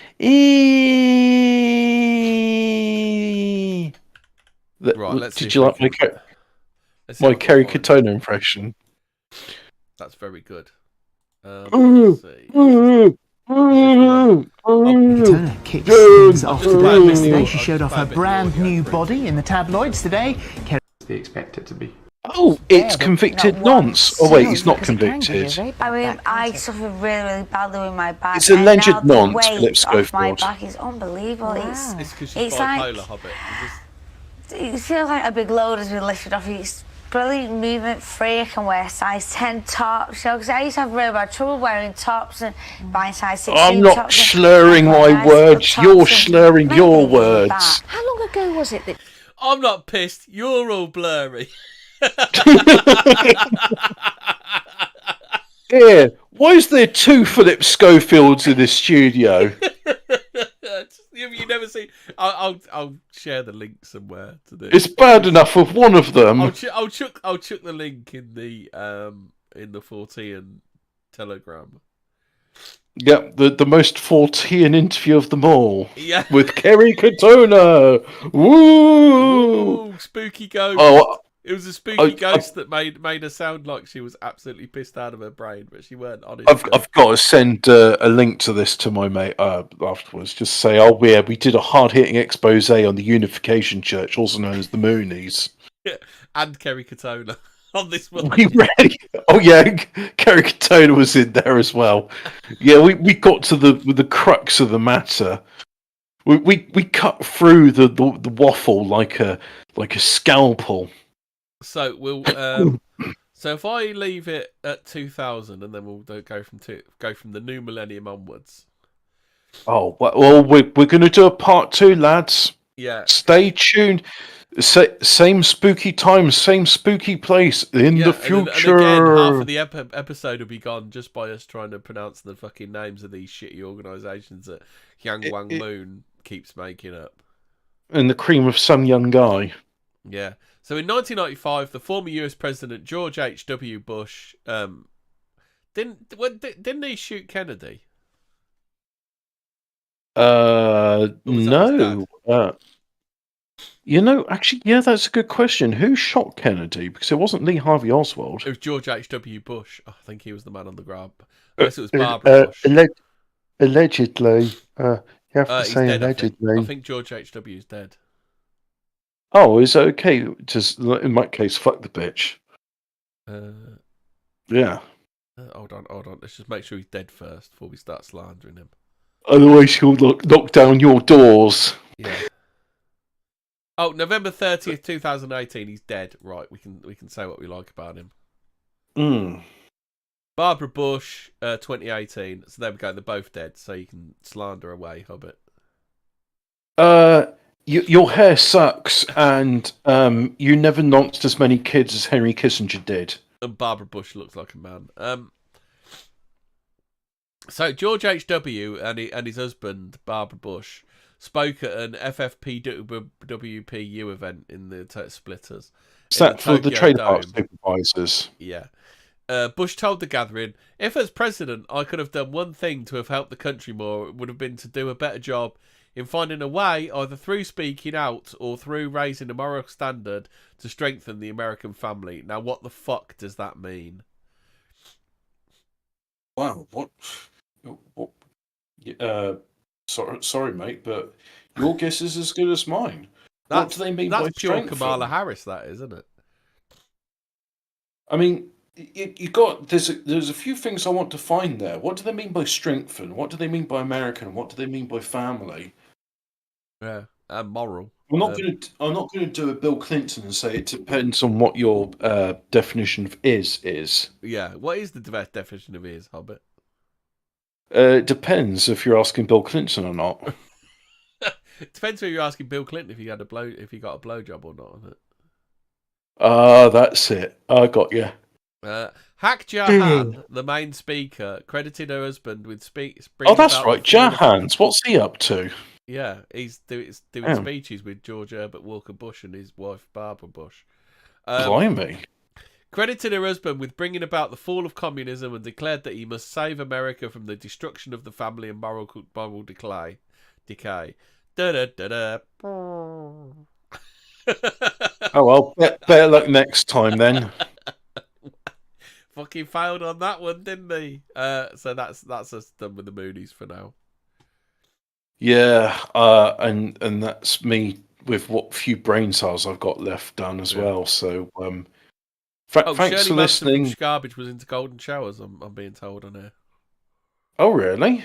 Right, let's did you like my Kerry Katona impression? That's very good. Let's see. Katona kicks things off today. Yesterday, she showed off her brand new body in the tabloids. Today, They expect it to be. Oh, it's convicted nonce. Oh wait, he's not convicted. I mean, I suffer really, really badly with my back. It's alleged and now nonce, the Philip weight off my Schofield. back is unbelievable. It's because she's It's bipolar, like- Hobbit. It feels like a big load has been lifted off you. It's brilliant movement free. I can wear size 10 tops. Because I used to have really bad trouble wearing tops and buying size 16 I'm not tops. slurring my words. You're slurring your words. How long ago was it that I'm not pissed. You're all blurry. Yeah, why is there two Philip Schofields in this studio? You never see. I'll share the link somewhere to this. It's bad enough with one of them. I'll chuck the link in the Fortean Telegram. Yep, the most Fortean interview of them all. Yeah, With Kerry Katona. Woo! Ooh, spooky ghost. Oh, It was a spooky ghost that made her sound like she was absolutely pissed out of her brain, but she weren't honest. I've got to send a link to this to my mate afterwards. Just say, oh yeah, we did a hard-hitting expose on the Unification Church, also known as the Moonies. And Kerry Katona on this one. We ready? Oh yeah, Kerry Katona was in there as well. Yeah, we got to the crux of the matter. We cut through the waffle like a scalpel. So we'll so if I leave it at 2000, and then we'll go from the new millennium onwards. Oh well, we're going to do a part 2, lads. Yeah. Stay tuned. Same spooky time, same spooky place in the future. And again, half of the episode will be gone just by us trying to pronounce the fucking names of these shitty organisations that Yang Wang Moon keeps making up. And the cream of some young guy. Yeah. So in 1995, the former US President George H.W. Bush didn't he shoot Kennedy? No. Actually, yeah, that's a good question. Who shot Kennedy? Because it wasn't Lee Harvey Oswald. It was George H.W. Bush. I think he was the man on the grab. Unless it was Barbara Bush. Allegedly. You have to He's say dead, allegedly. I think George H.W. is dead. Oh, is it okay? Just in that case, fuck the bitch. Yeah. Hold on. Let's just make sure he's dead first before we start slandering him. Otherwise, he'll knock down your doors. Yeah. Oh, November 30th, 2018. He's dead. Right. We can say what we like about him. Barbara Bush, 2018. So there we go. They're both dead. So you can slander away, Hobbit. Your hair sucks, and you never nonced as many kids as Henry Kissinger did. And Barbara Bush looks like a man. So George H.W. and his husband, Barbara Bush, spoke at an FFPWPU event in the Splitters. Is that for the trade park Dome. supervisors? Yeah. Bush told the gathering, "If as president I could have done one thing to have helped the country more, it would have been to do a better job in finding a way, either through speaking out or through raising the moral standard, to strengthen the American family." Now, what the fuck does that mean? Wow, what? Sorry, mate, but your guess is as good as mine. What do they mean by That's pure strengthen? Kamala Harris, that is, isn't it? I mean, you got there's a few things I want to find there. What do they mean by strengthen? What do they mean by American? What do they mean by family? Yeah, and moral. I'm not going to do a Bill Clinton and say it depends on what your definition of is. Yeah, what is the definition of is, Hobbit? It depends if you're asking Bill Clinton or not. It depends whether you're asking Bill Clinton if he got a blowjob or not, isn't it? That's it. I got you. Hak Jahan, the main speaker, credited her husband with Oh, that's right. Jahans. What's he up to? Yeah, he's doing speeches with George Herbert Walker Bush and his wife Barbara Bush. Blimey. Credited her husband with bringing about the fall of communism and declared that he must save America from the destruction of the family and moral decay. Da da da da. Oh well, better luck next time then. fucking failed on that one, didn't he? So that's us done with the Moonies for now. Yeah, and that's me with what few brain cells I've got left done as well. So, thanks Shirley for Manson from listening. Garbage was into golden showers. I'm being told on here. Oh, really?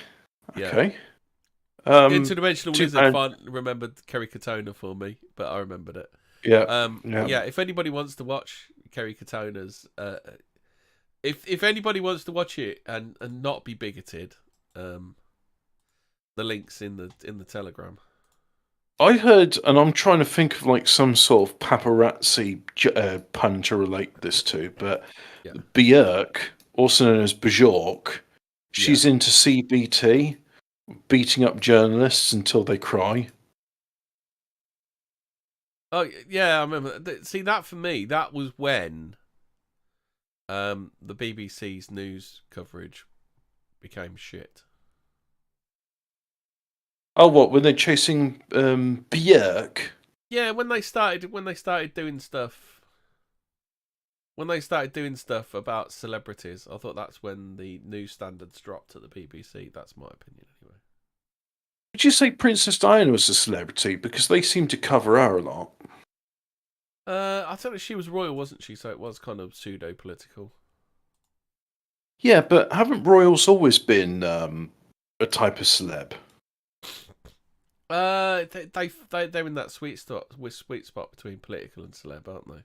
Yeah. Okay. Interdimensional too Lizard bad. remembered Kerry Katona for me, but I remembered it. Yeah, Yeah. If anybody wants to watch Kerry Katona's, if anybody wants to watch it and not be bigoted, the link's in the Telegram. I heard, and I'm trying to think of like some sort of paparazzi pun to relate this to, but Yeah. Björk, also known as Björk, she's into CBT, beating up journalists until they cry. Oh yeah, I remember. See, that for me, that was when the BBC's news coverage became shit. Oh, what? When they're chasing Björk? Yeah, when they started doing stuff. When they started doing stuff about celebrities, I thought that's when the news standards dropped at the BBC. That's my opinion, anyway. Would you say Princess Diana was a celebrity? Because they seem to cover her a lot. I thought she was royal, wasn't she? So it was kind of pseudo-political. Yeah, but haven't royals always been a type of celeb? They're in that sweet spot between political and celeb, aren't they?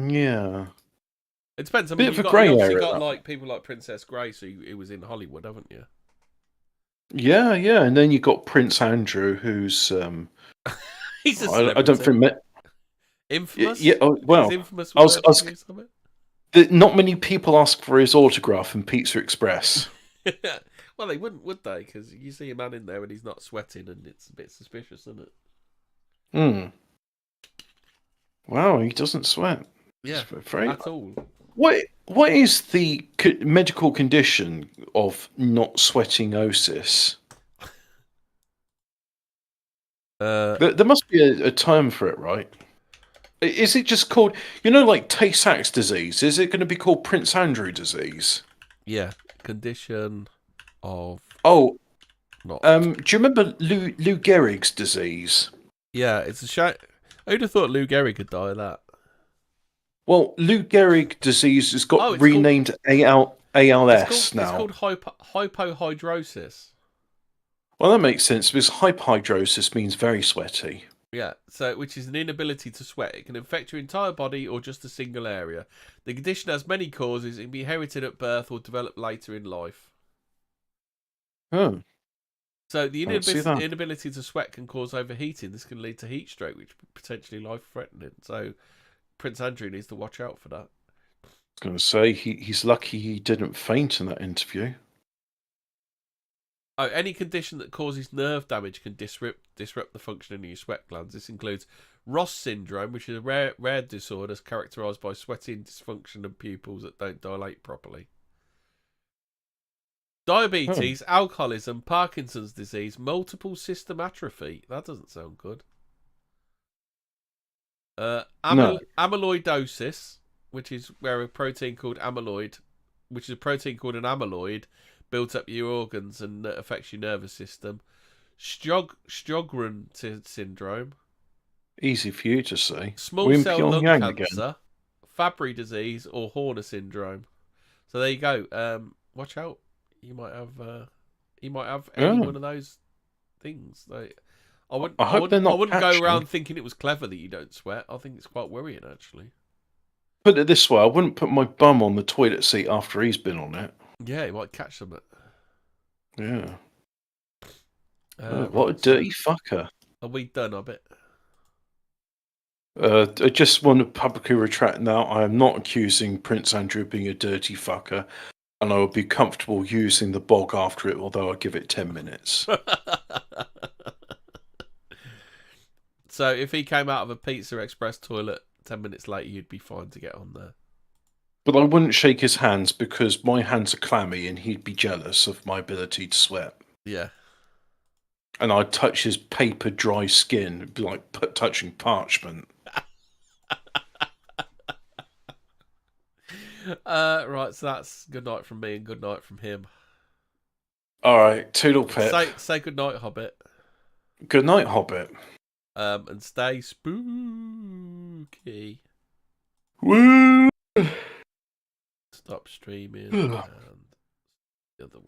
Yeah. It depends. I mean, Bit of a you grey obviously area, got that. like people like Princess Grace, who was in Hollywood, haven't you? Yeah, and then you got Prince Andrew, who's He's a I celebrity. don't think Infamous. Yeah, well, Is infamous I was something? not many people ask for his autograph in Pizza Express. Well, they wouldn't, would they? Because you see a man in there and he's not sweating, and it's a bit suspicious, isn't it? Hmm. Wow, he doesn't sweat. Yeah, at all. What is the medical condition of not sweating osis? There must be a term for it, right? Is it just called, like Tay-Sachs disease? Is it going to be called Prince Andrew disease? Yeah, condition of. Oh, not. do you remember Lou Gehrig's disease? Yeah, it's a shame. Who'd have thought Lou Gehrig could die of that? Well, Lou Gehrig disease has got renamed ALS now. It's called hypohidrosis. Well, that makes sense because hyperhidrosis means very sweaty. Yeah, so which is an inability to sweat. It can infect your entire body or just a single area. The condition has many causes. It can be inherited at birth or developed later in life. Oh. So the inability to sweat can cause overheating. This can lead to heat stroke, which is potentially life-threatening. So Prince Andrew needs to watch out for that. I was going to say, he's lucky he didn't faint in that interview. Oh, any condition that causes nerve damage can disrupt the functioning of your sweat glands. This includes Ross syndrome, which is a rare disorder characterised by sweating dysfunction and pupils that don't dilate properly. Diabetes, alcoholism, Parkinson's disease, multiple system atrophy. That doesn't sound good. Amyloidosis, which is where a protein called amyloid, which is a protein called an amyloid, built up your organs and affects your nervous system. Sjogren syndrome. Easy for you to say. Small cell lung cancer, Fabry disease, or Horner syndrome. So there you go. Watch out. You might have any one of those things. I wouldn't go around thinking it was clever that you don't sweat. I think it's quite worrying, actually. Put it this way, I wouldn't put my bum on the toilet seat after he's been on it. Yeah, he might catch something. Yeah. What a dirty fucker. Are we done, I bet? I just want to publicly retract now. I am not accusing Prince Andrew of being a dirty fucker, and I will be comfortable using the bog after it, although I give it 10 minutes. So if he came out of a Pizza Express toilet 10 minutes later, you'd be fine to get on there. But I wouldn't shake his hands because my hands are clammy and he'd be jealous of my ability to sweat. Yeah. And I'd touch his paper dry skin. It'd be like touching parchment. Right, so that's good night from me and good night from him. All right, toodle pip. Say good night, Hobbit. Good night, Hobbit. And stay spooky. Woo! Stop streaming and the other one.